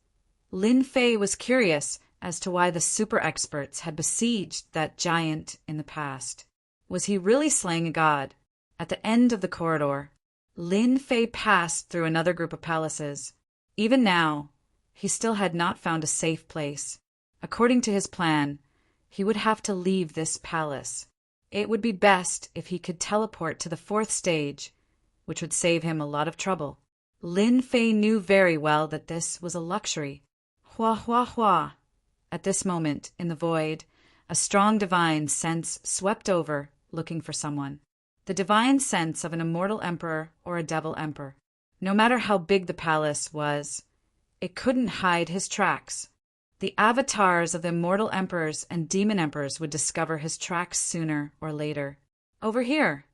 Lin Fei was curious as to why the super experts had besieged that giant in the past. Was he really slaying a god? At the end of the corridor, Lin Fei passed through another group of palaces. Even now, he still had not found a safe place. According to his plan, he would have to leave this palace. It would be best if he could teleport to the 4th stage, which would save him a lot of trouble. Lin Fei knew very well that this was a luxury. Hua hua hua. At this moment, in the void, a strong divine sense swept over, looking for someone. The divine sense of an immortal emperor or a devil emperor. No matter how big the palace was, it couldn't hide his tracks. The avatars of the immortal emperors and demon emperors would discover his tracks sooner or later. Over here.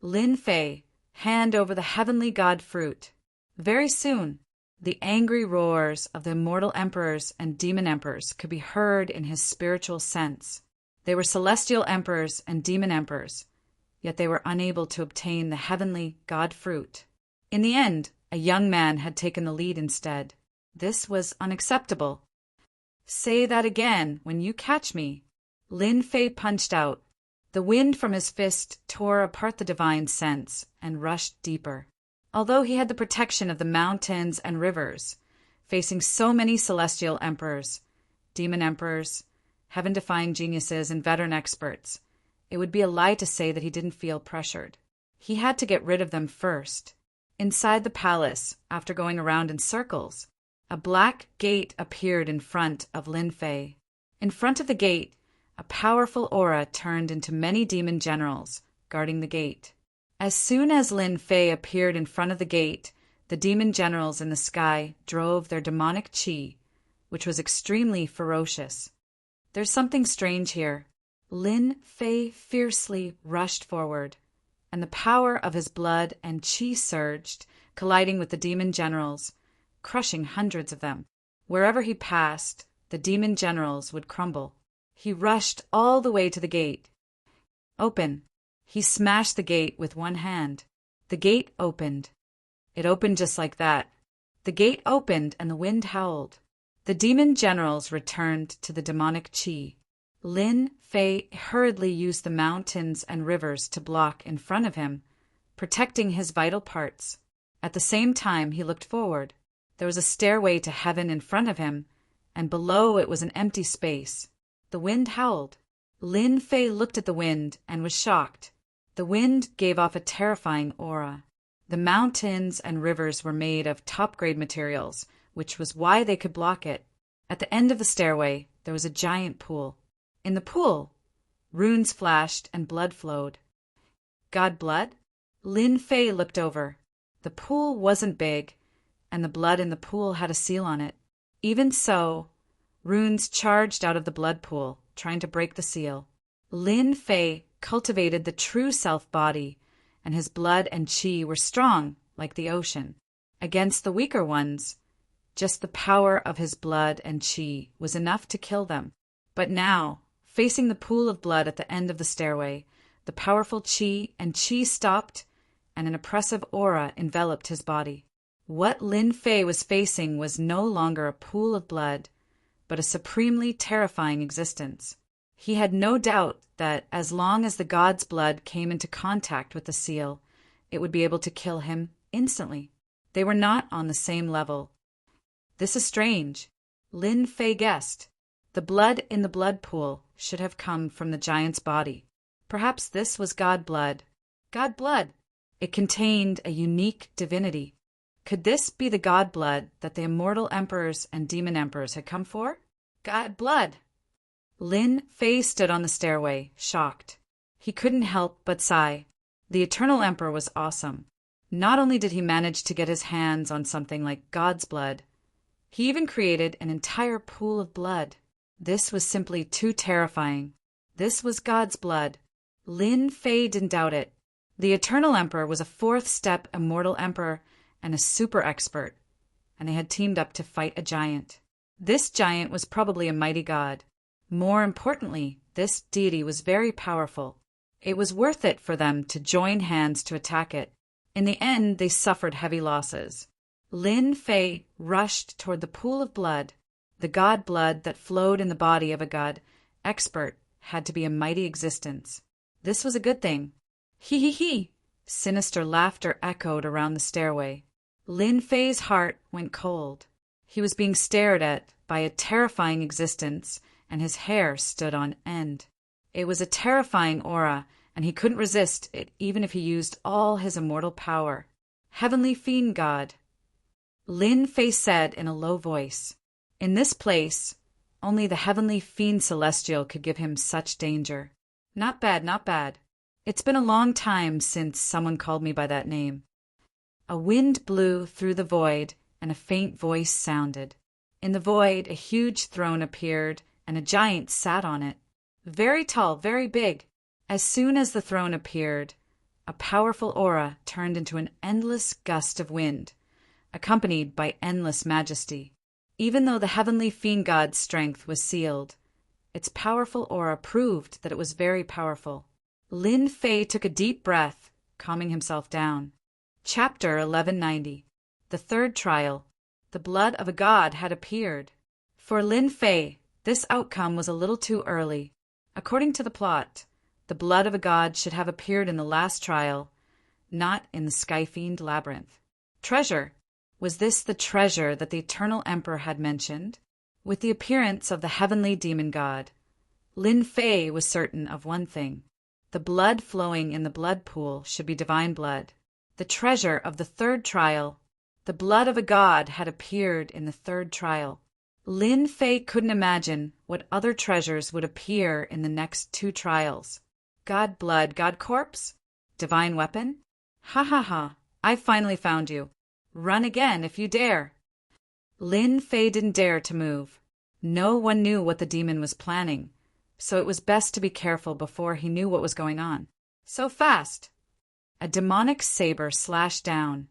Lin Fei, hand over the heavenly god fruit. Very soon, the angry roars of the immortal emperors and demon emperors could be heard in his spiritual sense. They were celestial emperors and demon emperors, yet they were unable to obtain the heavenly god fruit. In the end, a young man had taken the lead instead. This was unacceptable. Say that again when you catch me. Lin Fei punched out. The wind from his fist tore apart the divine sense and rushed deeper. Although he had the protection of the mountains and rivers, facing so many celestial emperors, demon emperors, heaven-defying geniuses, and veteran experts, it would be a lie to say that he didn't feel pressured. He had to get rid of them first. Inside the palace, after going around in circles, a black gate appeared in front of Lin Fei. In front of the gate, a powerful aura turned into many demon generals, guarding the gate. As soon as Lin Fei appeared in front of the gate, the demon generals in the sky drove their demonic qi, which was extremely ferocious. There's something strange here. Lin Fei fiercely rushed forward, and the power of his blood and qi surged, colliding with the demon generals, crushing hundreds of them. Wherever he passed, the demon generals would crumble. He rushed all the way to the gate. Open. He smashed the gate with one hand. The gate opened. It opened just like that. The gate opened and the wind howled. The demon generals returned to the demonic qi. Lin Fei hurriedly used the mountains and rivers to block in front of him, protecting his vital parts. At the same time, he looked forward. There was a stairway to heaven in front of him, and below it was an empty space. The wind howled. Lin Fei looked at the wind and was shocked. The wind gave off a terrifying aura. The mountains and rivers were made of top-grade materials, which was why they could block it. At the end of the stairway, there was a giant pool. In the pool, runes flashed and blood flowed. God blood? Lin Fei looked over. The pool wasn't big, and the blood in the pool had a seal on it. Even so, runes charged out of the blood pool, trying to break the seal. Lin Fei cultivated the true self-body, and his blood and qi were strong, like the ocean. Against the weaker ones, just the power of his blood and qi was enough to kill them. But now, facing the pool of blood at the end of the stairway, the powerful qi and qi stopped, and an oppressive aura enveloped his body. What Lin Fei was facing was no longer a pool of blood, but a supremely terrifying existence. He had no doubt that as long as the god's blood came into contact with the seal, it would be able to kill him instantly. They were not on the same level. This is strange, Lin Fei guessed. The blood in the blood pool should have come from the giant's body. Perhaps this was god blood. God blood! It contained a unique divinity. Could this be the god blood that the immortal emperors and demon emperors had come for? God blood! Lin Fei stood on the stairway, shocked. He couldn't help but sigh. The eternal emperor was awesome. Not only did he manage to get his hands on something like God's blood, he even created an entire pool of blood. This was simply too terrifying. This was God's blood. Lin Fei didn't doubt it. The eternal emperor was a fourth-step immortal emperor and a super expert, and they had teamed up to fight a giant. This giant was probably a mighty god. More importantly, this deity was very powerful. It was worth it for them to join hands to attack it. In the end, they suffered heavy losses. Lin Fei rushed toward the pool of blood. The god blood that flowed in the body of a god expert had to be a mighty existence. This was a good thing. Hee hee hee! Sinister laughter echoed around the stairway. Lin Fei's heart went cold. He was being stared at by a terrifying existence, and his hair stood on end. It was a terrifying aura, and he couldn't resist it even if he used all his immortal power. Heavenly Fiend God, Lin Fei said in a low voice. In this place, only the Heavenly Fiend Celestial could give him such danger. Not bad, not bad. It's been a long time since someone called me by that name. A wind blew through the void, and a faint voice sounded. In the void, a huge throne appeared, and a giant sat on it. Very tall, very big. As soon as the throne appeared, a powerful aura turned into an endless gust of wind, accompanied by endless majesty. Even though the Heavenly Fiend God's strength was sealed, its powerful aura proved that it was very powerful. Lin Fei took a deep breath, calming himself down. Chapter 1190. The Third Trial. The blood of a god had appeared. For Lin Fei, this outcome was a little too early. According to the plot, the blood of a god should have appeared in the last trial, not in the Skyfiend labyrinth. Treasure. Was this the treasure that the Eternal Emperor had mentioned? With the appearance of the heavenly demon god, Lin Fei was certain of one thing. The blood flowing in the blood pool should be divine blood. The treasure of the third trial. The blood of a god had appeared in the third trial. Lin Fei couldn't imagine what other treasures would appear in the next two trials. God blood, god corpse? Divine weapon? Ha ha ha, I finally found you. Run again if you dare. Lin Fei didn't dare to move. No one knew what the demon was planning, so it was best to be careful before he knew what was going on. So fast! A demonic saber slashed down,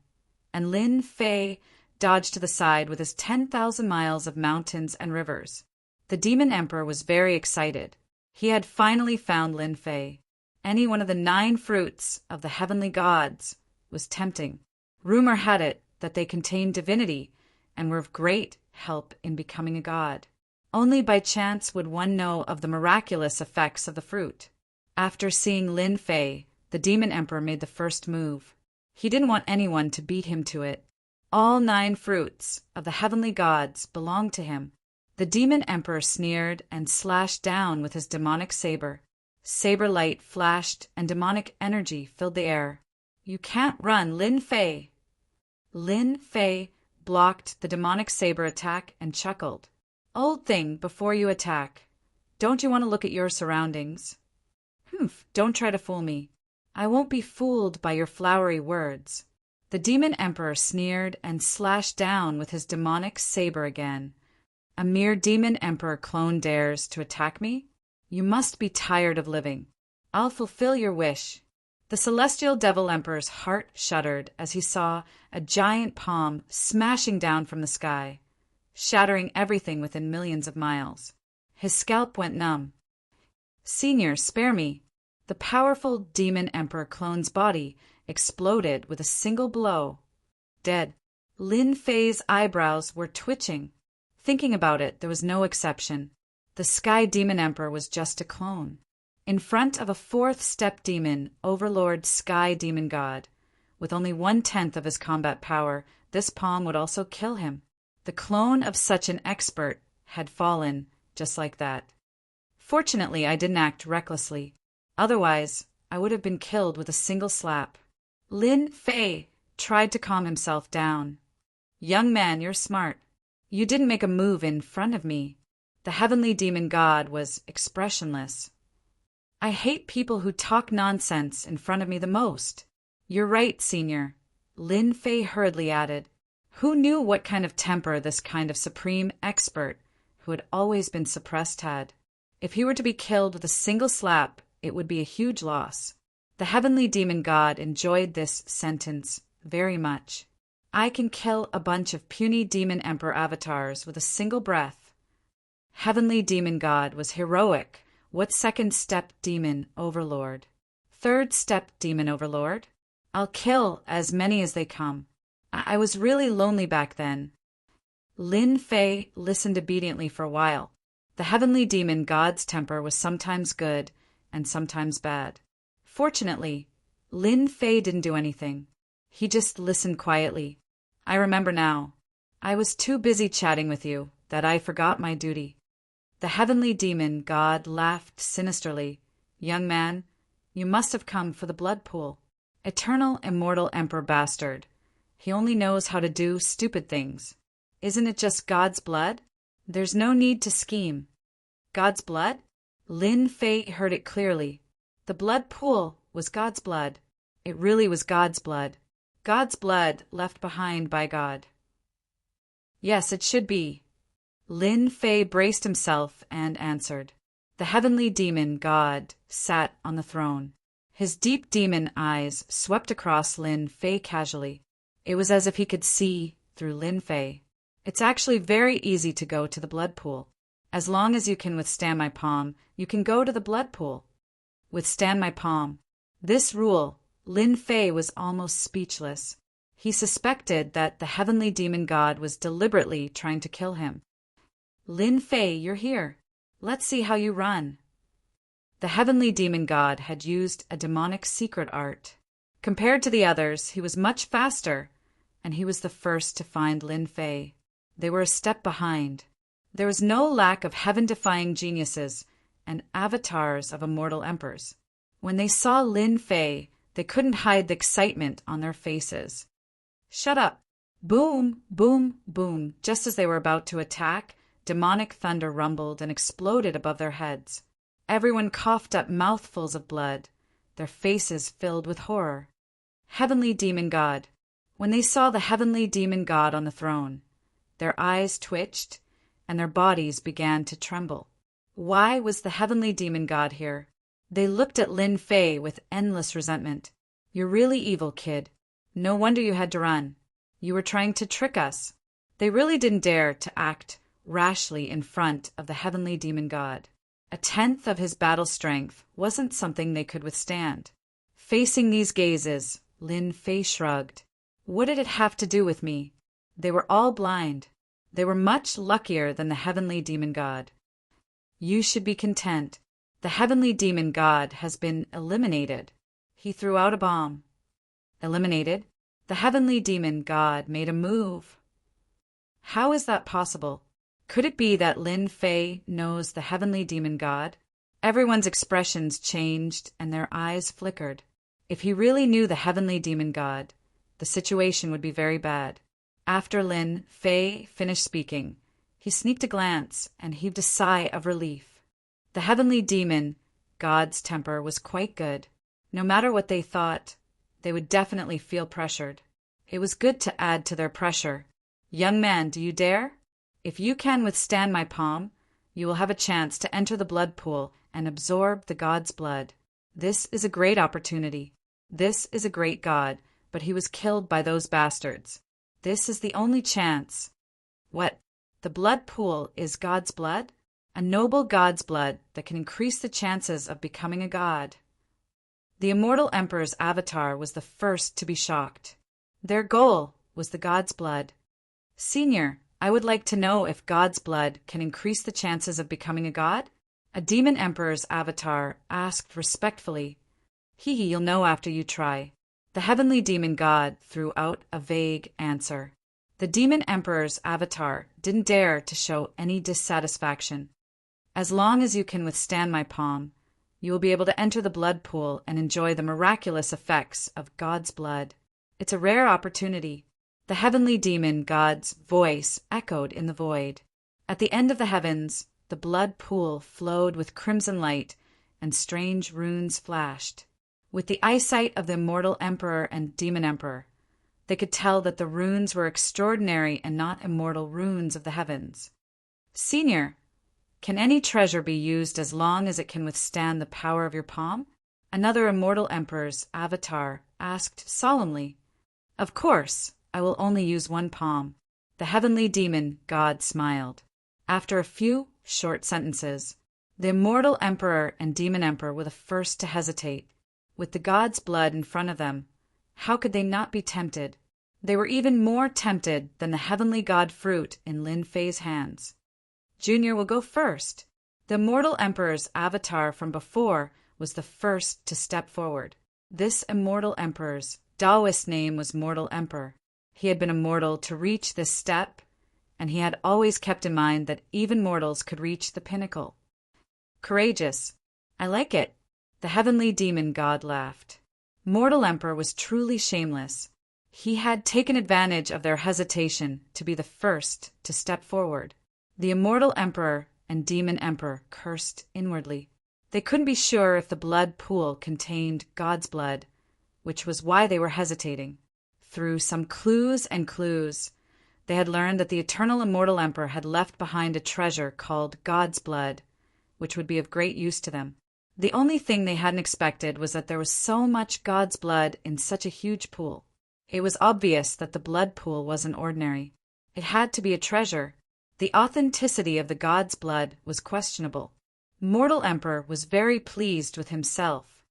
and Lin Fei dodged to the side with his 10,000 miles of mountains and rivers. The Demon Emperor was very excited. He had finally found Lin Fei. Any one of the 9 fruits of the heavenly gods was tempting. Rumor had it that they contained divinity and were of great help in becoming a god. Only by chance would one know of the miraculous effects of the fruit. After seeing Lin Fei, the Demon Emperor made the first move. He didn't want anyone to beat him to it. All 9 fruits of the heavenly gods belonged to him. The Demon Emperor sneered and slashed down with his demonic saber. Saber light flashed and demonic energy filled the air. You can't run, Lin Fei! Lin Fei blocked the demonic saber attack and chuckled. Old thing, before you attack, don't you want to look at your surroundings? Humph, don't try to fool me. I won't be fooled by your flowery words. The Demon Emperor sneered and slashed down with his demonic saber again. A mere Demon Emperor clone dares to attack me? You must be tired of living. I'll fulfill your wish. The Celestial Devil Emperor's heart shuddered as he saw a giant palm smashing down from the sky, shattering everything within millions of miles. His scalp went numb. Senior, spare me. The powerful Demon Emperor clone's body exploded with a single blow. Dead. Lin Fei's eyebrows were twitching. Thinking about it, there was no exception. The Sky Demon Emperor was just a clone. In front of a 4th step demon, Overlord Sky Demon God, with only 1/10 of his combat power, this palm would also kill him. The clone of such an expert had fallen just like that. Fortunately, I didn't act recklessly. Otherwise, I would have been killed with a single slap. Lin Fei tried to calm himself down. Young man, you're smart. You didn't make a move in front of me. The heavenly demon god was expressionless. I hate people who talk nonsense in front of me the most. You're right, Senior, Lin Fei hurriedly added. Who knew what kind of temper this kind of supreme expert, who had always been suppressed, had? If he were to be killed with a single slap, it would be a huge loss. The heavenly demon god enjoyed this sentence very much. I can kill a bunch of puny demon emperor avatars with a single breath. Heavenly demon god was heroic. What 2nd step demon overlord? 3rd step demon overlord? I'll kill as many as they come. I was really lonely back then. Lin Fei listened obediently for a while. The heavenly demon god's temper was sometimes good and sometimes bad. Fortunately, Lin Fei didn't do anything. He just listened quietly. I remember now. I was too busy chatting with you that I forgot my duty. The heavenly demon god laughed sinisterly. Young man, you must have come for the blood pool. Eternal immortal emperor bastard. He only knows how to do stupid things. Isn't it just God's blood? There's no need to scheme. God's blood? Lin Fei heard it clearly. The blood pool was God's blood. It really was God's blood. God's blood left behind by God. Yes, it should be. Lin Fei braced himself and answered. The heavenly demon god sat on the throne. His deep demon eyes swept across Lin Fei casually. It was as if he could see through Lin Fei. It's actually very easy to go to the blood pool. As long as you can withstand my palm, you can go to the blood pool. Withstand my palm. This rule, Lin Fei was almost speechless. He suspected that the heavenly demon god was deliberately trying to kill him. Lin Fei, you're here. Let's see how you run. The heavenly demon god had used a demonic secret art. Compared to the others, he was much faster, and he was the first to find Lin Fei. They were a step behind. There was no lack of heaven-defying geniuses and avatars of immortal emperors. When they saw Lin Fei, they couldn't hide the excitement on their faces. Shut up! Boom, boom, boom. Just as they were about to attack, demonic thunder rumbled and exploded above their heads. Everyone coughed up mouthfuls of blood, their faces filled with horror. Heavenly demon god. When they saw the heavenly demon god on the throne, their eyes twitched and their bodies began to tremble. Why was the heavenly demon god here? They looked at Lin Fei with endless resentment. You're really evil, kid. No wonder you had to run. You were trying to trick us. They really didn't dare to act rashly in front of the heavenly demon god. A tenth of his battle strength wasn't something they could withstand. Facing these gazes, Lin Fei shrugged. What did it have to do with me? They were all blind. They were much luckier than the heavenly demon god. You should be content. The heavenly demon god has been eliminated. He threw out a bomb. Eliminated? The heavenly demon god made a move. How is that possible? Could it be that Lin Fei knows the heavenly demon god? Everyone's expressions changed and their eyes flickered. If he really knew the heavenly demon god, the situation would be very bad. After Lin Fei finished speaking, he sneaked a glance and heaved a sigh of relief. The heavenly demon god's temper was quite good. No matter what they thought, they would definitely feel pressured. It was good to add to their pressure. Young man, do you dare? If you can withstand my palm, you will have a chance to enter the blood pool and absorb the god's blood. This is a great opportunity. This is a great god, but he was killed by those bastards. This is the only chance. What? The blood pool is God's blood? A noble God's blood that can increase the chances of becoming a god. The immortal emperor's avatar was the first to be shocked. Their goal was the god's blood. Senior, I would like to know if God's blood can increase the chances of becoming a god? A demon emperor's avatar asked respectfully. You'll know after you try. The heavenly demon god threw out a vague answer. The demon emperor's avatar didn't dare to show any dissatisfaction. As long as you can withstand my palm, you will be able to enter the blood pool and enjoy the miraculous effects of God's blood. It's a rare opportunity. The heavenly demon god's voice echoed in the void. At the end of the heavens, the blood pool flowed with crimson light, and strange runes flashed. With the eyesight of the immortal emperor and demon emperor, they could tell that the runes were extraordinary and not immortal runes of the heavens. Senior, can any treasure be used as long as it can withstand the power of your palm? Another immortal emperor's avatar asked solemnly. Of course, I will only use one palm. The heavenly demon god smiled. After a few short sentences, the immortal emperor and demon emperor were the first to hesitate. With the god's blood in front of them, how could they not be tempted? They were even more tempted than the heavenly god fruit in Lin Fei's hands. Junior will go first. The immortal emperor's avatar from before was the first to step forward. This immortal emperor's Taoist name was Mortal Emperor. He had been immortal to reach this step, and he had always kept in mind that even mortals could reach the pinnacle. Courageous. I like it. The heavenly demon god laughed. Mortal Emperor was truly shameless. He had taken advantage of their hesitation to be the first to step forward. The immortal emperor and demon emperor cursed inwardly. They couldn't be sure if the blood pool contained God's blood, which was why they were hesitating. Through some clues and clues, they had learned that the eternal immortal emperor had left behind a treasure called God's blood, which would be of great use to them. The only thing they hadn't expected was that there was so much God's blood in such a huge pool. It was obvious that the blood pool wasn't ordinary. It had to be a treasure. The authenticity of the God's blood was questionable. Mortal Emperor was very pleased with himself.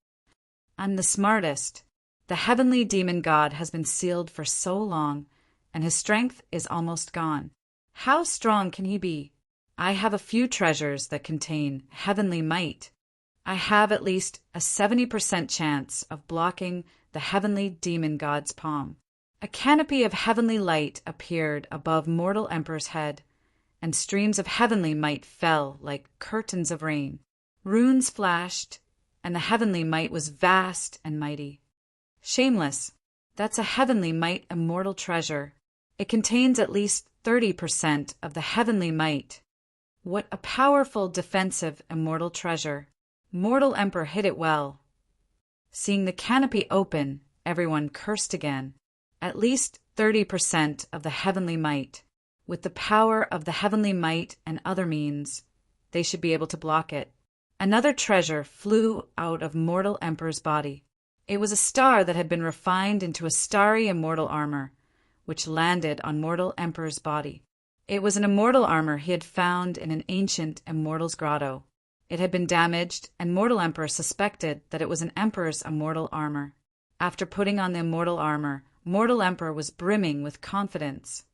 I'm the smartest. The heavenly demon god has been sealed for so long, and his strength is almost gone. How strong can he be? I have a few treasures that contain heavenly might. I have at least a 70% chance of blocking the heavenly demon god's palm. A canopy of heavenly light appeared above Mortal Emperor's head, and streams of heavenly might fell like curtains of rain. Runes flashed, and the heavenly might was vast and mighty. Shameless, that's a heavenly might immortal treasure. It contains at least 30% of the heavenly might. What a powerful defensive immortal treasure. Mortal Emperor hid it well. Seeing the canopy open, everyone cursed again. At least 30% of the heavenly might. With the power of the heavenly might and other means, they should be able to block it. Another treasure flew out of mortal emperor's body. It was a star that had been refined into a starry immortal armor, which landed on mortal emperor's body. It was an immortal armor he had found in an ancient immortal's grotto. It had been damaged, and mortal emperor suspected that it was an emperor's immortal armor. After putting on the immortal armor, mortal emperor was brimming with confidence.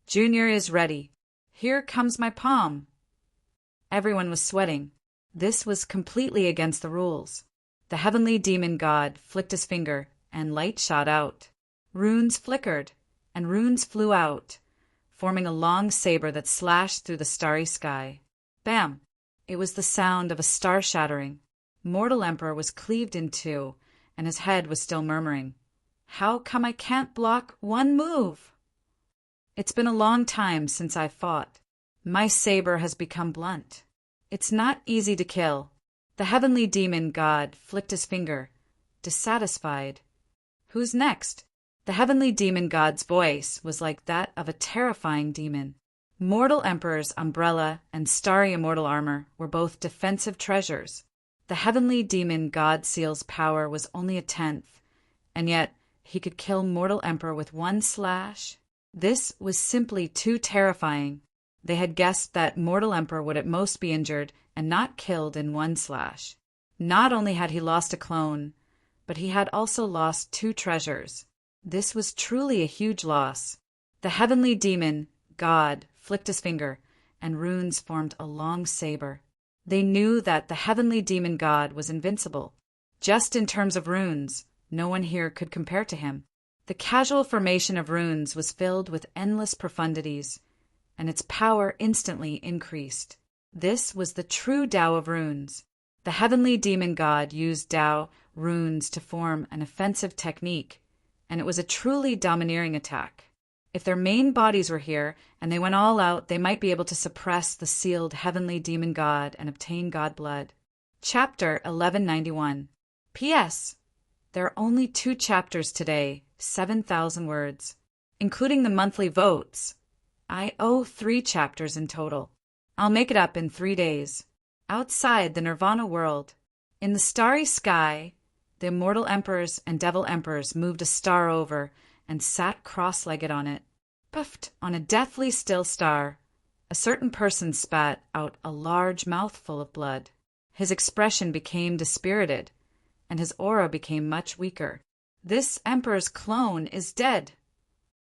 "Junior is ready. Here comes my palm." Everyone was sweating. This was completely against the rules. The heavenly demon god flicked his finger, and light shot out. Runes flickered, and runes flew out, forming a long saber that slashed through the starry sky. Bam! It was the sound of a star shattering. Mortal emperor was cleaved in two, and his head was still murmuring, "How come I can't block one move? It's been a long time since I've fought. My saber has become blunt. It's not easy to kill." The heavenly demon god flicked his finger, dissatisfied. "Who's next?" The heavenly demon god's voice was like that of a terrifying demon. Mortal emperor's umbrella and starry immortal armor were both defensive treasures. The heavenly demon god seal's power was only a tenth, and yet he could kill mortal emperor with one slash. This was simply too terrifying. They had guessed that mortal emperor would at most be injured and not killed in one slash. Not only had he lost a clone, but he had also lost two treasures. This was truly a huge loss. The heavenly demon god flicked his finger, and runes formed a long saber. They knew that the heavenly demon god was invincible. Just in terms of runes, no one here could compare to him. The casual formation of runes was filled with endless profundities, and its power instantly increased. This was the true Tao of runes. The heavenly demon god used Tao runes to form an offensive technique, and it was a truly domineering attack. If their main bodies were here and they went all out, they might be able to suppress the sealed heavenly demon god and obtain god blood. Chapter 1191. P.S. There are only 2 chapters today, 7,000 words. Including the monthly votes, I owe 3 chapters in total. I'll make it up in 3 days. Outside the Nirvana world, in the starry sky, the immortal emperors and devil emperors moved a star over and sat cross-legged on it. Puffed on a deathly still star, a certain person spat out a large mouthful of blood. His expression became dispirited, and his aura became much weaker. "This emperor's clone is dead."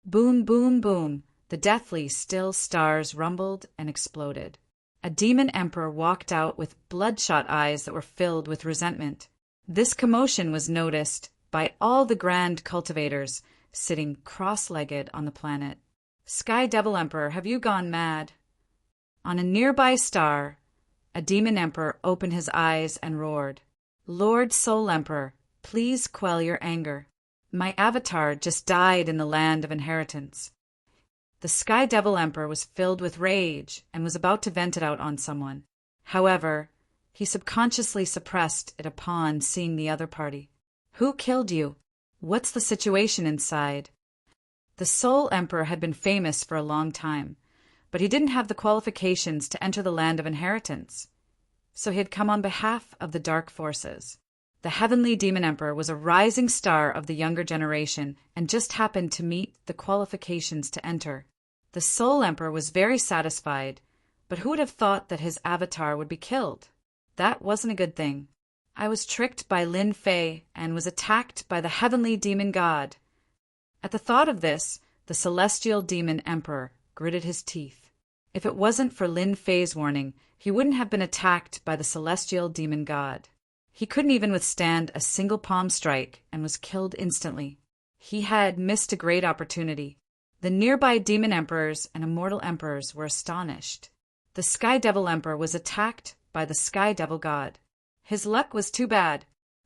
Boom, boom, boom. The deathly still stars rumbled and exploded. A demon emperor walked out with bloodshot eyes that were filled with resentment. This commotion was noticed by all the grand cultivators sitting cross-legged on the planet. "Sky Devil Emperor, have you gone mad?" On a nearby star, a demon emperor opened his eyes and roared, "Lord Soul Emperor, please quell your anger. My avatar just died in the land of inheritance." The Sky Devil Emperor was filled with rage and was about to vent it out on someone. However, he subconsciously suppressed it upon seeing the other party. "Who killed you? What's the situation inside?" The Soul Emperor had been famous for a long time, but he didn't have the qualifications to enter the land of inheritance, so he had come on behalf of the dark forces. The Heavenly Demon Emperor was a rising star of the younger generation and just happened to meet the qualifications to enter. The Soul Emperor was very satisfied, but who would have thought that his avatar would be killed? That wasn't a good thing. I was tricked by Lin Fei and was attacked by the Heavenly Demon God. At the thought of this, the Celestial Demon Emperor gritted his teeth. If it wasn't for Lin Fei's warning, he wouldn't have been attacked by the Celestial Demon God. He couldn't even withstand a single palm strike and was killed instantly. He had missed a great opportunity. The nearby demon emperors and immortal emperors were astonished. The Sky Devil Emperor was attacked by the Sky Devil God. His luck was too bad.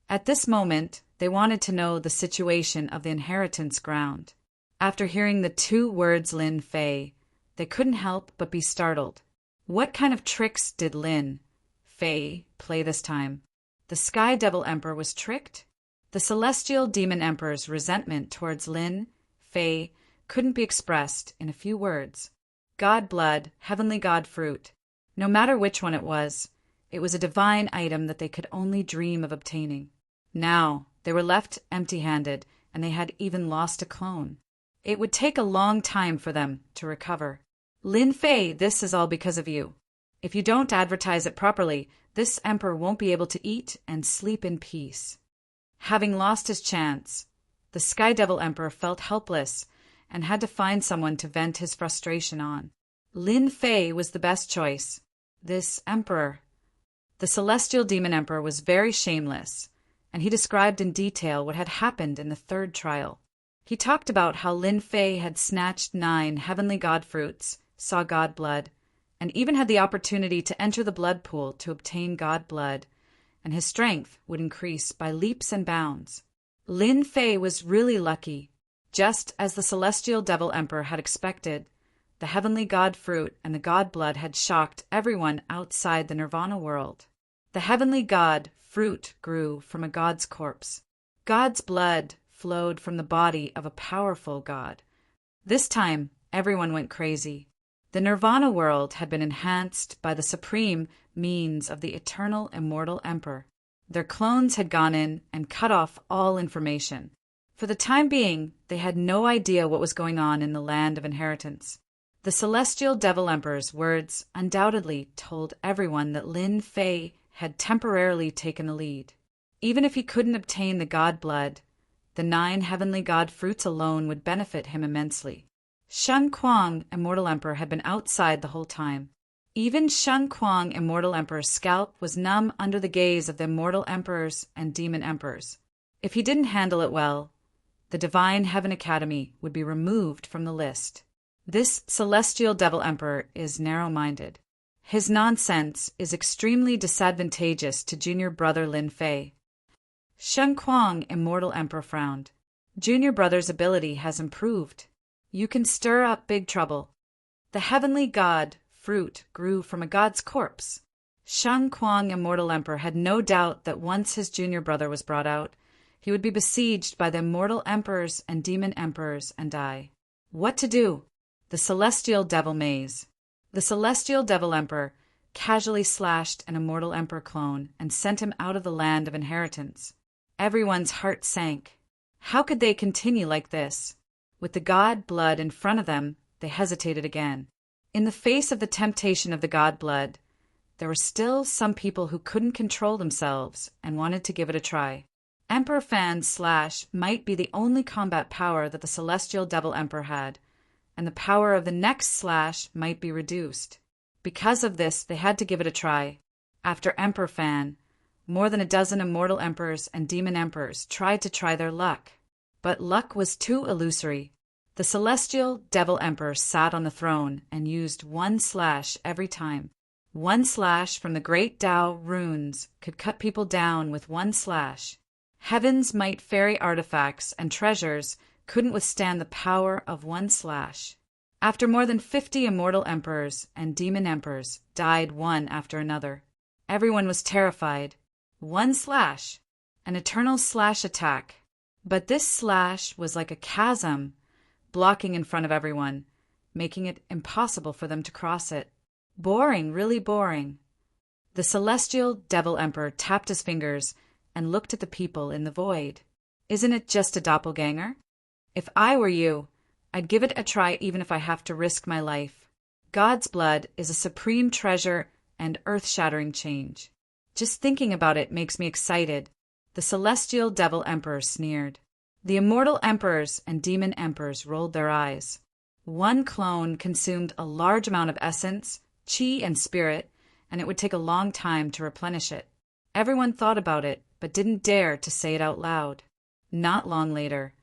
At this moment, they wanted to know the situation of the inheritance ground. After hearing the 2 words Lin Fei, they couldn't help but be startled. What kind of tricks did Lin Fei play this time? The Sky Devil Emperor was tricked? The Celestial Demon Emperor's resentment towards Lin Fei couldn't be expressed in a few words. God blood, heavenly God fruit. No matter which one it was a divine item that they could only dream of obtaining. Now, they were left empty-handed, and they had even lost a clone. It would take a long time for them to recover. Lin Fei, this is all because of you. If you don't advertise it properly, this emperor won't be able to eat and sleep in peace. Having lost his chance, the Sky Devil Emperor felt helpless and had to find someone to vent his frustration on. Lin Fei was the best choice. This emperor, the Celestial Demon Emperor, was very shameless, and he described in detail what had happened in the third trial. He talked about how Lin Fei had snatched 9 heavenly god fruits, saw god blood, and even had the opportunity to enter the blood pool to obtain god blood, and his strength would increase by leaps and bounds. Lin Fei was really lucky. Just as the Celestial Devil Emperor had expected, the heavenly god fruit and the god blood had shocked everyone outside the Nirvana world. The heavenly god fruit grew from a god's corpse. God's blood flowed from the body of a powerful god. This time, everyone went crazy. The Nirvana world had been enhanced by the supreme means of the eternal immortal emperor. Their clones had gone in and cut off all information. For the time being, they had no idea what was going on in the land of inheritance. The Celestial Devil Emperor's words undoubtedly told everyone that Lin Fei had temporarily taken the lead. Even if he couldn't obtain the god blood, the 9 heavenly god fruits alone would benefit him immensely. Shun Kuang, Immortal Emperor, had been outside the whole time. Even Shun Kuang, Immortal Emperor's scalp was numb under the gaze of the Immortal Emperors and Demon Emperors. If he didn't handle it well, the Divine Heaven Academy would be removed from the list. This Celestial Devil Emperor is narrow-minded. His nonsense is extremely disadvantageous to junior brother Lin Fei. Shun Kuang, Immortal Emperor, frowned. Junior brother's ability has improved. You can stir up big trouble. The heavenly god fruit grew from a god's corpse. Shun Kuang, Immortal Emperor, had no doubt that once his junior brother was brought out, he would be besieged by the immortal emperors and demon emperors and die. What to do? The Celestial Devil Maze. The Celestial Devil Emperor casually slashed an Immortal Emperor clone and sent him out of the land of inheritance. Everyone's heart sank. How could they continue like this? With the god blood in front of them, they hesitated again. In the face of the temptation of the god blood, there were still some people who couldn't control themselves and wanted to give it a try. Emperor Fan Slash might be the only combat power that the Celestial Devil Emperor had, and the power of the next Slash might be reduced. Because of this, they had to give it a try. After Emperor Fan, more than a dozen Immortal Emperors and Demon Emperors tried to try their luck. But luck was too illusory. The Celestial Devil Emperor sat on the throne and used 1 slash every time. 1 slash from the Great Tao runes could cut people down with 1 slash. Heaven's might fairy artifacts and treasures couldn't withstand the power of 1 slash. After more than 50 Immortal Emperors and Demon Emperors died one after another, everyone was terrified. 1 slash, an eternal slash attack. But this slash was like a chasm, blocking in front of everyone, making it impossible for them to cross it. Boring, really boring. The Celestial Devil Emperor tapped his fingers and looked at the people in the void. Isn't it just a doppelganger? If I were you, I'd give it a try even if I have to risk my life. God's blood is a supreme treasure and earth-shattering change. Just thinking about it makes me excited. The Celestial Devil Emperor sneered. The Immortal Emperors and Demon Emperors rolled their eyes. 1 clone consumed a large amount of essence, chi, and spirit, and it would take a long time to replenish it. Everyone thought about it, but didn't dare to say it out loud. Not long later,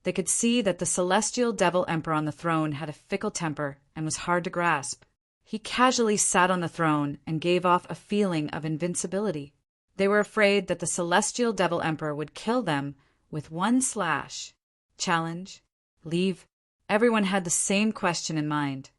they could see that the Celestial Devil Emperor on the throne had a fickle temper and was hard to grasp. He casually sat on the throne and gave off a feeling of invincibility. They were afraid that the Celestial Devil Emperor would kill them with 1 slash. Challenge? Leave? Everyone had the same question in mind.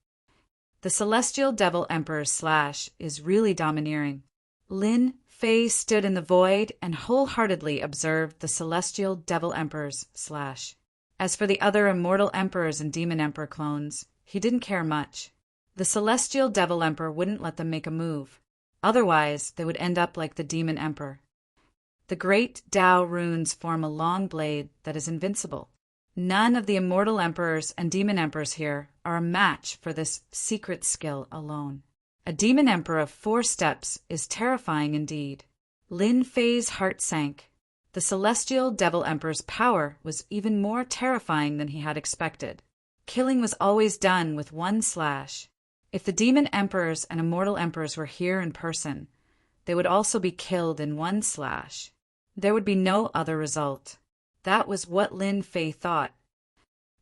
The Celestial Devil Emperor's slash is really domineering. Lin Fei stood in the void and wholeheartedly observed the Celestial Devil Emperor's slash. As for the other Immortal Emperors and Demon Emperor clones, he didn't care much. The celestial devil emperor wouldn't let them make a move. Otherwise, they would end up like the demon emperor. The great Tao runes form a long blade that is invincible. None of the immortal emperors and demon emperors here are a match for this secret skill alone. A demon emperor of 4 steps is terrifying indeed. Lin Fei's heart sank. The celestial devil emperor's power was even more terrifying than he had expected. Killing was always done with 1 slash. If the demon emperors and immortal emperors were here in person, they would also be killed in 1 slash. There would be no other result. That was what Lin Fei thought.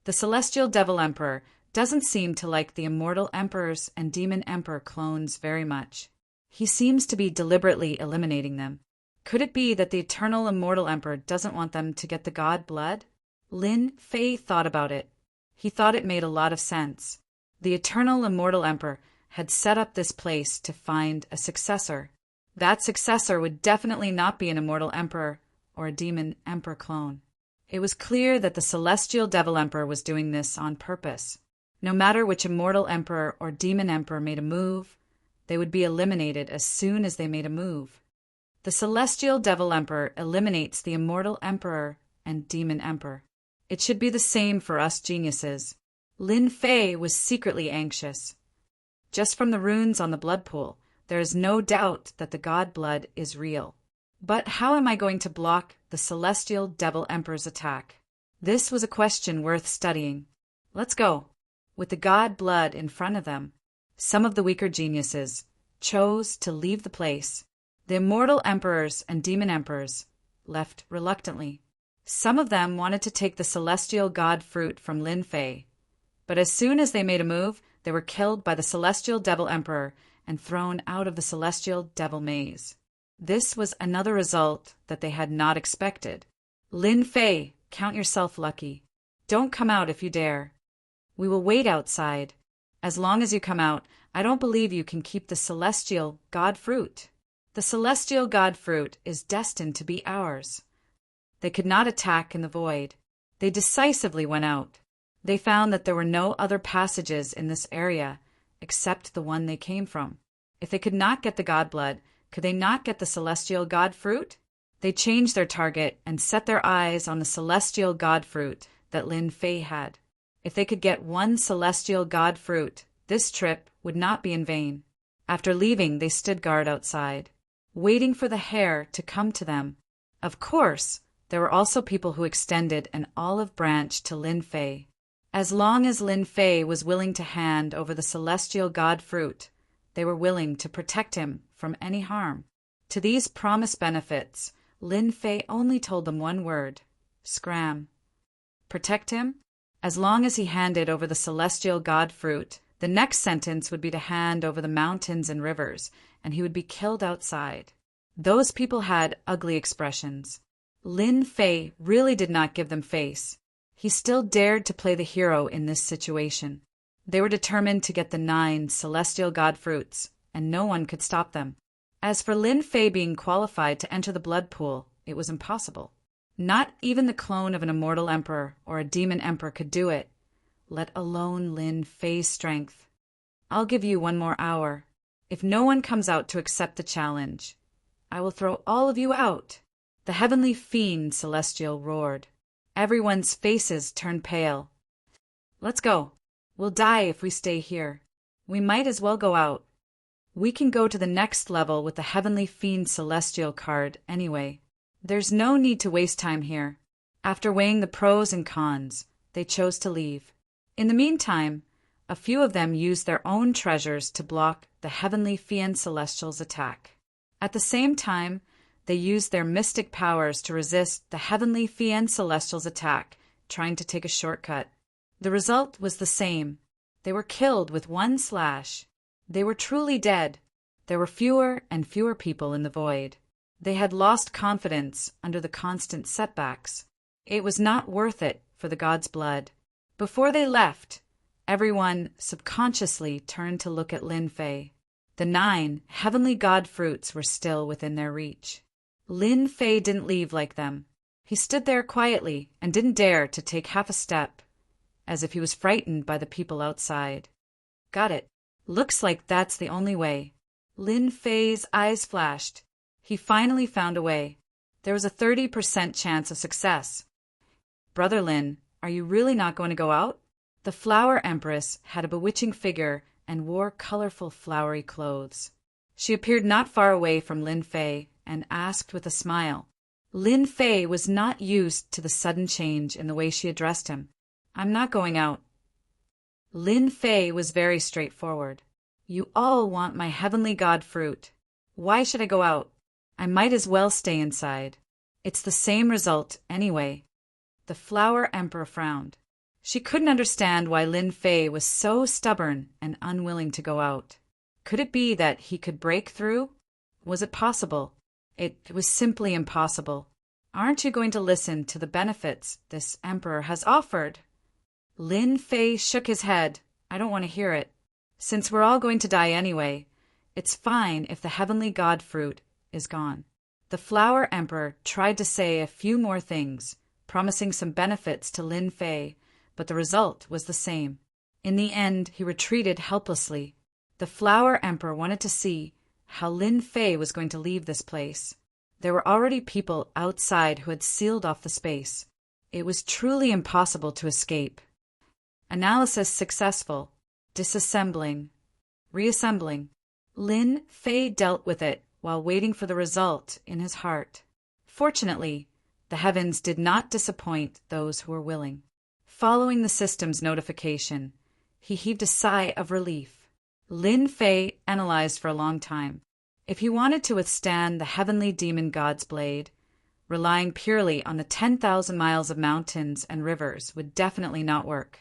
The celestial devil emperor doesn't seem to like the immortal emperors and demon emperor clones very much. He seems to be deliberately eliminating them. Could it be that the eternal immortal emperor doesn't want them to get the god blood? Lin Fei thought about it. He thought it made a lot of sense. The eternal immortal emperor had set up this place to find a successor. That successor would definitely not be an immortal emperor or a demon emperor clone. It was clear that the celestial devil emperor was doing this on purpose. No matter which immortal emperor or demon emperor made a move, they would be eliminated as soon as they made a move. The celestial devil emperor eliminates the immortal emperor and demon emperor. It should be the same for us geniuses. Lin Fei was secretly anxious. Just from the runes on the blood pool, there is no doubt that the god blood is real. But how am I going to block the celestial devil emperor's attack? This was a question worth studying. Let's go. With the god blood in front of them, some of the weaker geniuses chose to leave the place. The immortal emperors and demon emperors left reluctantly. Some of them wanted to take the celestial god fruit from Lin Fei, but as soon as they made a move, they were killed by the celestial devil emperor and thrown out of the celestial devil maze. This was another result that they had not expected. Lin Fei, count yourself lucky. Don't come out if you dare. We will wait outside. As long as you come out, I don't believe you can keep the celestial god fruit. The celestial god fruit is destined to be ours. They could not attack in the void. They decisively went out. They found that there were no other passages in this area except the one they came from. If they could not get the god blood, could they not get the celestial god fruit? They changed their target and set their eyes on the celestial god fruit that Lin Fei had. If they could get 1 celestial god fruit, this trip would not be in vain. After leaving, they stood guard outside, waiting for the hare to come to them. Of course, there were also people who extended an olive branch to Lin Fei. As long as Lin Fei was willing to hand over the celestial god fruit, they were willing to protect him from any harm. To these promised benefits, Lin Fei only told them 1 word: scram. Protect him? As long as he handed over the celestial god fruit, the next sentence would be to hand over the mountains and rivers, and he would be killed outside. Those people had ugly expressions. Lin Fei really did not give them face. He still dared to play the hero in this situation. They were determined to get the 9 celestial god fruits, and no one could stop them. As for Lin Fei being qualified to enter the blood pool, it was impossible. Not even the clone of an immortal emperor or a demon emperor could do it, let alone Lin Fei's strength. I'll give you 1 more hour. If no one comes out to accept the challenge, I will throw all of you out. The heavenly fiend celestial roared. Everyone's faces turned pale. Let's go. We'll die if we stay here. We might as well go out. We can go to the next level with the heavenly fiend celestial card anyway. There's no need to waste time here. After weighing the pros and cons, they chose to leave. In the meantime, a few of them used their own treasures to block the heavenly fiend celestial's attack. At the same time, they used their mystic powers to resist the heavenly fiend celestial's attack, trying to take a shortcut. The result was the same. They were killed with 1 slash. They were truly dead. There were fewer and fewer people in the void. They had lost confidence under the constant setbacks. It was not worth it for the god's blood. Before they left, everyone subconsciously turned to look at Lin Fei. The 9 heavenly god fruits were still within their reach. Lin Fei didn't leave like them. He stood there quietly and didn't dare to take half a step, as if he was frightened by the people outside. Got it. Looks like that's the only way. Lin Fei's eyes flashed. He finally found a way. There was a 30% chance of success. Brother Lin, are you really not going to go out? The Flower Empress had a bewitching figure and wore colorful flowery clothes. She appeared not far away from Lin Fei and asked with a smile. Lin Fei was not used to the sudden change in the way she addressed him. I'm not going out. Lin Fei was very straightforward. You all want my heavenly god fruit. Why should I go out? I might as well stay inside. It's the same result anyway. The Flower Emperor frowned. She couldn't understand why Lin Fei was so stubborn and unwilling to go out. Could it be that he could break through? Was it possible? It was simply impossible. Aren't you going to listen to the benefits this emperor has offered? Lin Fei shook his head. I don't want to hear it. Since we're all going to die anyway, it's fine if the heavenly god fruit is gone. The Flower Emperor tried to say a few more things, promising some benefits to Lin Fei, but the result was the same. In the end, he retreated helplessly. The Flower Emperor wanted to see how Lin Fei was going to leave this place. There were already people outside who had sealed off the space. It was truly impossible to escape. Analysis successful. Disassembling. Reassembling. Lin Fei dealt with it while waiting for the result in his heart. Fortunately, the heavens did not disappoint those who were willing. Following the system's notification, he heaved a sigh of relief. Lin Fei analyzed for a long time. If he wanted to withstand the heavenly demon god's blade, relying purely on the 10,000 miles of mountains and rivers would definitely not work.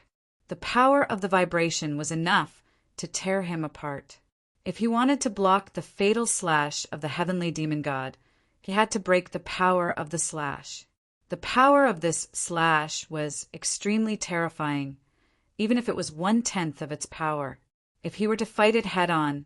The power of the vibration was enough to tear him apart. If he wanted to block the fatal slash of the heavenly demon god, he had to break the power of the slash. The power of this slash was extremely terrifying, even if it was 1/10 of its power. If he were to fight it head-on,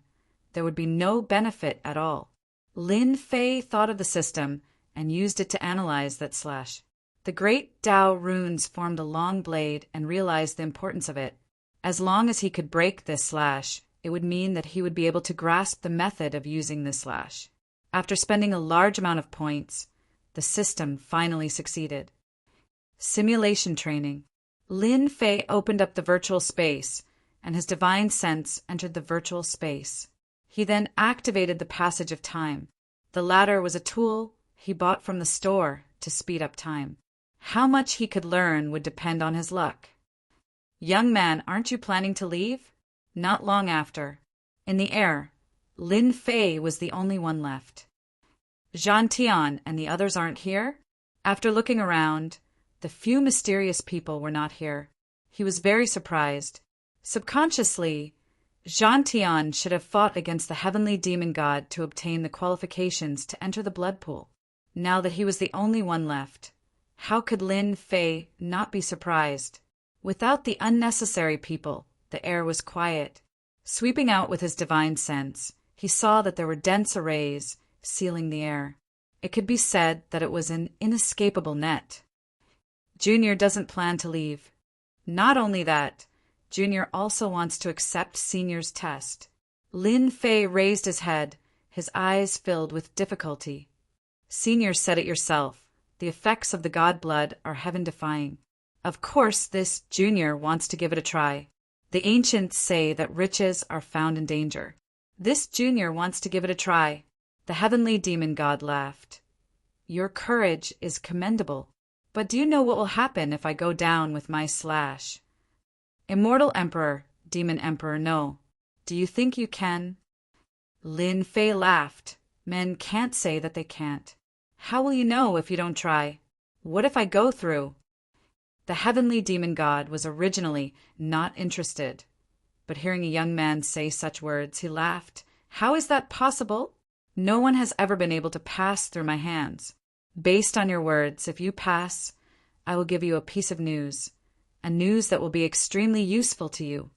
there would be no benefit at all. Lin Fei thought of the system and used it to analyze that slash. The great Tao runes formed a long blade and realized the importance of it. As long as he could break this slash, it would mean that he would be able to grasp the method of using this slash. After spending a large amount of points, the system finally succeeded. Simulation training. Lin Fei opened up the virtual space, and his divine sense entered the virtual space. He then activated the passage of time. The latter was a tool he bought from the store to speed up time. How much he could learn would depend on his luck. Young man, aren't you planning to leave? Not long after. In the air, Lin Fei was the only one left. Zhan Tian and the others aren't here? After looking around, the few mysterious people were not here. He was very surprised. Subconsciously, Zhan Tian should have fought against the heavenly demon god to obtain the qualifications to enter the blood pool. Now that he was the only one left, how could Lin Fei not be surprised? Without the unnecessary people, the air was quiet. Sweeping out with his divine sense, he saw that there were dense arrays sealing the air. It could be said that it was an inescapable net. Junior doesn't plan to leave. Not only that, Junior also wants to accept Senior's test. Lin Fei raised his head, his eyes filled with difficulty. Senior said it yourself. The effects of the god blood are heaven-defying. Of course, this Junior wants to give it a try. The ancients say that riches are found in danger. This Junior wants to give it a try. The heavenly demon god laughed. Your courage is commendable. But do you know what will happen if I go down with my slash? Immortal Emperor, Demon Emperor, no. Do you think you can? Lin Fei laughed. Men can't say that they can't. How will you know if you don't try? What if I go through? The heavenly demon god was originally not interested, but hearing a young man say such words, he laughed. How is that possible? No one has ever been able to pass through my hands. Based on your words, if you pass, I will give you a piece of news, a news that will be extremely useful to you.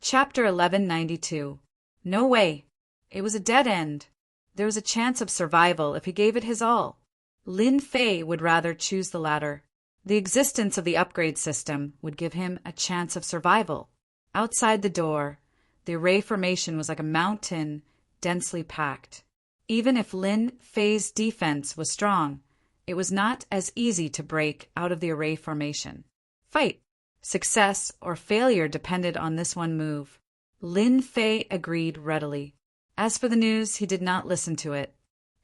Chapter 1192. No way. It was a dead end. There was a chance of survival if he gave it his all. Lin Fei would rather choose the latter. The existence of the upgrade system would give him a chance of survival. Outside the door, The array formation was like a mountain, densely packed. Even if Lin Fei's defense was strong, it was not as easy to break out of the array formation. Fight! Success or failure depended on this one move. Lin Fei agreed readily. As for the news, he did not listen to it.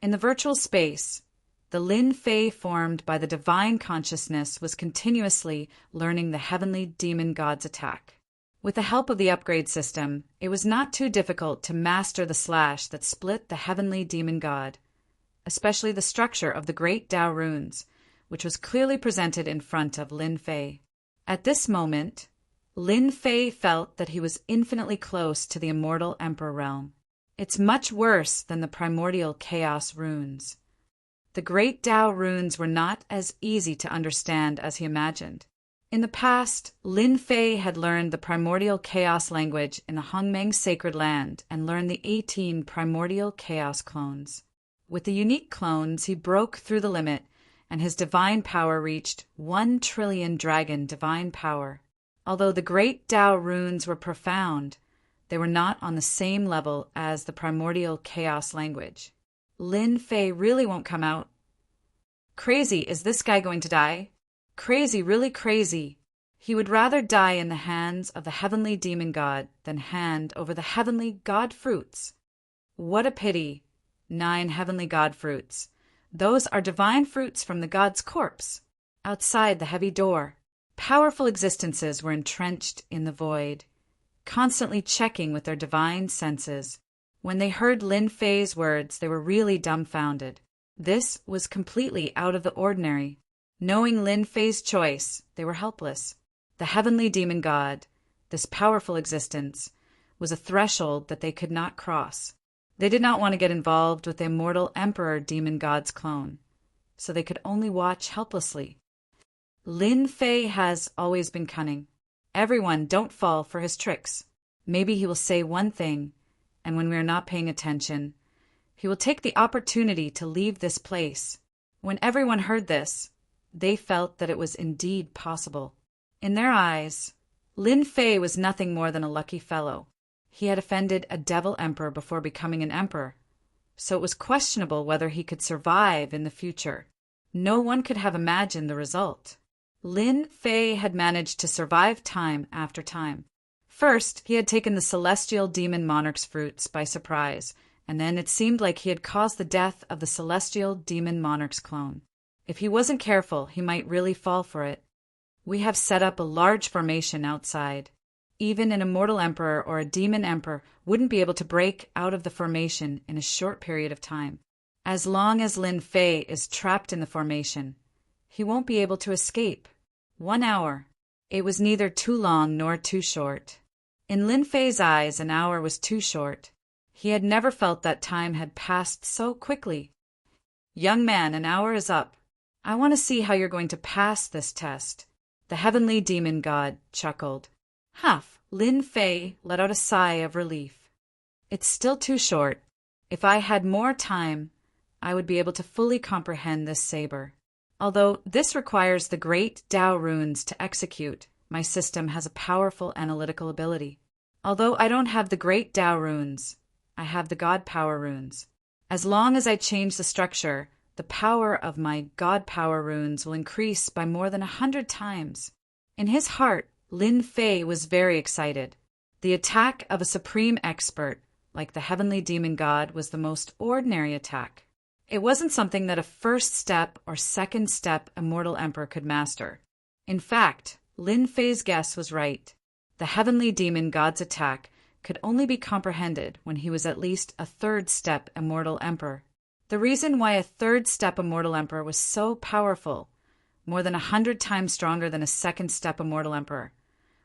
In the virtual space, the Lin Fei formed by the divine consciousness was continuously learning the heavenly demon god's attack. With the help of the upgrade system, it was not too difficult to master the slash that split the heavenly demon god, especially the structure of the great Tao runes, which was clearly presented in front of Lin Fei. At this moment, Lin Fei felt that he was infinitely close to the immortal emperor realm. It's much worse than the primordial chaos runes. The great Tao runes were not as easy to understand as he imagined. In the past, Lin Fei had learned the primordial chaos language in the Hongmeng sacred land and learned the 18 primordial chaos clones. With the unique clones, he broke through the limit, and his divine power reached 1 trillion dragon divine power. Although the great Tao runes were profound, they were not on the same level as the primordial chaos language. Lin Fei really won't come out. Crazy, is this guy going to die? Crazy, really crazy. He would rather die in the hands of the heavenly demon god than hand over the heavenly god fruits. What a pity. 9 heavenly god fruits. Those are divine fruits from the god's corpse. Outside the heavy door, powerful existences were entrenched in the void, constantly checking with their divine senses. When they heard Lin Fei's words, they were really dumbfounded. This was completely out of the ordinary. Knowing Lin Fei's choice, they were helpless. The heavenly demon god, this powerful existence, was a threshold that they could not cross. They did not want to get involved with the immortal emperor demon god's clone, so they could only watch helplessly. Lin Fei has always been cunning. Everyone don't fall for his tricks. Maybe he will say one thing, and when we are not paying attention, he will take the opportunity to leave this place. When everyone heard this, they felt that it was indeed possible. In their eyes, Lin Fei was nothing more than a lucky fellow. He had offended a devil emperor before becoming an emperor, so it was questionable whether he could survive in the future. No one could have imagined the result. Lin Fei had managed to survive time after time. First, he had taken the celestial demon monarch's fruits by surprise, and then it seemed like he had caused the death of the celestial demon monarch's clone. If he wasn't careful, he might really fall for it. We have set up a large formation outside. Even an immortal emperor or a demon emperor wouldn't be able to break out of the formation in a short period of time. As long as Lin Fei is trapped in the formation, he won't be able to escape. 1 hour. It was neither too long nor too short. In Lin Fei's eyes, an hour was too short. He had never felt that time had passed so quickly. Young man, an hour is up. I want to see how you're going to pass this test. The heavenly demon god chuckled. Half. Lin Fei let out a sigh of relief. It's still too short. If I had more time, I would be able to fully comprehend this saber. Although this requires the great Tao runes to execute, my system has a powerful analytical ability. Although I don't have the great Tao runes, I have the God Power runes. As long as I change the structure, the power of my God Power runes will increase by more than 100 times. In his heart, Lin Fei was very excited. The attack of a supreme expert, like the heavenly demon god, was the most ordinary attack. It wasn't something that a first step or second step immortal emperor could master. In fact, Lin Fei's guess was right. The heavenly demon god's attack could only be comprehended when he was at least a third step immortal emperor. The reason why a third step immortal emperor was so powerful, more than 100 times stronger than a second step immortal emperor,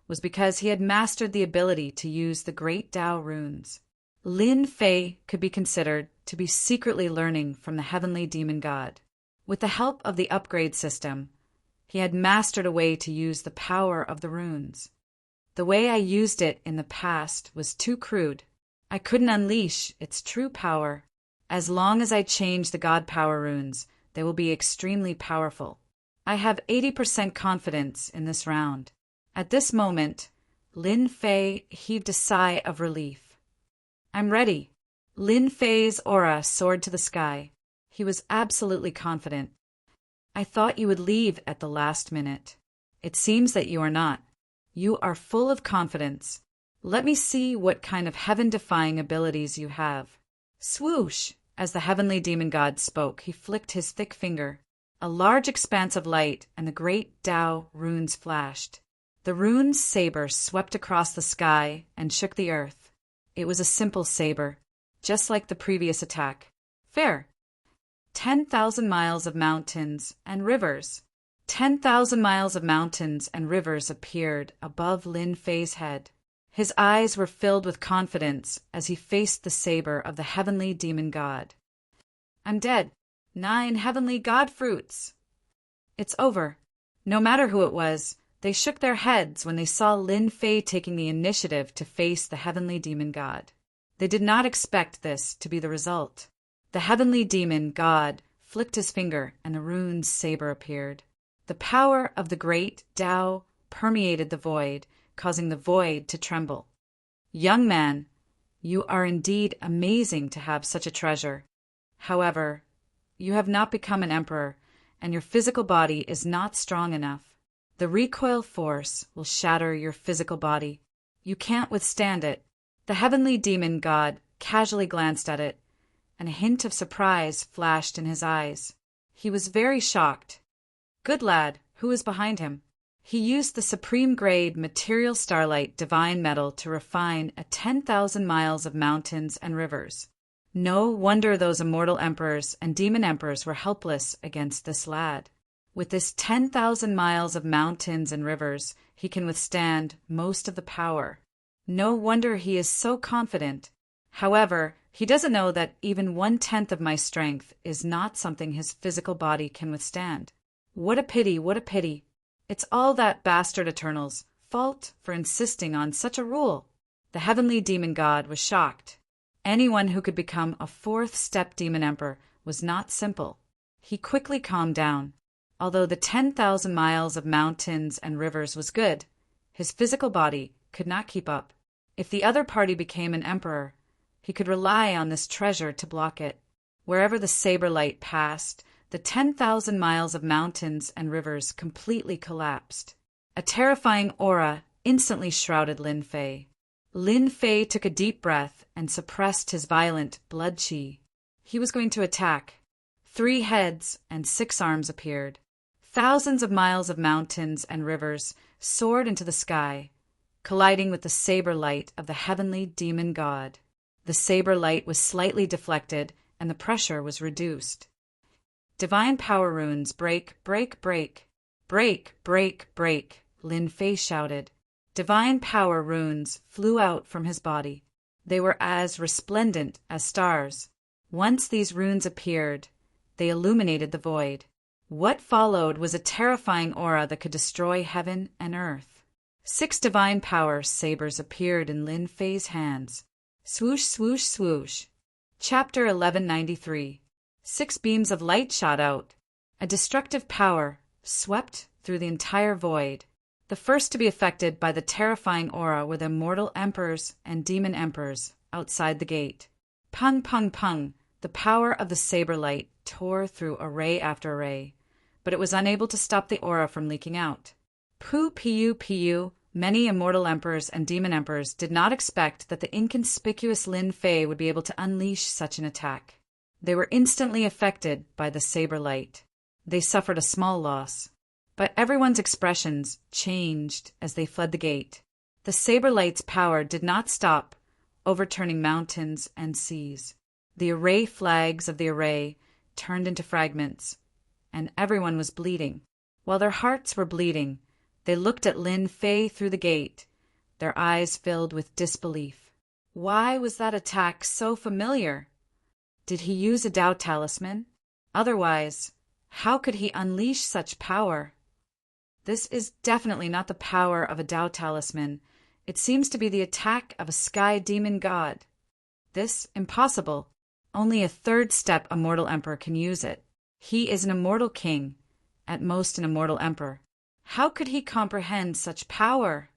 was because he had mastered the ability to use the great Tao runes. Lin Fei could be considered to be secretly learning from the heavenly demon god. With the help of the upgrade system, he had mastered a way to use the power of the runes. The way I used it in the past was too crude. I couldn't unleash its true power. As long as I change the God Power runes, they will be extremely powerful. I have 80% confidence in this round. At this moment, Lin Fei heaved a sigh of relief. I'm ready. Lin Fei's aura soared to the sky. He was absolutely confident. I thought you would leave at the last minute. It seems that you are not. You are full of confidence. Let me see what kind of heaven-defying abilities you have. Swoosh! As the heavenly demon god spoke, he flicked his thick finger. A large expanse of light and the great Tao runes flashed. The rune's saber swept across the sky and shook the earth. It was a simple saber, just like the previous attack. Fair. 10,000 miles of mountains and rivers. 10,000 miles of mountains and rivers appeared above Lin Fei's head. His eyes were filled with confidence as he faced the saber of the heavenly demon god. I'm dead. 9 heavenly god fruits. It's over. No matter who it was, they shook their heads when they saw Lin Fei taking the initiative to face the heavenly demon god. They did not expect this to be the result. The heavenly demon god flicked his finger and the rune's saber appeared. The power of the great Tao permeated the void, causing the void to tremble. Young man, you are indeed amazing to have such a treasure. However, you have not become an emperor, and your physical body is not strong enough. The recoil force will shatter your physical body. You can't withstand it. The heavenly demon god casually glanced at it, and a hint of surprise flashed in his eyes. He was very shocked. Good lad, who is behind him? He used the supreme-grade material starlight divine metal to refine 10,000 miles of mountains and rivers. No wonder those immortal emperors and demon emperors were helpless against this lad. With this 10,000 miles of mountains and rivers, he can withstand most of the power. No wonder he is so confident. However, he doesn't know that even 1/10 of my strength is not something his physical body can withstand. What a pity, what a pity. It's all that bastard Eternal's fault for insisting on such a rule. The heavenly demon god was shocked. Anyone who could become a 4th-step demon emperor was not simple. He quickly calmed down. Although the 10,000 miles of mountains and rivers was good, his physical body could not keep up. If the other party became an emperor, he could rely on this treasure to block it. Wherever the saber light passed, the 10,000 miles of mountains and rivers completely collapsed. A terrifying aura instantly shrouded Lin Fei. Lin Fei took a deep breath and suppressed his violent blood qi. He was going to attack. 3 heads and 6 arms appeared. Thousands of miles of mountains and rivers soared into the sky, colliding with the saber light of the heavenly demon god. The saber light was slightly deflected and the pressure was reduced. Divine power runes break, break, break. Break, break, break, Lin Fei shouted. Divine power runes flew out from his body. They were as resplendent as stars. Once these runes appeared, they illuminated the void. What followed was a terrifying aura that could destroy heaven and earth. 6 divine power sabers appeared in Lin Fei's hands. Swoosh, swoosh, swoosh. Chapter 1193. 6 beams of light shot out. A destructive power swept through the entire void. The first to be affected by the terrifying aura were the immortal emperors and demon emperors outside the gate. Pung, pung, pung. The power of the saber light tore through array after array, but it was unable to stop the aura from leaking out. Pu, pu, pu. Many immortal emperors and demon emperors did not expect that the inconspicuous Lin Fei would be able to unleash such an attack. They were instantly affected by the saber light. They suffered a small loss, but everyone's expressions changed as they fled the gate. The saber light's power did not stop, overturning mountains and seas. The array flags of the array turned into fragments, and everyone was bleeding. While their hearts were bleeding, they looked at Lin Fei through the gate, their eyes filled with disbelief. Why was that attack so familiar? Did he use a Tao talisman? Otherwise, how could he unleash such power? This is definitely not the power of a Tao talisman. It seems to be the attack of a sky demon god. This impossible. Only a 3rd-step immortal emperor can use it. He is an immortal king, at most an immortal emperor. How could he comprehend such power?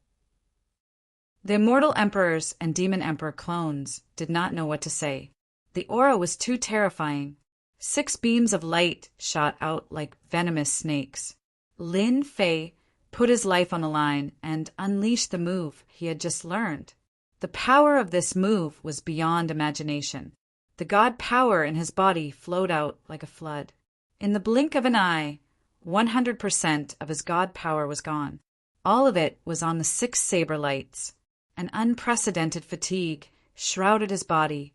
The immortal emperors and demon emperor clones did not know what to say. The aura was too terrifying. 6 beams of light shot out like venomous snakes. Lin Fei put his life on the line and unleashed the move he had just learned. The power of this move was beyond imagination. The god power in his body flowed out like a flood. In the blink of an eye, 100% of his god power was gone. All of it was on the 6 saber lights. An unprecedented fatigue shrouded his body,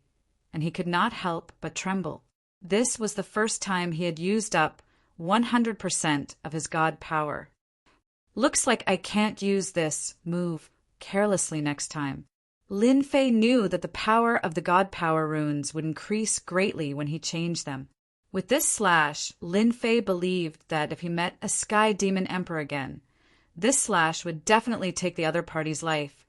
and he could not help but tremble. This was the first time he had used up 100% of his god power. Looks like I can't use this move carelessly next time. Lin Fei knew that the power of the god power runes would increase greatly when he changed them. With this slash, Lin Fei believed that if he met a Sky Demon Emperor again, this slash would definitely take the other party's life,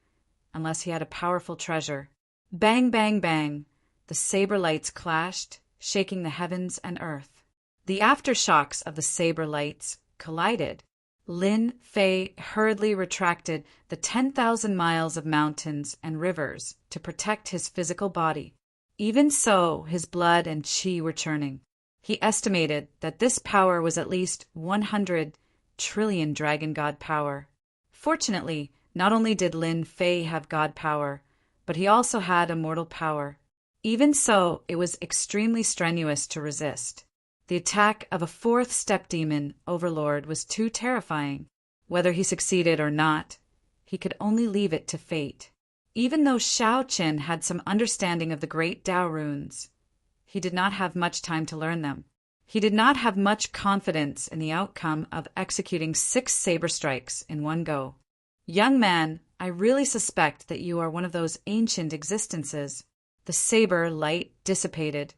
unless he had a powerful treasure. Bang, bang, bang. The saber lights clashed, shaking the heavens and earth. The aftershocks of the saber lights collided. Lin Fei hurriedly retracted the 10,000 miles of mountains and rivers to protect his physical body. Even so, his blood and qi were churning. He estimated that this power was at least 100 trillion dragon god power. Fortunately, not only did Lin Fei have god power, but he also had immortal power. Even so, it was extremely strenuous to resist. The attack of a 4th step demon overlord was too terrifying. Whether he succeeded or not, he could only leave it to fate. Even though Shao Qin had some understanding of the great Tao runes, he did not have much time to learn them. He did not have much confidence in the outcome of executing 6 saber strikes in one go. Young man, I really suspect that you are one of those ancient existences. The saber light dissipated,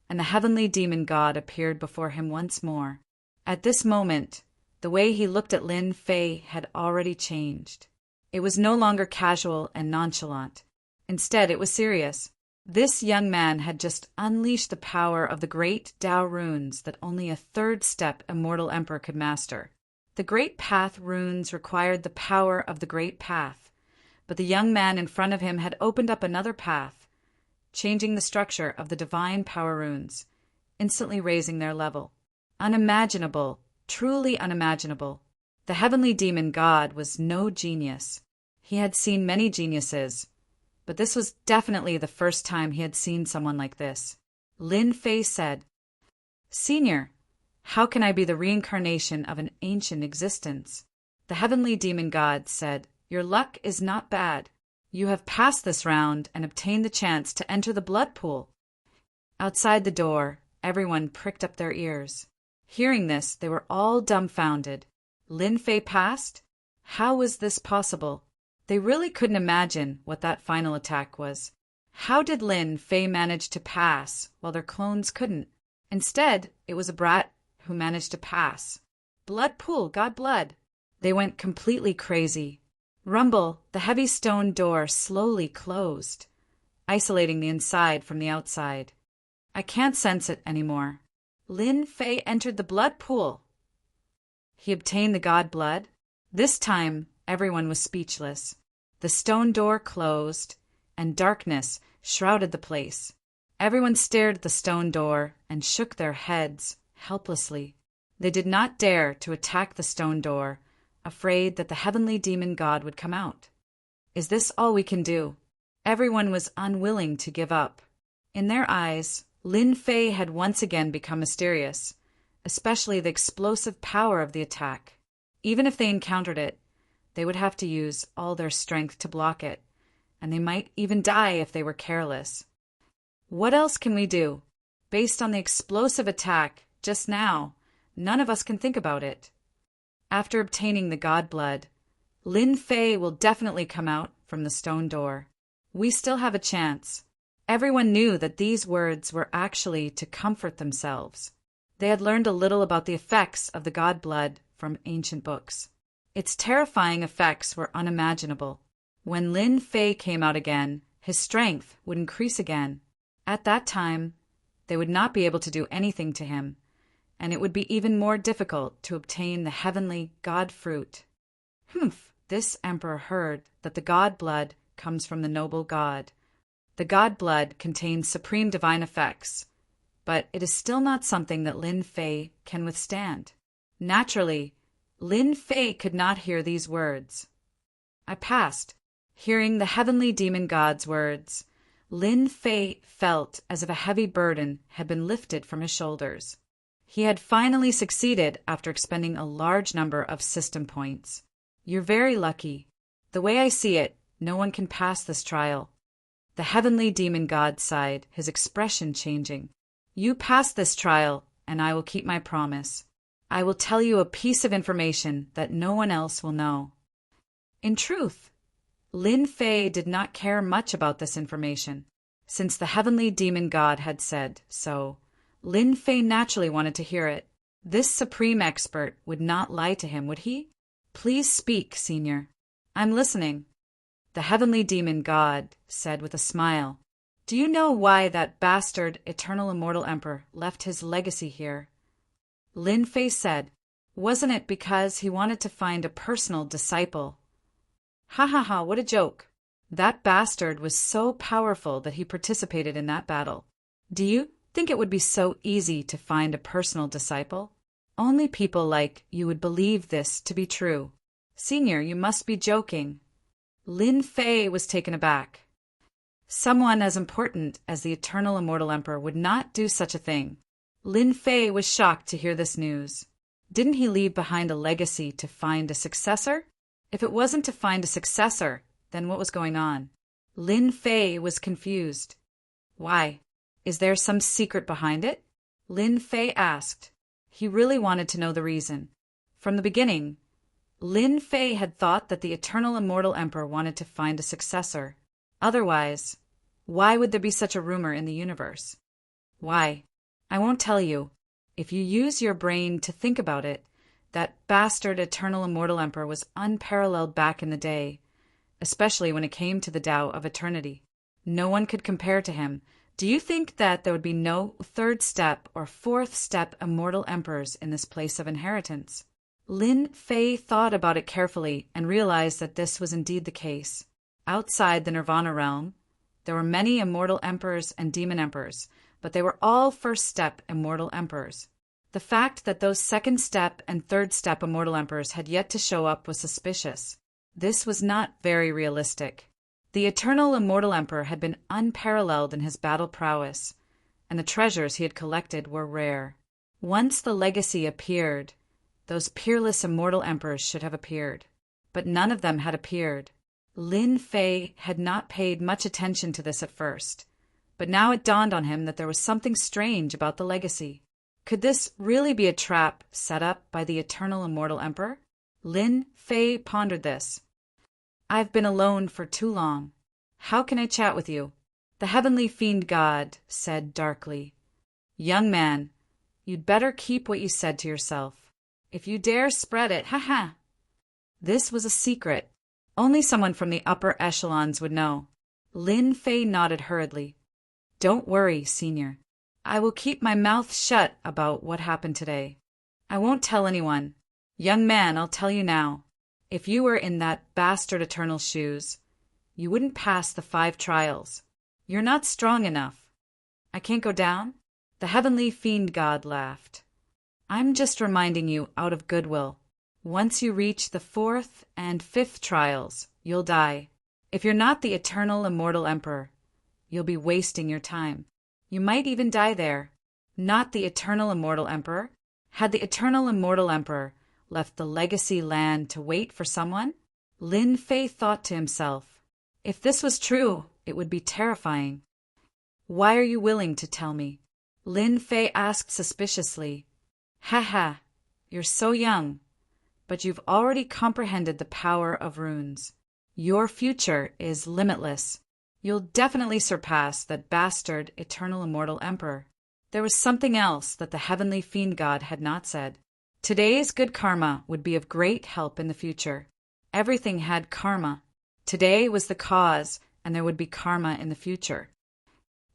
and the heavenly demon god appeared before him once more. At this moment, the way he looked at Lin Fei had already changed. It was no longer casual and nonchalant. Instead, it was serious. This young man had just unleashed the power of the great Tao runes that only a 3rd step immortal emperor could master. The Great Path runes required the power of the Great Path, but the young man in front of him had opened up another path, changing the structure of the divine power runes, instantly raising their level. Unimaginable, truly unimaginable. The heavenly demon god was no genius. He had seen many geniuses, but this was definitely the first time he had seen someone like this. Lin Fei said, "Senior, how can I be the reincarnation of an ancient existence?" The heavenly demon god said, "Your luck is not bad. You have passed this round and obtained the chance to enter the blood pool." Outside the door, everyone pricked up their ears. Hearing this, they were all dumbfounded. Lin Fei passed? How was this possible? They really couldn't imagine what that final attack was. How did Lin Fei manage to pass while their clones couldn't? Instead, it was a brat who managed to pass. Blood pool, god blood. They went completely crazy. Rumble, the heavy stone door slowly closed, isolating the inside from the outside. I can't sense it anymore. Lin Fei entered the blood pool. He obtained the god blood. This time, everyone was speechless. The stone door closed, and darkness shrouded the place. Everyone stared at the stone door and shook their heads helplessly. They did not dare to attack the stone door, afraid that the heavenly demon god would come out. Is this all we can do? Everyone was unwilling to give up. In their eyes, Lin Fei had once again become mysterious, especially the explosive power of the attack. Even if they encountered it, they would have to use all their strength to block it, and they might even die if they were careless. What else can we do? Based on the explosive attack just now, none of us can think about it. After obtaining the god blood, Lin Fei will definitely come out from the stone door. We still have a chance. Everyone knew that these words were actually to comfort themselves. They had learned a little about the effects of the god blood from ancient books. Its terrifying effects were unimaginable. When Lin Fei came out again, his strength would increase again. At that time, they would not be able to do anything to him, and it would be even more difficult to obtain the heavenly god fruit. This emperor heard that the god blood comes from the noble god. The god blood contains supreme divine effects, but it is still not something that Lin Fei can withstand. Naturally, Lin Fei could not hear these words. I passed. Hearing the heavenly demon god's words, Lin Fei felt as if a heavy burden had been lifted from his shoulders. He had finally succeeded after expending a large number of system points. You're very lucky. The way I see it, no one can pass this trial. The heavenly demon god sighed, his expression changing. You pass this trial, and I will keep my promise. I will tell you a piece of information that no one else will know. In truth, Lin Fei did not care much about this information. Since the heavenly demon god had said so, Lin Fei naturally wanted to hear it. This supreme expert would not lie to him, would he? Please speak, Senior. I'm listening. The heavenly demon god said with a smile. Do you know why that bastard eternal immortal emperor left his legacy here? Lin Fei said, wasn't it because he wanted to find a personal disciple? Ha ha ha, what a joke. That bastard was so powerful that he participated in that battle. Do you think it would be so easy to find a personal disciple? Only people like you would believe this to be true. Senior, you must be joking. Lin Fei was taken aback. Someone as important as the eternal immortal emperor would not do such a thing. Lin Fei was shocked to hear this news. Didn't he leave behind a legacy to find a successor? If it wasn't to find a successor, then what was going on? Lin Fei was confused. Why? Is there some secret behind it? Lin Fei asked. He really wanted to know the reason. From the beginning, Lin Fei had thought that the eternal immortal emperor wanted to find a successor. Otherwise, why would there be such a rumor in the universe? Why? I won't tell you. If you use your brain to think about it, that bastard eternal immortal emperor was unparalleled back in the day, especially when it came to the Tao of eternity. No one could compare to him. Do you think that there would be no third step or fourth step immortal emperors in this place of inheritance? Lin Fei thought about it carefully and realized that this was indeed the case. Outside the Nirvana realm, there were many immortal emperors and demon emperors, but they were all first step immortal emperors. The fact that those second step and third step immortal emperors had yet to show up was suspicious. This was not very realistic. The eternal immortal emperor had been unparalleled in his battle prowess, and the treasures he had collected were rare. Once the legacy appeared, those peerless immortal emperors should have appeared. But none of them had appeared. Lin Fei had not paid much attention to this at first, but now it dawned on him that there was something strange about the legacy. Could this really be a trap set up by the eternal immortal emperor? Lin Fei pondered this. I've been alone for too long. How can I chat with you? The heavenly fiend god said darkly. Young man, you'd better keep what you said to yourself. If you dare spread it, ha. This was a secret. Only someone from the upper echelons would know. Lin Fei nodded hurriedly. Don't worry, Senior. I will keep my mouth shut about what happened today. I won't tell anyone. Young man, I'll tell you now. If you were in that bastard Eternal's shoes, you wouldn't pass the 5 trials. You're not strong enough. I can't go down? The heavenly fiend god laughed. I'm just reminding you out of goodwill. Once you reach the 4th and 5th trials, you'll die. If you're not the eternal immortal emperor, you'll be wasting your time. You might even die there. Not the eternal immortal emperor. Had the eternal immortal emperor left the legacy land to wait for someone? Lin Fei thought to himself. If this was true, it would be terrifying. Why are you willing to tell me? Lin Fei asked suspiciously. Ha, you're so young, but you've already comprehended the power of runes. Your future is limitless. You'll definitely surpass that bastard eternal immortal emperor. There was something else that the heavenly fiend god had not said. Today's good karma would be of great help in the future. Everything had karma. Today was the cause, and there would be karma in the future.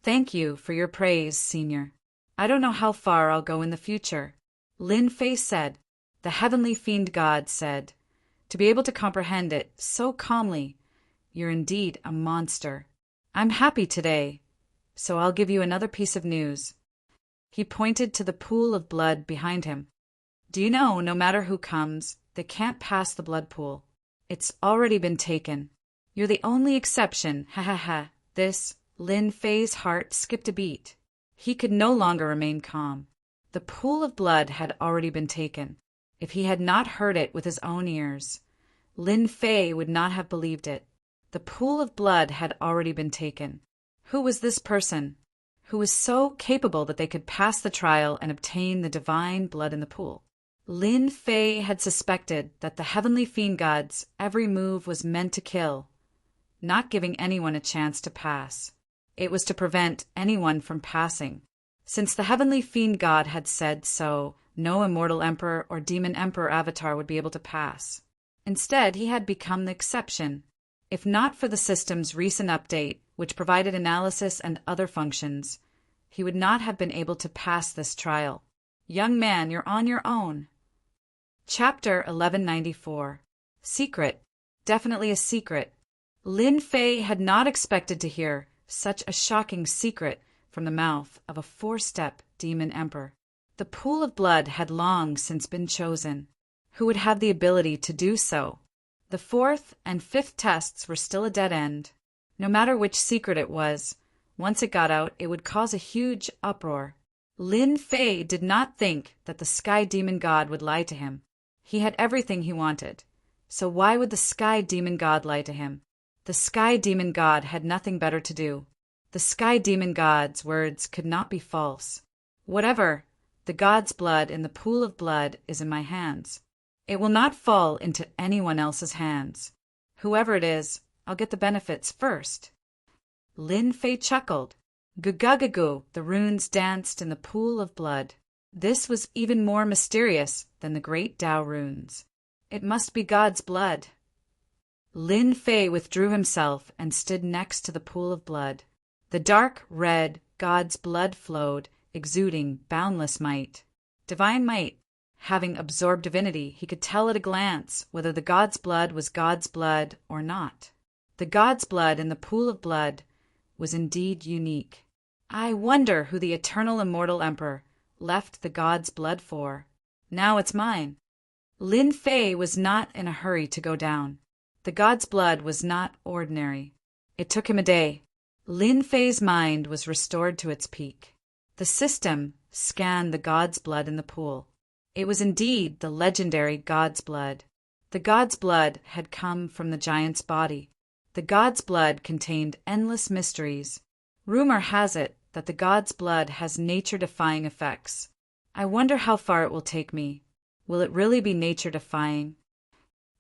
Thank you for your praise, Senior. I don't know how far I'll go in the future. Lin Fei said. The heavenly fiend god said. To be able to comprehend it so calmly, you're indeed a monster. I'm happy today, so I'll give you another piece of news. He pointed to the pool of blood behind him. Do you know, no matter who comes, they can't pass the blood pool. It's already been taken. You're the only exception, ha ha ha. Lin Fei's heart skipped a beat. He could no longer remain calm. The pool of blood had already been taken. If he had not heard it with his own ears, Lin Fei would not have believed it. The pool of blood had already been taken. Who was this person? Who was so capable that they could pass the trial and obtain the divine blood in the pool? Lin Fei had suspected that the heavenly fiend god's every move was meant to kill, not giving anyone a chance to pass. It was to prevent anyone from passing. Since the heavenly fiend god had said so, no immortal emperor or demon emperor avatar would be able to pass. Instead, he had become the exception. If not for the system's recent update, which provided analysis and other functions, he would not have been able to pass this trial. Young man, you're on your own. Chapter 1194. Secret. Definitely a secret. Lin Fei had not expected to hear such a shocking secret from the mouth of a four-step demon emperor. The pool of blood had long since been chosen. Who would have the ability to do so? The fourth and fifth tests were still a dead end. No matter which secret it was, once it got out, it would cause a huge uproar. Lin Fei did not think that the Sky Demon God would lie to him. He had everything he wanted. So why would the Sky Demon God lie to him? The Sky Demon God had nothing better to do. The Sky Demon God's words could not be false. Whatever, the God's blood in the pool of blood is in my hands. It will not fall into anyone else's hands. Whoever it is, I'll get the benefits first. Lin Fei chuckled. Goo-goo-goo-goo, the runes danced in the pool of blood. This was even more mysterious than the great Tao runes. It must be God's blood. Lin Fei withdrew himself and stood next to the pool of blood. The dark red God's blood flowed, exuding boundless might. Divine might. Having absorbed divinity, he could tell at a glance whether the God's blood was God's blood or not. The God's blood in the pool of blood was indeed unique. I wonder who the eternal immortal emperor left the God's blood for. Now it's mine. Lin Fei was not in a hurry to go down. The God's blood was not ordinary. It took him a day. Lin Fei's mind was restored to its peak. The system scanned the God's blood in the pool. It was indeed the legendary God's blood. The God's blood had come from the giant's body. The God's blood contained endless mysteries. Rumor has it that the God's blood has nature-defying effects. I wonder how far it will take me. Will it really be nature-defying?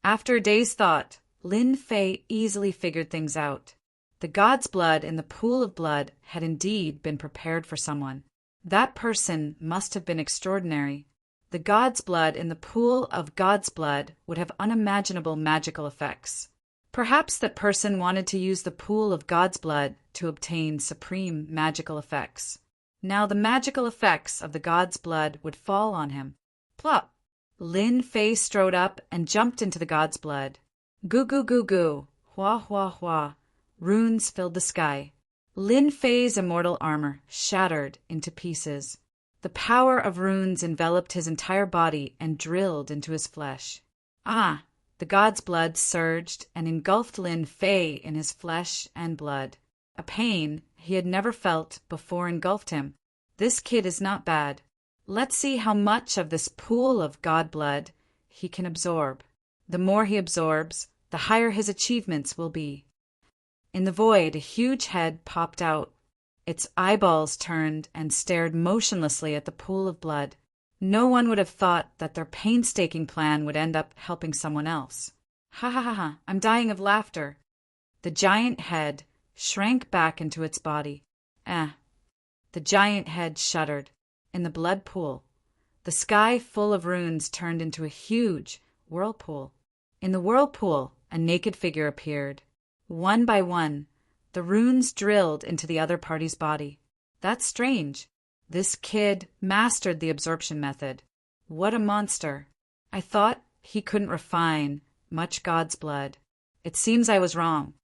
After a day's thought, Lin Fei easily figured things out. The God's blood in the pool of blood had indeed been prepared for someone. That person must have been extraordinary. The God's blood in the pool of God's blood would have unimaginable magical effects. Perhaps that person wanted to use the pool of God's blood to obtain supreme magical effects. Now the magical effects of the God's blood would fall on him. Plop! Lin Fei strode up and jumped into the God's blood. Goo goo goo goo, hua hua hua. Runes filled the sky. Lin Fei's immortal armor shattered into pieces. The power of runes enveloped his entire body and drilled into his flesh. Ah! The God's blood surged and engulfed Lin Fei in his flesh and blood. A pain he had never felt before engulfed him. This kid is not bad. Let's see how much of this pool of God blood he can absorb. The more he absorbs, the higher his achievements will be. In the void, a huge head popped out. Its eyeballs turned and stared motionlessly at the pool of blood. No one would have thought that their painstaking plan would end up helping someone else. Ha ha ha ha, I'm dying of laughter. The giant head shrank back into its body. The giant head shuddered. In the blood pool, the sky full of runes turned into a huge whirlpool. In the whirlpool, a naked figure appeared. One by one, the runes drilled into the other party's body. That's strange. This kid mastered the absorption method. What a monster. I thought he couldn't refine much God's blood. It seems I was wrong.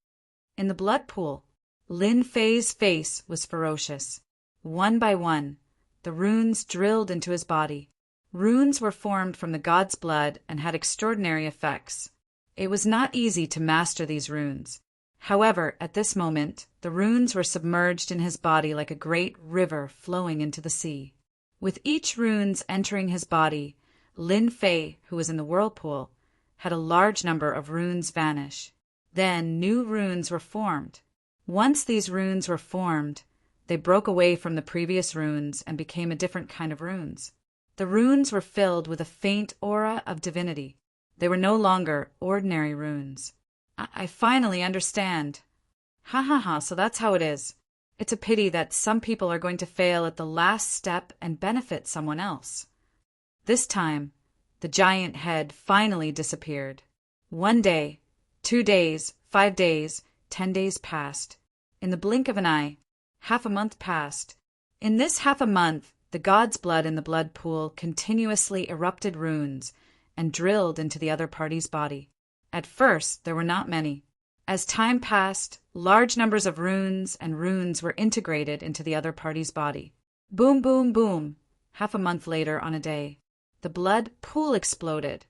In the blood pool, Lin Fei's face was ferocious. One by one, the runes drilled into his body. Runes were formed from the god's blood and had extraordinary effects. It was not easy to master these runes. However, at this moment, the runes were submerged in his body like a great river flowing into the sea. With each runes entering his body, Lin Fei, who was in the whirlpool, had a large number of runes vanish. Then new runes were formed. Once these runes were formed, they broke away from the previous runes and became a different kind of runes. The runes were filled with a faint aura of divinity. They were no longer ordinary runes. I finally understand. Ha ha ha, so that's how it is. It's a pity that some people are going to fail at the last step and benefit someone else. This time, the giant head finally disappeared. 1 day, 2 days, 5 days, 10 days passed. In the blink of an eye, half a month passed. In this half a month, the god's blood in the blood pool continuously erupted runes and drilled into the other party's body. At first, there were not many. As time passed, large numbers of runes were integrated into the other party's body. Boom, boom, boom. Half a month later on a day, the blood pool exploded,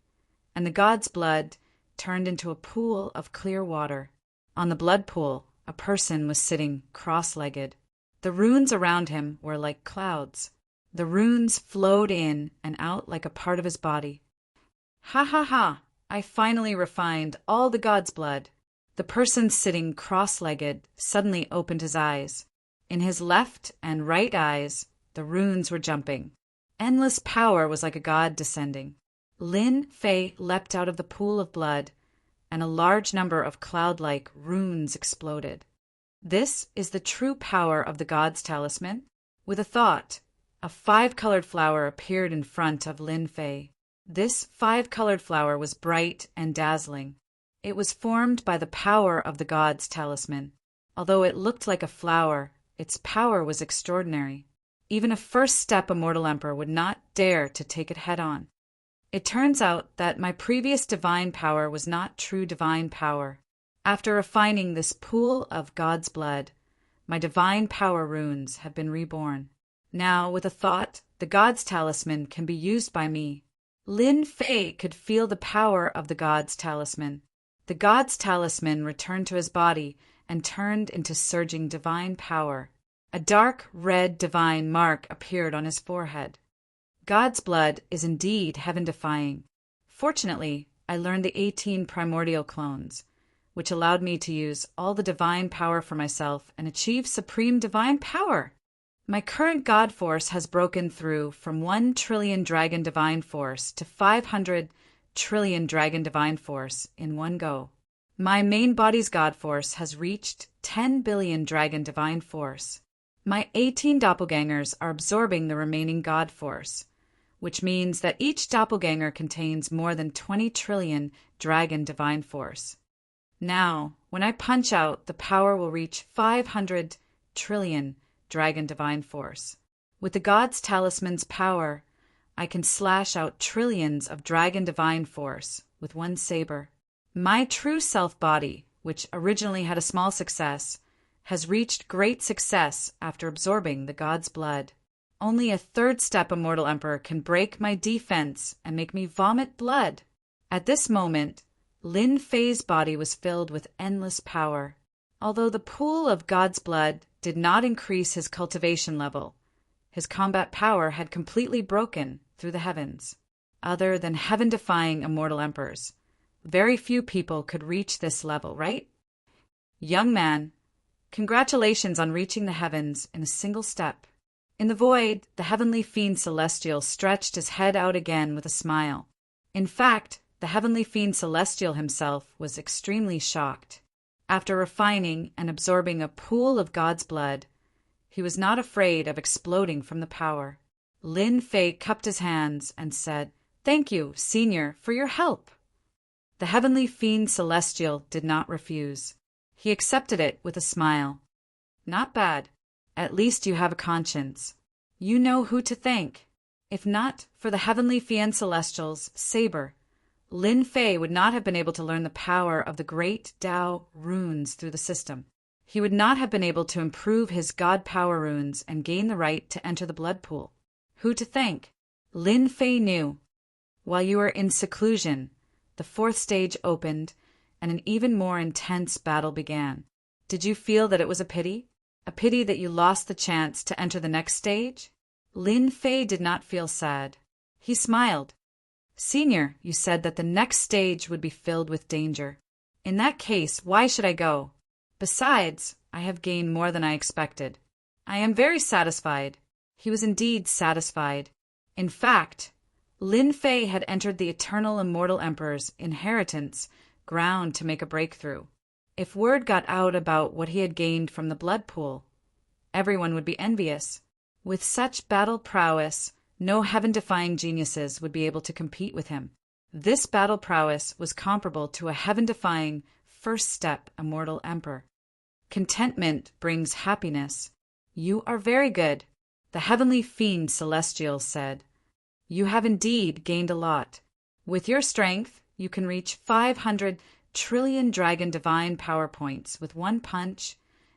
and the god's blood turned into a pool of clear water. On the blood pool, a person was sitting cross-legged. The runes around him were like clouds. The runes flowed in and out like a part of his body. Ha ha ha! I finally refined all the god's blood. The person sitting cross-legged suddenly opened his eyes. In his left and right eyes, the runes were jumping. Endless power was like a god descending. Lin Fei leapt out of the pool of blood, and a large number of cloud-like runes exploded. This is the true power of the god's talisman. With a thought, a 5-colored flower appeared in front of Lin Fei. This 5-colored flower was bright and dazzling. It was formed by the power of the god's talisman. Although it looked like a flower, its power was extraordinary. Even a first-step immortal emperor would not dare to take it head-on. It turns out that my previous divine power was not true divine power. After refining this pool of God's blood, my divine power runes have been reborn. Now, with a thought, the God's talisman can be used by me. Lin Fei could feel the power of the God's talisman. The God's talisman returned to his body and turned into surging divine power. A dark red divine mark appeared on his forehead. God's blood is indeed heaven-defying. Fortunately, I learned the 18 primordial clones, which allowed me to use all the divine power for myself and achieve supreme divine power. My current God force has broken through from 1 trillion dragon divine force to 500 trillion dragon divine force in one go. My main body's God force has reached 10 billion dragon divine force. My 18 doppelgangers are absorbing the remaining God force, which means that each doppelganger contains more than 20 trillion dragon divine force. Now, when I punch out, the power will reach 500 trillion dragon divine force. With the god's talisman's power, I can slash out trillions of dragon divine force with one saber. My true self body, which originally had a small success, has reached great success after absorbing the god's blood. Only a third-step immortal emperor can break my defense and make me vomit blood. At this moment, Lin Fei's body was filled with endless power. Although the pool of God's blood did not increase his cultivation level, his combat power had completely broken through the heavens. Other than heaven-defying immortal emperors, very few people could reach this level, right? Young man, congratulations on reaching the heavens in a single step. In the void, the heavenly fiend celestial stretched his head out again with a smile. In fact, the heavenly fiend celestial himself was extremely shocked. After refining and absorbing a pool of God's blood, he was not afraid of exploding from the power. Lin Fei cupped his hands and said, "Thank you, Senior, for your help." The heavenly fiend celestial did not refuse. He accepted it with a smile. "Not bad. At least you have a conscience. You know who to thank. If not for the heavenly fiend celestial's saber, Lin Fei would not have been able to learn the power of the great Tao runes through the system. He would not have been able to improve his God power runes and gain the right to enter the blood pool. Who to thank? Lin Fei knew. While you were in seclusion, the fourth stage opened, and an even more intense battle began. Did you feel that it was a pity? A pity that you lost the chance to enter the next stage? Lin Fei did not feel sad. He smiled. Senior, you said that the next stage would be filled with danger. In that case, why should I go? Besides, I have gained more than I expected. I am very satisfied. He was indeed satisfied. In fact, Lin Fei had entered the eternal immortal emperor's inheritance ground to make a breakthrough. If word got out about what he had gained from the blood pool, everyone would be envious. With such battle prowess, no heaven-defying geniuses would be able to compete with him. This battle prowess was comparable to a heaven-defying first-step immortal emperor. Contentment brings happiness. You are very good, the heavenly fiend celestial said. You have indeed gained a lot. With your strength, you can reach 500 trillion dragon divine power points with one punch,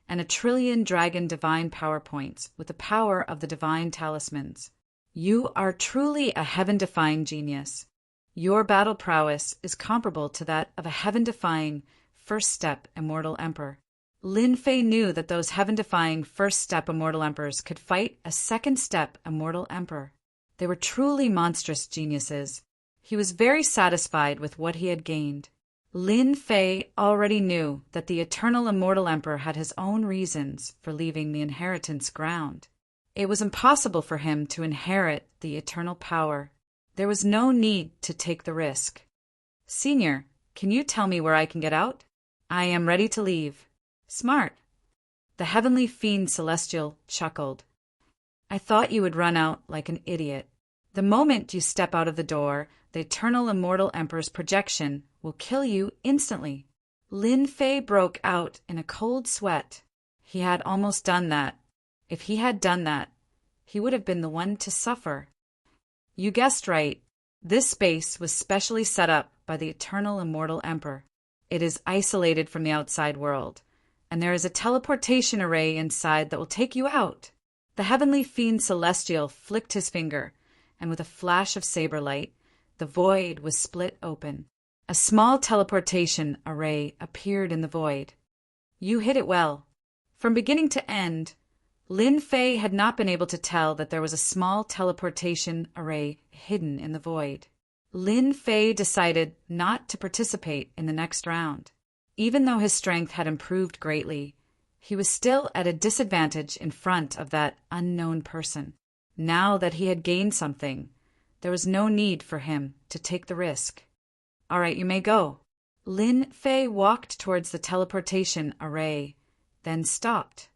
and 1 trillion dragon divine power points with the power of the divine talismans. You are truly a heaven-defying genius. Your battle prowess is comparable to that of a heaven-defying first-step immortal emperor. Lin Fei knew that those heaven-defying first-step immortal emperors could fight a second-step immortal emperor. They were truly monstrous geniuses. He was very satisfied with what he had gained. Lin Fei already knew that the eternal immortal emperor had his own reasons for leaving the inheritance ground. It was impossible for him to inherit the eternal power. There was no need to take the risk. Senior, can you tell me where I can get out? I am ready to leave. Smart. The heavenly fiend celestial chuckled. I thought you would run out like an idiot. The moment you step out of the door, the eternal immortal emperor's projection will kill you instantly. Lin Fei broke out in a cold sweat. He had almost done that. If he had done that, he would have been the one to suffer. You guessed right. This space was specially set up by the eternal immortal emperor. It is isolated from the outside world, and there is a teleportation array inside that will take you out. The heavenly fiend celestial flicked his finger, and with a flash of saber light, the void was split open. A small teleportation array appeared in the void. You hit it well. From beginning to end, Lin Fei had not been able to tell that there was a small teleportation array hidden in the void. Lin Fei decided not to participate in the next round. Even though his strength had improved greatly, he was still at a disadvantage in front of that unknown person. Now that he had gained something, there was no need for him to take the risk. All right, you may go. Lin Fei walked towards the teleportation array, then stopped.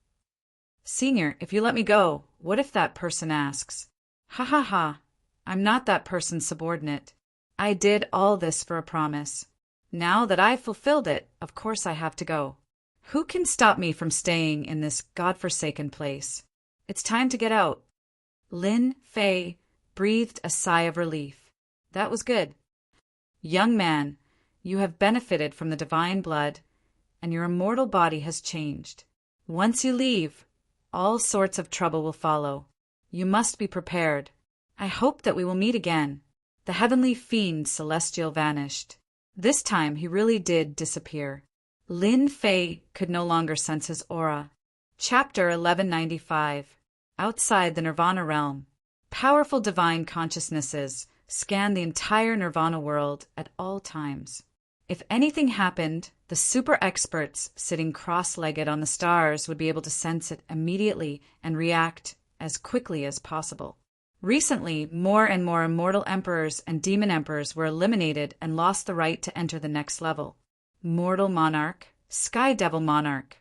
Senior, if you let me go, what if that person asks? Ha ha ha, I'm not that person's subordinate. I did all this for a promise. Now that I've fulfilled it, of course I have to go. Who can stop me from staying in this godforsaken place? It's time to get out. Lin Fei breathed a sigh of relief. That was good. Young man, you have benefited from the divine blood, and your immortal body has changed. Once you leave, all sorts of trouble will follow. You must be prepared. I hope that we will meet again. The heavenly fiend celestial vanished. This time he really did disappear. Lin Fei could no longer sense his aura. Chapter 1195. Outside the Nirvana realm. Powerful divine consciousnesses scan the entire Nirvana world at all times. If anything happened, the super experts sitting cross-legged on the stars would be able to sense it immediately and react as quickly as possible. Recently, more and more immortal emperors and demon emperors were eliminated and lost the right to enter the next level. Mortal Monarch, Sky Devil Monarch,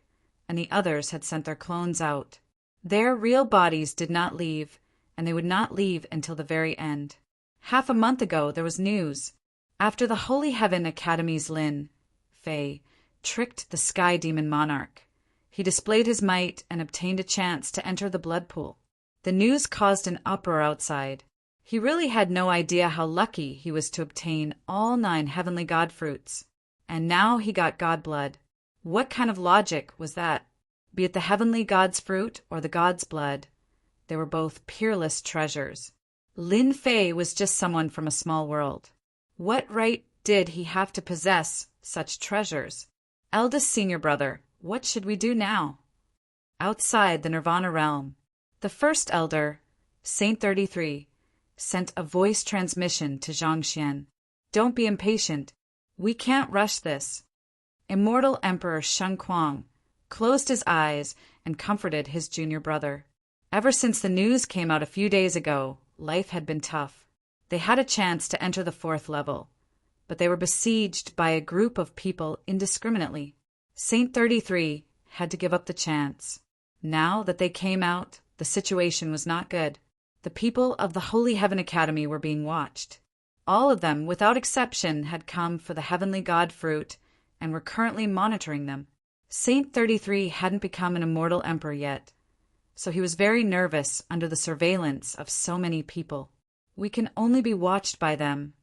and the others had sent their clones out. Their real bodies did not leave, and they would not leave until the very end. Half a month ago, there was news. After the Holy Heaven Academy's Lin Fei tricked the Sky Demon Monarch, he displayed his might and obtained a chance to enter the blood pool. The news caused an uproar outside. He really had no idea how lucky he was to obtain all 9 heavenly god fruits. And now he got god blood. What kind of logic was that? Be it the heavenly god's fruit or the god's blood, they were both peerless treasures. Lin Fei was just someone from a small world. What right did he have to possess such treasures? Eldest senior brother, what should we do now? Outside the Nirvana realm, the first elder, Saint 33, sent a voice transmission to Zhang Xian. Don't be impatient. We can't rush this. Immortal Emperor Sheng Kuang closed his eyes and comforted his junior brother. Ever since the news came out a few days ago, life had been tough. They had a chance to enter the 4th level, but they were besieged by a group of people indiscriminately. Saint 33 had to give up the chance. Now that they came out, the situation was not good. The people of the Holy Heaven Academy were being watched. All of them, without exception, had come for the heavenly god fruit and were currently monitoring them. Saint 33 hadn't become an immortal emperor yet, so he was very nervous under the surveillance of so many people. We can only be watched by them.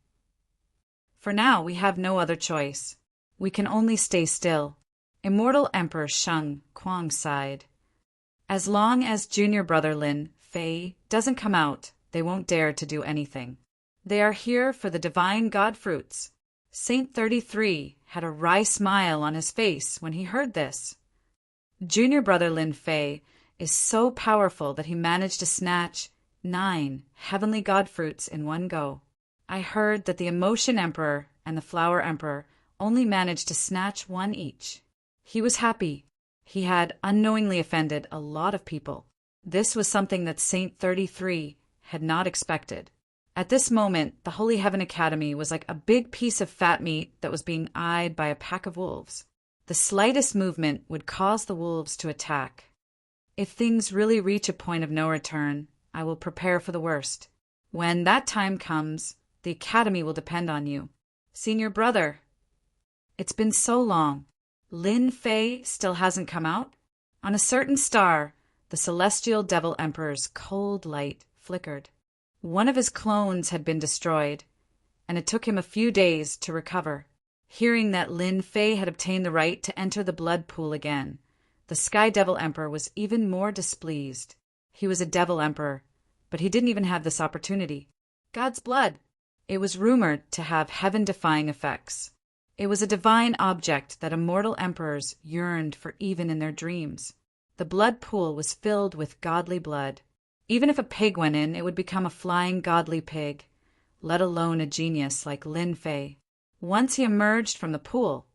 For now, we have no other choice. We can only stay still. Immortal Emperor Sheng Kuang sighed. As long as junior brother Lin Fei doesn't come out, they won't dare to do anything. They are here for the divine god fruits. Saint 33 had a wry smile on his face when he heard this. Junior brother Lin Fei is so powerful that he managed to snatch 9 heavenly god fruits in one go. I heard that the Emotion Emperor and the Flower Emperor only managed to snatch 1 each. He was happy. He had unknowingly offended a lot of people. This was something that Saint 33 had not expected. At this moment, the Holy Heaven Academy was like a big piece of fat meat that was being eyed by a pack of wolves. The slightest movement would cause the wolves to attack. If things really reach a point of no return, I will prepare for the worst. When that time comes, the Academy will depend on you. Senior brother, it's been so long. Lin Fei still hasn't come out? On a certain star, the celestial devil emperor's cold light flickered. One of his clones had been destroyed, and it took him a few days to recover. Hearing that Lin Fei had obtained the right to enter the blood pool again, the Sky Devil Emperor was even more displeased. He was a devil emperor, but he didn't even have this opportunity. God's blood. It was rumored to have heaven-defying effects. It was a divine object that immortal emperors yearned for even in their dreams. The blood pool was filled with godly blood. Even if a pig went in, it would become a flying godly pig, let alone a genius like Lin Fei. Once he emerged from the pool,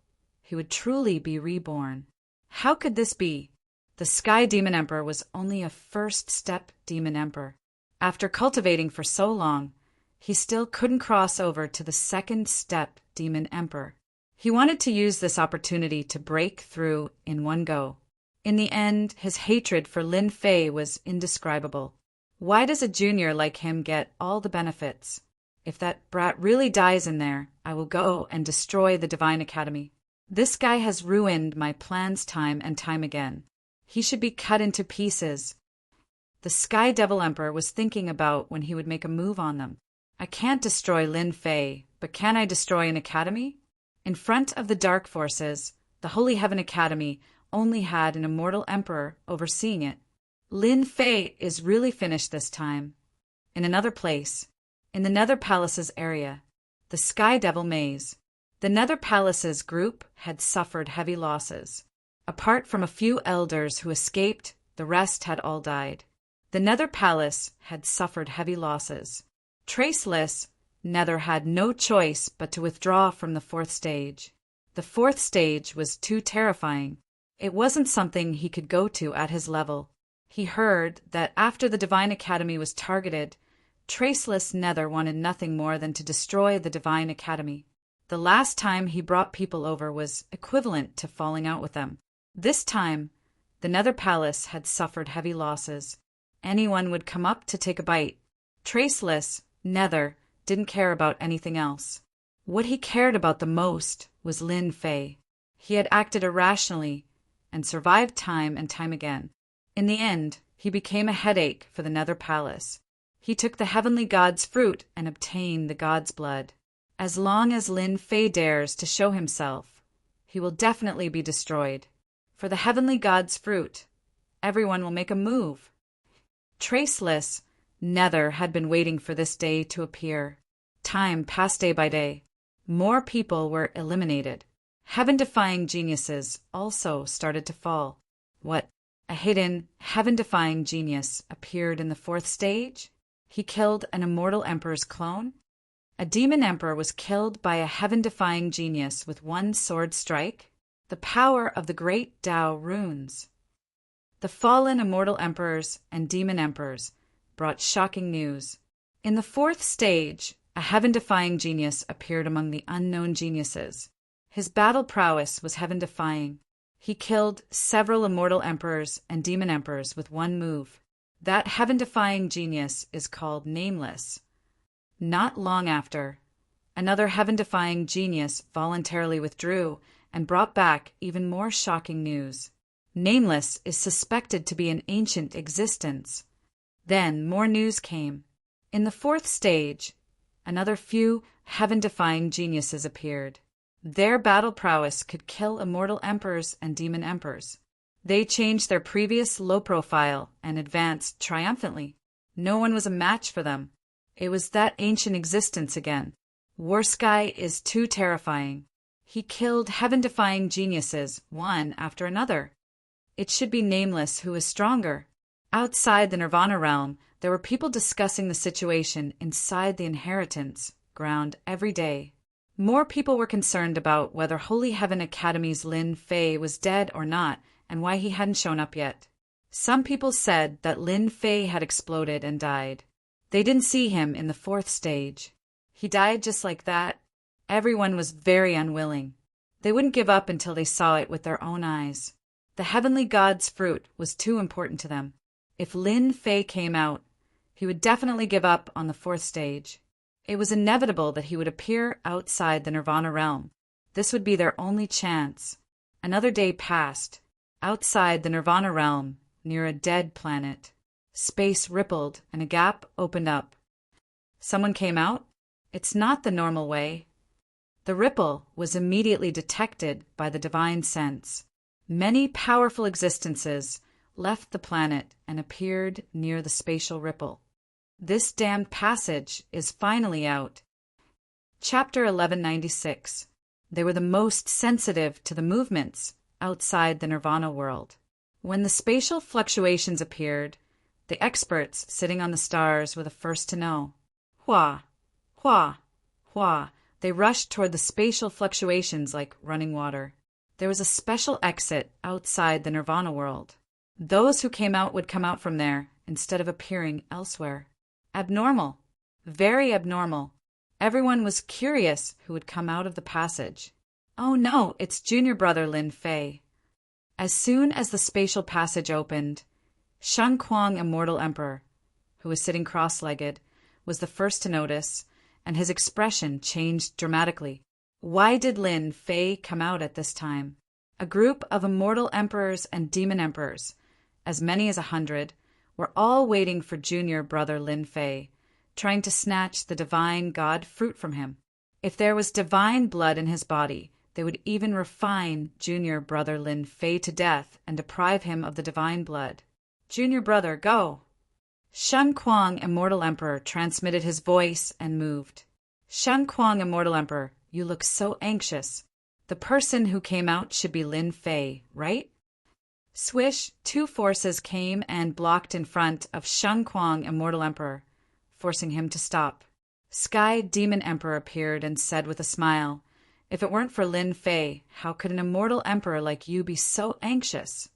he would truly be reborn. How could this be? The Sky Demon Emperor was only a first-step Demon Emperor. After cultivating for so long, he still couldn't cross over to the second-step Demon Emperor. He wanted to use this opportunity to break through in one go. In the end, his hatred for Lin Fei was indescribable. Why does a junior like him get all the benefits? If that brat really dies in there, I will go and destroy the Divine Academy. This guy has ruined my plans time and time again. He should be cut into pieces. The Sky Devil Emperor was thinking about when he would make a move on them. I can't destroy Lin Fei, but can I destroy an academy? In front of the dark forces, the Holy Heaven Academy only had an immortal emperor overseeing it. Lin Fei is really finished this time. In another place, in the Nether Palace's area, the Sky Devil Maze. The Nether Palace's group had suffered heavy losses. Apart from a few elders who escaped, the rest had all died. The Nether Palace had suffered heavy losses. Traceless, Nether had no choice but to withdraw from the 4th stage. The 4th stage was too terrifying. It wasn't something he could go to at his level. He heard that after the Divine Academy was targeted, Traceless Nether wanted nothing more than to destroy the Divine Academy. The last time he brought people over was equivalent to falling out with them. This time, the Nether Palace had suffered heavy losses. Anyone would come up to take a bite. Traceless Nether didn't care about anything else. What he cared about the most was Lin Fei. He had acted irrationally and survived time and time again. In the end, he became a headache for the Nether Palace. He took the heavenly god's fruit and obtained the god's blood. As long as Lin Fei dares to show himself, he will definitely be destroyed. For the heavenly god's fruit, everyone will make a move. Traceless, Nether had been waiting for this day to appear. Time passed day by day. More people were eliminated. Heaven-defying geniuses also started to fall. What? A hidden, heaven-defying genius appeared in the 4th stage? He killed an immortal emperor's clone? A demon emperor was killed by a heaven-defying genius with one sword strike? The power of the great Tao runes. The fallen immortal emperors and demon emperors brought shocking news. In the 4th stage, a heaven-defying genius appeared among the unknown geniuses. His battle prowess was heaven-defying. He killed several immortal emperors and demon emperors with one move. That heaven-defying genius is called Nameless. Not long after, another heaven-defying genius voluntarily withdrew and brought back even more shocking news. Nameless is suspected to be an ancient existence. Then more news came. In the 4th stage, another few heaven-defying geniuses appeared. Their battle prowess could kill immortal emperors and demon emperors. They changed their previous low profile and advanced triumphantly. No one was a match for them. It was that ancient existence again. Warsky is too terrifying. He killed heaven-defying geniuses, one after another. It should be Nameless who is stronger. Outside the Nirvana realm, there were people discussing the situation inside the inheritance ground every day. More people were concerned about whether Holy Heaven Academy's Lin Fei was dead or not, and why he hadn't shown up yet. Some people said that Lin Fei had exploded and died. They didn't see him in the 4th stage. He died just like that. Everyone was very unwilling. They wouldn't give up until they saw it with their own eyes. The heavenly god's fruit was too important to them. If Lin Fei came out, he would definitely give up on the 4th stage. It was inevitable that he would appear outside the Nirvana realm. This would be their only chance. Another day passed. Outside the Nirvana realm, near a dead planet, space rippled and a gap opened up. Someone came out? It's not the normal way. The ripple was immediately detected by the divine sense. Many powerful existences left the planet and appeared near the spatial ripple. This damned passage is finally out. Chapter 1196. They were the most sensitive to the movements outside the Nirvana world. When the spatial fluctuations appeared, the experts sitting on the stars were the first to know. Hua, hua, hua. They rushed toward the spatial fluctuations like running water. There was a special exit outside the Nirvana world. Those who came out would come out from there instead of appearing elsewhere. Abnormal. Very abnormal. Everyone was curious who would come out of the passage. Oh no, it's junior brother Lin Fei. As soon as the spatial passage opened, Shun Kuang, Immortal Emperor, who was sitting cross-legged, was the first to notice, and his expression changed dramatically. Why did Lin Fei come out at this time? A group of immortal emperors and demon emperors, as many as 100, were all waiting for junior brother Lin Fei, trying to snatch the divine god fruit from him. If there was divine blood in his body, they would even refine junior brother Lin Fei to death and deprive him of the divine blood. Junior brother, go! Shun Kuang, Immortal Emperor, transmitted his voice and moved. Shun Kuang, Immortal Emperor, you look so anxious. The person who came out should be Lin Fei, right? Swish, two forces came and blocked in front of Shun Kuang, Immortal Emperor, forcing him to stop. Sky Demon Emperor appeared and said with a smile, "If it weren't for Lin Fei, how could an immortal emperor like you be so anxious?"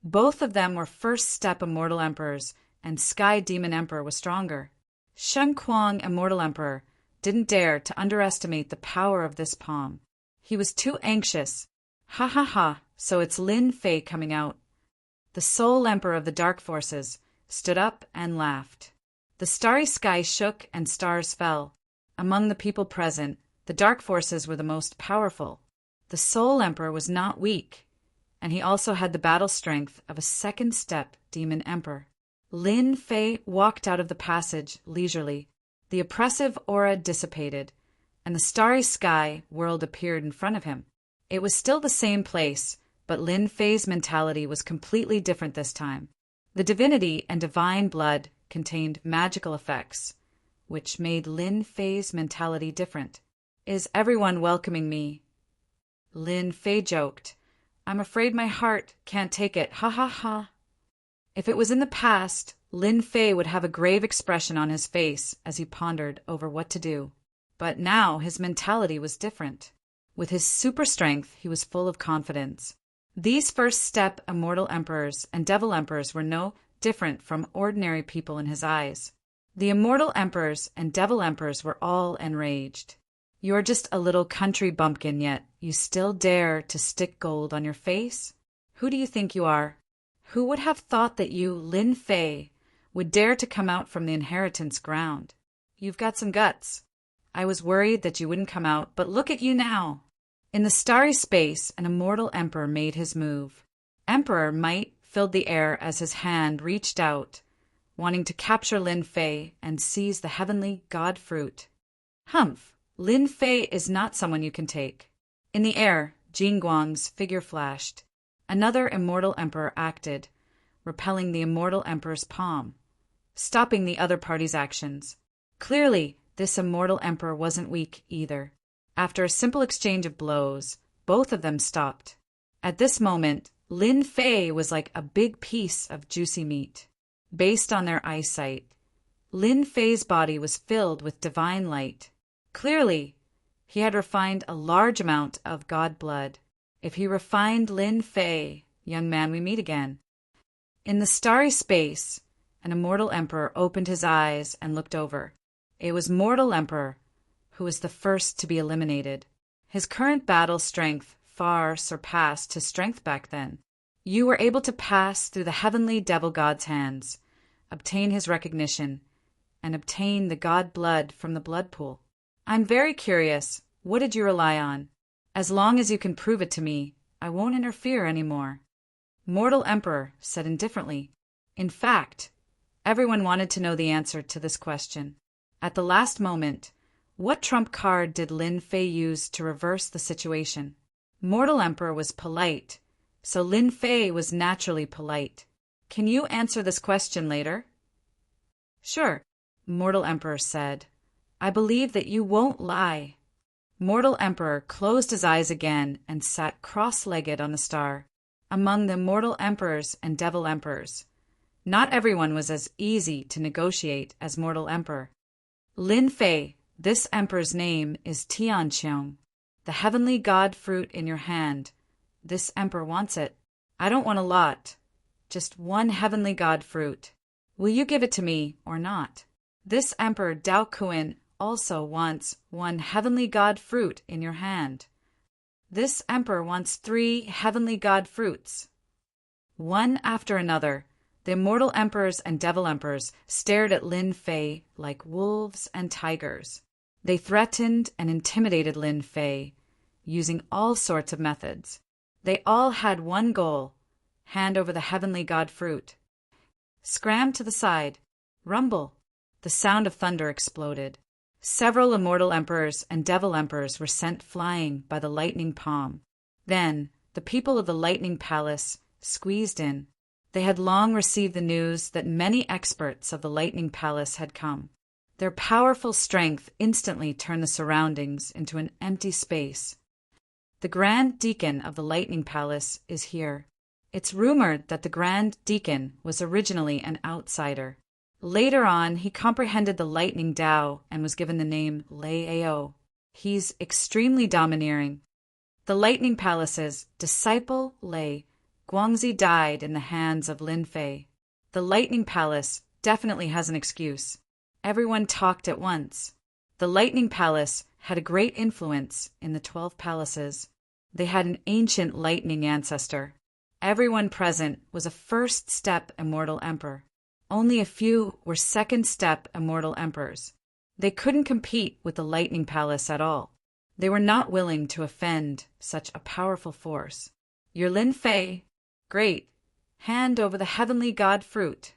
Both of them were first-step immortal emperors, and Sky Demon Emperor was stronger. Shun Kuang, Immortal Emperor, didn't dare to underestimate the power of this palm. He was too anxious. Ha ha ha, so it's Lin Fei coming out. The Soul Emperor of the Dark Forces stood up and laughed. The starry sky shook and stars fell. Among the people present, the Dark Forces were the most powerful. The Soul Emperor was not weak, and he also had the battle strength of a second-step Demon Emperor. Lin Fei walked out of the passage leisurely. The oppressive aura dissipated, and the starry sky world appeared in front of him. It was still the same place, but Lin Fei's mentality was completely different this time. The divinity and divine blood contained magical effects, which made Lin Fei's mentality different. Is everyone welcoming me? Lin Fei joked. I'm afraid my heart can't take it, ha ha ha. If it was in the past, Lin Fei would have a grave expression on his face as he pondered over what to do. But now his mentality was different. With his super strength, he was full of confidence. These first-step immortal emperors and devil emperors were no different from ordinary people in his eyes. The immortal emperors and devil emperors were all enraged. You're just a little country bumpkin, yet you still dare to stick gold on your face? Who do you think you are? Who would have thought that you, Lin Fei, would dare to come out from the inheritance ground? You've got some guts. I was worried that you wouldn't come out, but look at you now. In the starry space, an immortal emperor made his move. Emperor might filled the air as his hand reached out, wanting to capture Lin Fei and seize the heavenly god fruit. Humph! Lin Fei is not someone you can take. In the air, Jing Guang's figure flashed. Another immortal emperor acted, repelling the immortal emperor's palm, stopping the other party's actions. Clearly, this immortal emperor wasn't weak either. After a simple exchange of blows, both of them stopped. At this moment, Lin Fei was like a big piece of juicy meat. Based on their eyesight, Lin Fei's body was filled with divine light. Clearly, he had refined a large amount of god blood. If he refined Lin Fei, young man, we meet again. In the starry space, an immortal emperor opened his eyes and looked over. It was mortal emperor, who was the first to be eliminated. His current battle strength far surpassed his strength back then. You were able to pass through the heavenly devil god's hands, obtain his recognition, and obtain the god blood from the blood pool. I'm very curious, what did you rely on? As long as you can prove it to me, I won't interfere anymore. Mortal Emperor said indifferently. In fact, everyone wanted to know the answer to this question. At the last moment, what trump card did Lin Fei use to reverse the situation? Mortal Emperor was polite, so Lin Fei was naturally polite. Can you answer this question later? Sure, Mortal Emperor said. I believe that you won't lie. Mortal Emperor closed his eyes again and sat cross-legged on the star. Among the mortal emperors and devil emperors, not everyone was as easy to negotiate as Mortal Emperor. Lin Fei, this emperor's name is Tianqiang. The heavenly god fruit in your hand. This emperor wants it. I don't want a lot. Just one heavenly god fruit. Will you give it to me or not? This emperor Dao Kuan also wants one heavenly god fruit in your hand. This emperor wants 3 heavenly god fruits. One after another, the immortal emperors and devil emperors stared at Lin Fei like wolves and tigers. They threatened and intimidated Lin Fei, using all sorts of methods. They all had one goal: hand over the heavenly god fruit. Scram to the side. Rumble. The sound of thunder exploded. Several immortal emperors and devil emperors were sent flying by the lightning palm. Then, the people of the lightning palace squeezed in. They had long received the news that many experts of the lightning palace had come. Their powerful strength instantly turned the surroundings into an empty space. The Grand Deacon of the Lightning Palace is here. It's rumored that the Grand Deacon was originally an outsider. Later on, he comprehended the Lightning Tao and was given the name Lei Ao. He's extremely domineering. The Lightning Palace's disciple Lei Guangzi died in the hands of Lin Fei. The Lightning Palace definitely has an excuse. Everyone talked at once. The Lightning Palace had a great influence in the 12 palaces. They had an ancient lightning ancestor. Everyone present was a first-step immortal emperor. Only a few were second-step immortal emperors. They couldn't compete with the Lightning Palace at all. They were not willing to offend such a powerful force. You're Lin Fei. Great. Hand over the heavenly god fruit.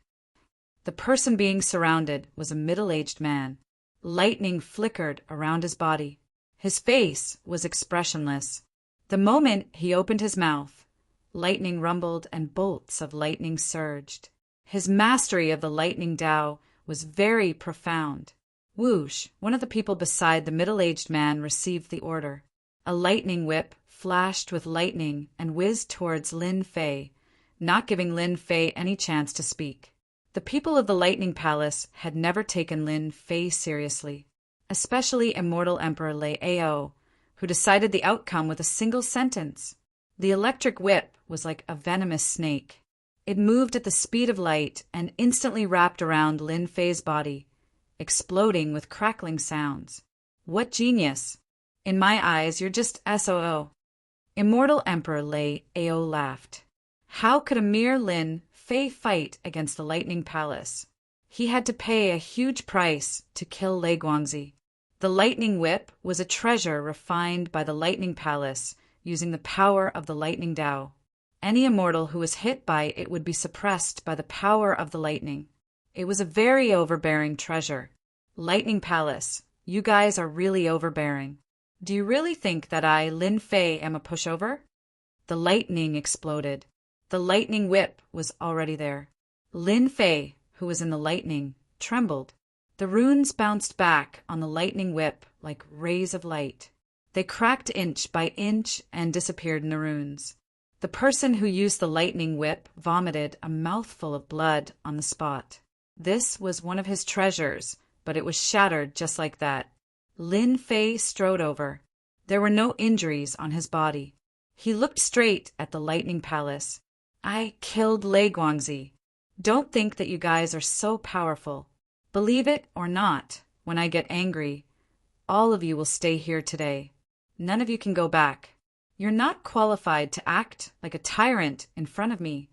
The person being surrounded was a middle-aged man. Lightning flickered around his body. His face was expressionless. The moment he opened his mouth, lightning rumbled and bolts of lightning surged. His mastery of the lightning Tao was very profound. Whoosh! One of the people beside the middle-aged man received the order. A lightning whip flashed with lightning and whizzed towards Lin Fei, not giving Lin Fei any chance to speak. The people of the Lightning Palace had never taken Lin Fei seriously, especially Immortal Emperor Lei Ao, who decided the outcome with a single sentence. The electric whip was like a venomous snake. It moved at the speed of light and instantly wrapped around Lin Fei's body, exploding with crackling sounds. What genius! In my eyes, you're just SOO. Immortal Emperor Lei Ao laughed. How could a mere Lin Fei fight against the Lightning Palace? He had to pay a huge price to kill Lei Guangzi. The lightning whip was a treasure refined by the Lightning Palace using the power of the lightning Tao. Any immortal who was hit by it would be suppressed by the power of the lightning. It was a very overbearing treasure. Lightning Palace, you guys are really overbearing. Do you really think that I, Lin Fei, am a pushover? The lightning exploded. The lightning whip was already there. Lin Fei, who was in the lightning, trembled. The runes bounced back on the lightning whip like rays of light. They cracked inch by inch and disappeared in the runes. The person who used the lightning whip vomited a mouthful of blood on the spot. This was one of his treasures, but it was shattered just like that. Lin Fei strode over. There were no injuries on his body. He looked straight at the Lightning Palace. I killed Lei Guangzi. Don't think that you guys are so powerful. Believe it or not, when I get angry, all of you will stay here today. None of you can go back. You're not qualified to act like a tyrant in front of me.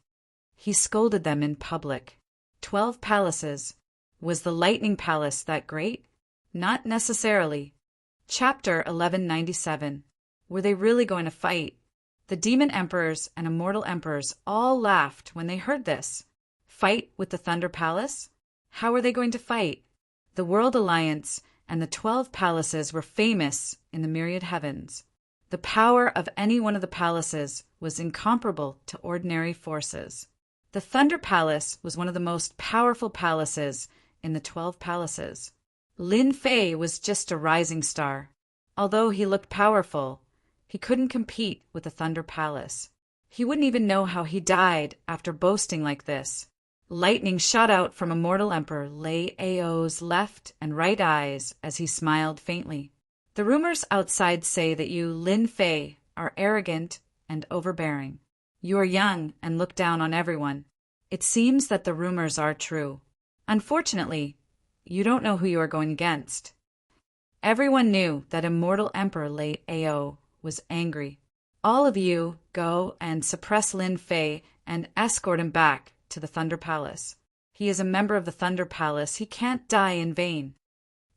He scolded them in public. 12 palaces. Was the Lightning Palace that great? Not necessarily. Chapter 1197. Were they really going to fight? The demon emperors and immortal emperors all laughed when they heard this. Fight with the Thunder Palace? How were they going to fight? The World Alliance and the 12 palaces were famous in the myriad heavens. The power of any one of the palaces was incomparable to ordinary forces. The Thunder Palace was one of the most powerful palaces in the 12 palaces. Lin Fei was just a rising star. Although he looked powerful, he couldn't compete with the Thunder Palace. He wouldn't even know how he died after boasting like this. Lightning shot out from Immortal Emperor Lei Ao's left and right eyes as he smiled faintly. The rumors outside say that you, Lin Fei, are arrogant and overbearing. You are young and look down on everyone. It seems that the rumors are true. Unfortunately, you don't know who you are going against. Everyone knew that Immortal Emperor Lei Ao was angry. All of you go and suppress Lin Fei and escort him back to the Thunder Palace. He is a member of the Thunder Palace. He can't die in vain.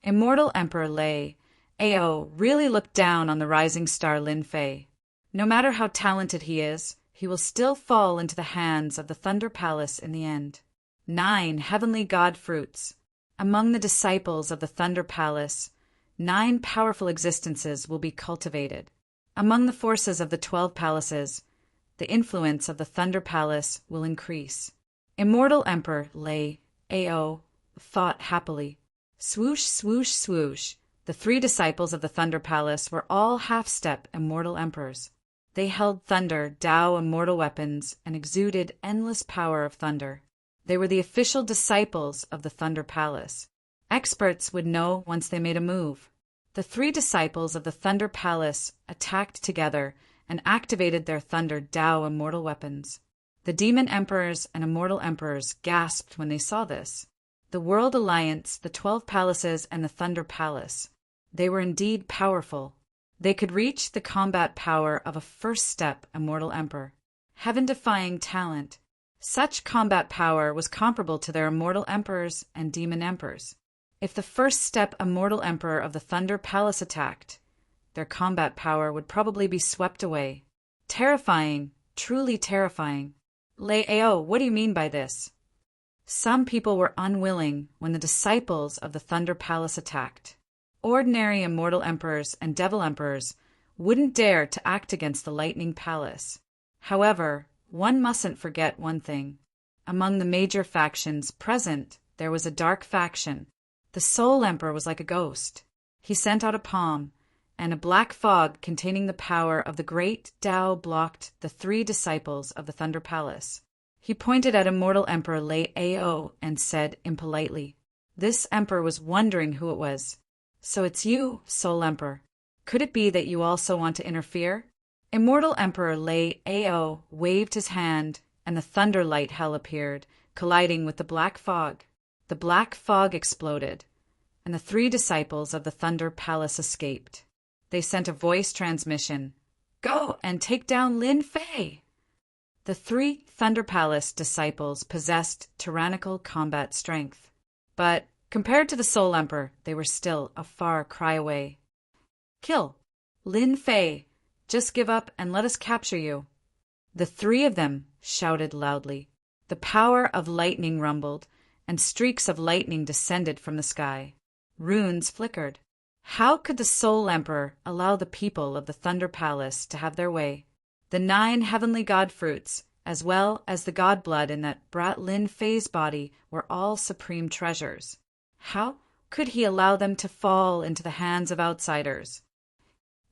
Immortal Emperor Lei Ao really looked down on the rising star Lin Fei. No matter how talented he is, he will still fall into the hands of the Thunder Palace in the end. 9 heavenly god fruits. Among the disciples of the Thunder Palace, 9 powerful existences will be cultivated. Among the forces of the 12 palaces, the influence of the Thunder Palace will increase. Immortal Emperor Lei Ao thought happily. Swoosh, swoosh, swoosh. The 3 disciples of the Thunder Palace were all half-step immortal emperors. They held thunder, Tao immortal weapons, and exuded endless power of thunder. They were the official disciples of the Thunder Palace. Experts would know once they made a move. The 3 disciples of the Thunder Palace attacked together and activated their thunder Tao immortal weapons. The demon emperors and immortal emperors gasped when they saw this. The World Alliance, the 12 palaces, and the Thunder Palace. They were indeed powerful. They could reach the combat power of a first-step immortal emperor. Heaven-defying talent. Such combat power was comparable to their immortal emperors and demon emperors. If the first-step immortal emperor of the Thunder Palace attacked, their combat power would probably be swept away. Terrifying, truly terrifying. Lei Ao, what do you mean by this? Some people were unwilling when the disciples of the Thunder Palace attacked. Ordinary immortal emperors and devil emperors wouldn't dare to act against the Lightning Palace. However, one mustn't forget one thing. Among the major factions present, there was a dark faction. The Soul Emperor was like a ghost. He sent out a palm, and a black fog containing the power of the great Tao blocked the 3 disciples of the Thunder Palace. He pointed at Immortal Emperor Lei Ao and said impolitely. This emperor was wondering who it was. So it's you, Soul Emperor. Could it be that you also want to interfere? Immortal Emperor Lei Ao waved his hand, and the thunder light hell appeared, colliding with the black fog. The black fog exploded, and the 3 disciples of the Thunder Palace escaped. They sent a voice transmission. Go and take down Lin Fei! The 3 Thunder Palace disciples possessed tyrannical combat strength. But compared to the Soul Emperor, they were still a far cry away. Kill Lin Fei! Just give up and let us capture you. The 3 of them shouted loudly. The power of lightning rumbled, and streaks of lightning descended from the sky. Runes flickered. How could the Soul Emperor allow the people of the Thunder Palace to have their way? The 9 heavenly god fruits, as well as the god blood in that brat Lin Fei's body, were all supreme treasures. How could he allow them to fall into the hands of outsiders?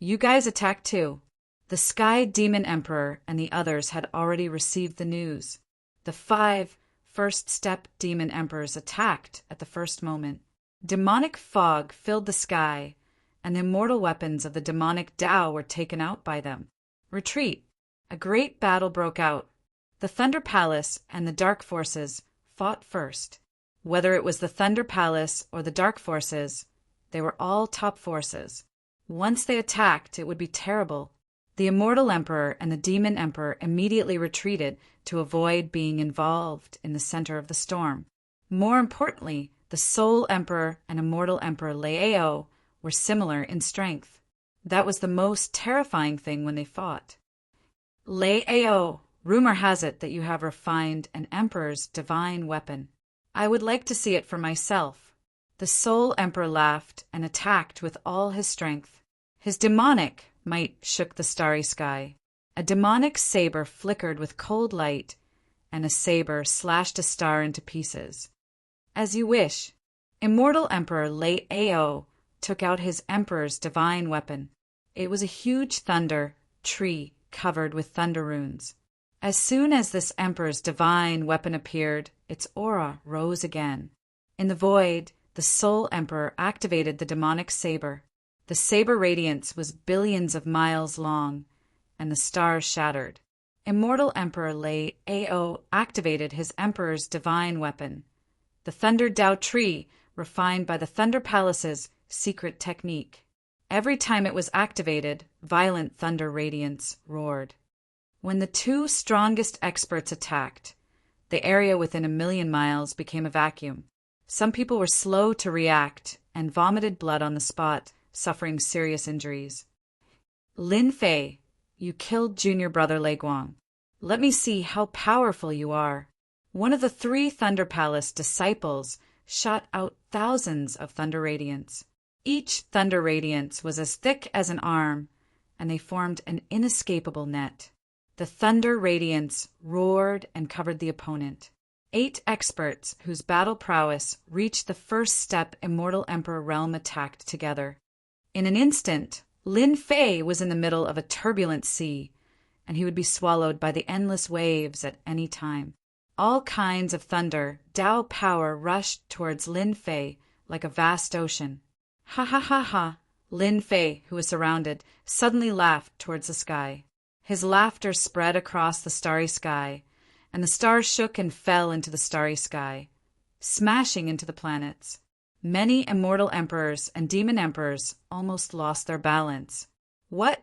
You guys attacked too. The Sky Demon Emperor and the others had already received the news. The 5 First Step Demon Emperors attacked at the first moment. Demonic fog filled the sky, and the immortal weapons of the demonic Tao were taken out by them. Retreat! A great battle broke out. The Thunder Palace and the Dark Forces fought first. Whether it was the Thunder Palace or the Dark Forces, they were all top forces. Once they attacked, it would be terrible. The Immortal Emperor and the Demon Emperor immediately retreated to avoid being involved in the center of the storm. More importantly, the Soul Emperor and Immortal Emperor Lei Ao were similar in strength. That was the most terrifying thing when they fought. Lei Ao, rumor has it that you have refined an emperor's divine weapon. I would like to see it for myself. The Soul Emperor laughed and attacked with all his strength. His demonic might shook the starry sky. A demonic saber flickered with cold light, and a saber slashed a star into pieces. As you wish. Immortal Emperor Lei Ao took out his emperor's divine weapon. It was a huge thunder tree covered with thunder runes. As soon as this emperor's divine weapon appeared, its aura rose again. In the void, the Soul Emperor activated the demonic saber. The saber radiance was billions of miles long, and the stars shattered. Immortal Emperor Lei Ao activated his emperor's divine weapon, the Thunder Tao Tree, refined by the Thunder Palace's secret technique. Every time it was activated, violent thunder radiance roared. When the 2 strongest experts attacked, the area within 1,000,000 miles became a vacuum. Some people were slow to react and vomited blood on the spot, suffering serious injuries. Lin Fei, you killed junior brother Lei Guang. Let me see how powerful you are. One of the 3 Thunder Palace disciples shot out thousands of thunder radiance. Each thunder radiance was as thick as an arm, and they formed an inescapable net. The thunder radiance roared and covered the opponent. 8 experts whose battle prowess reached the first step Immortal Emperor realm attacked together. In an instant, Lin Fei was in the middle of a turbulent sea, and he would be swallowed by the endless waves at any time. All kinds of thunder, Tao power rushed towards Lin Fei like a vast ocean. Ha ha ha ha! Lin Fei, who was surrounded, suddenly laughed towards the sky. His laughter spread across the starry sky, and the stars shook and fell into the starry sky, smashing into the planets. Many immortal emperors and demon emperors almost lost their balance. What?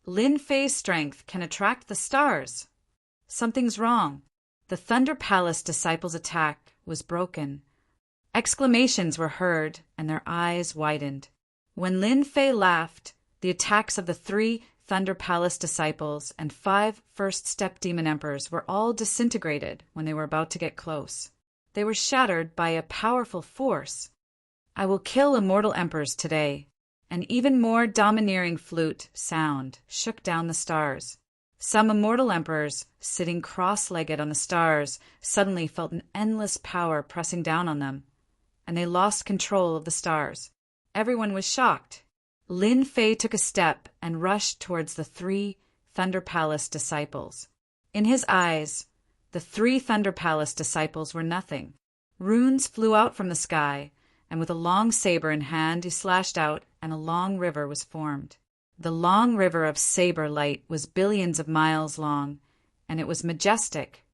Lin Fei's strength can attract the stars. Something's wrong. The Thunder Palace disciples' attack was broken. Exclamations were heard, and their eyes widened. When Lin Fei laughed, the attacks of the 3 Thunder Palace disciples and 5 first-step demon emperors were all disintegrated when they were about to get close. They were shattered by a powerful force. I will kill immortal emperors today. An even more domineering flute sound shook down the stars. Some immortal emperors, sitting cross-legged on the stars, suddenly felt an endless power pressing down on them, and they lost control of the stars. Everyone was shocked. Lin Fei took a step and rushed towards the 3 Thunder Palace disciples. In his eyes, the 3 Thunder Palace disciples were nothing. Runes flew out from the sky, and with a long saber in hand he slashed out, and a long river was formed. The long river of saber light was billions of miles long, and it was majestic.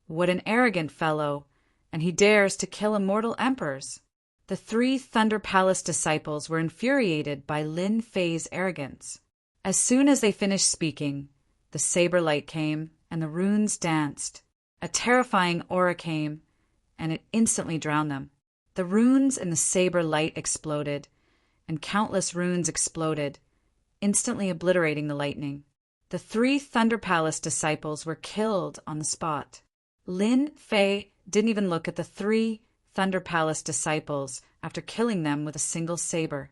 What an arrogant fellow, and he dares to kill immortal emperors! The 3 Thunder Palace disciples were infuriated by Lin Fei's arrogance. As soon as they finished speaking, the saber light came, and the runes danced. A terrifying aura came, and it instantly drowned them. The runes in the saber light exploded, and countless runes exploded, instantly obliterating the lightning. The 3 Thunder Palace disciples were killed on the spot. Lin Fei didn't even look at the 3 Thunder Palace disciples after killing them with a single saber.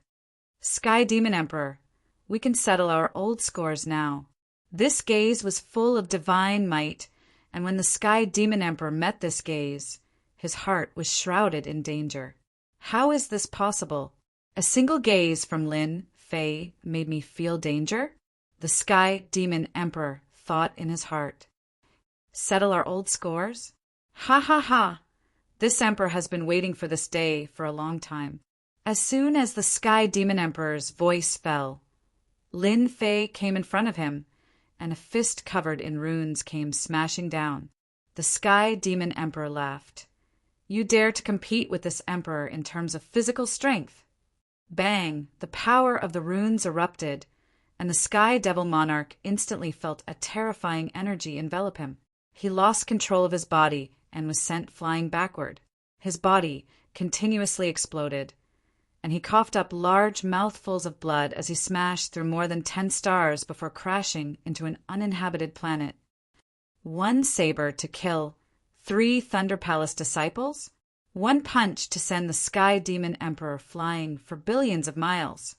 Sky Demon Emperor, we can settle our old scores now. This gaze was full of divine might, and when the Sky Demon Emperor met this gaze, his heart was shrouded in danger. How is this possible? A single gaze from Lin Fei made me feel danger? The Sky Demon Emperor thought in his heart. Settle our old scores? Ha ha ha! This emperor has been waiting for this day for a long time. As soon as the Sky Demon Emperor's voice fell, Lin Fei came in front of him, and a fist covered in runes came smashing down. The Sky Demon Emperor laughed. You dare to compete with this emperor in terms of physical strength? Bang! The power of the runes erupted, and the Sky Devil Monarch instantly felt a terrifying energy envelop him. He lost control of his body and was sent flying backward. His body continuously exploded, and he coughed up large mouthfuls of blood as he smashed through more than 10 stars before crashing into an uninhabited planet. 1 saber to kill 3 Thunder Palace disciples? 1 punch to send the Sky Demon Emperor flying for billions of miles.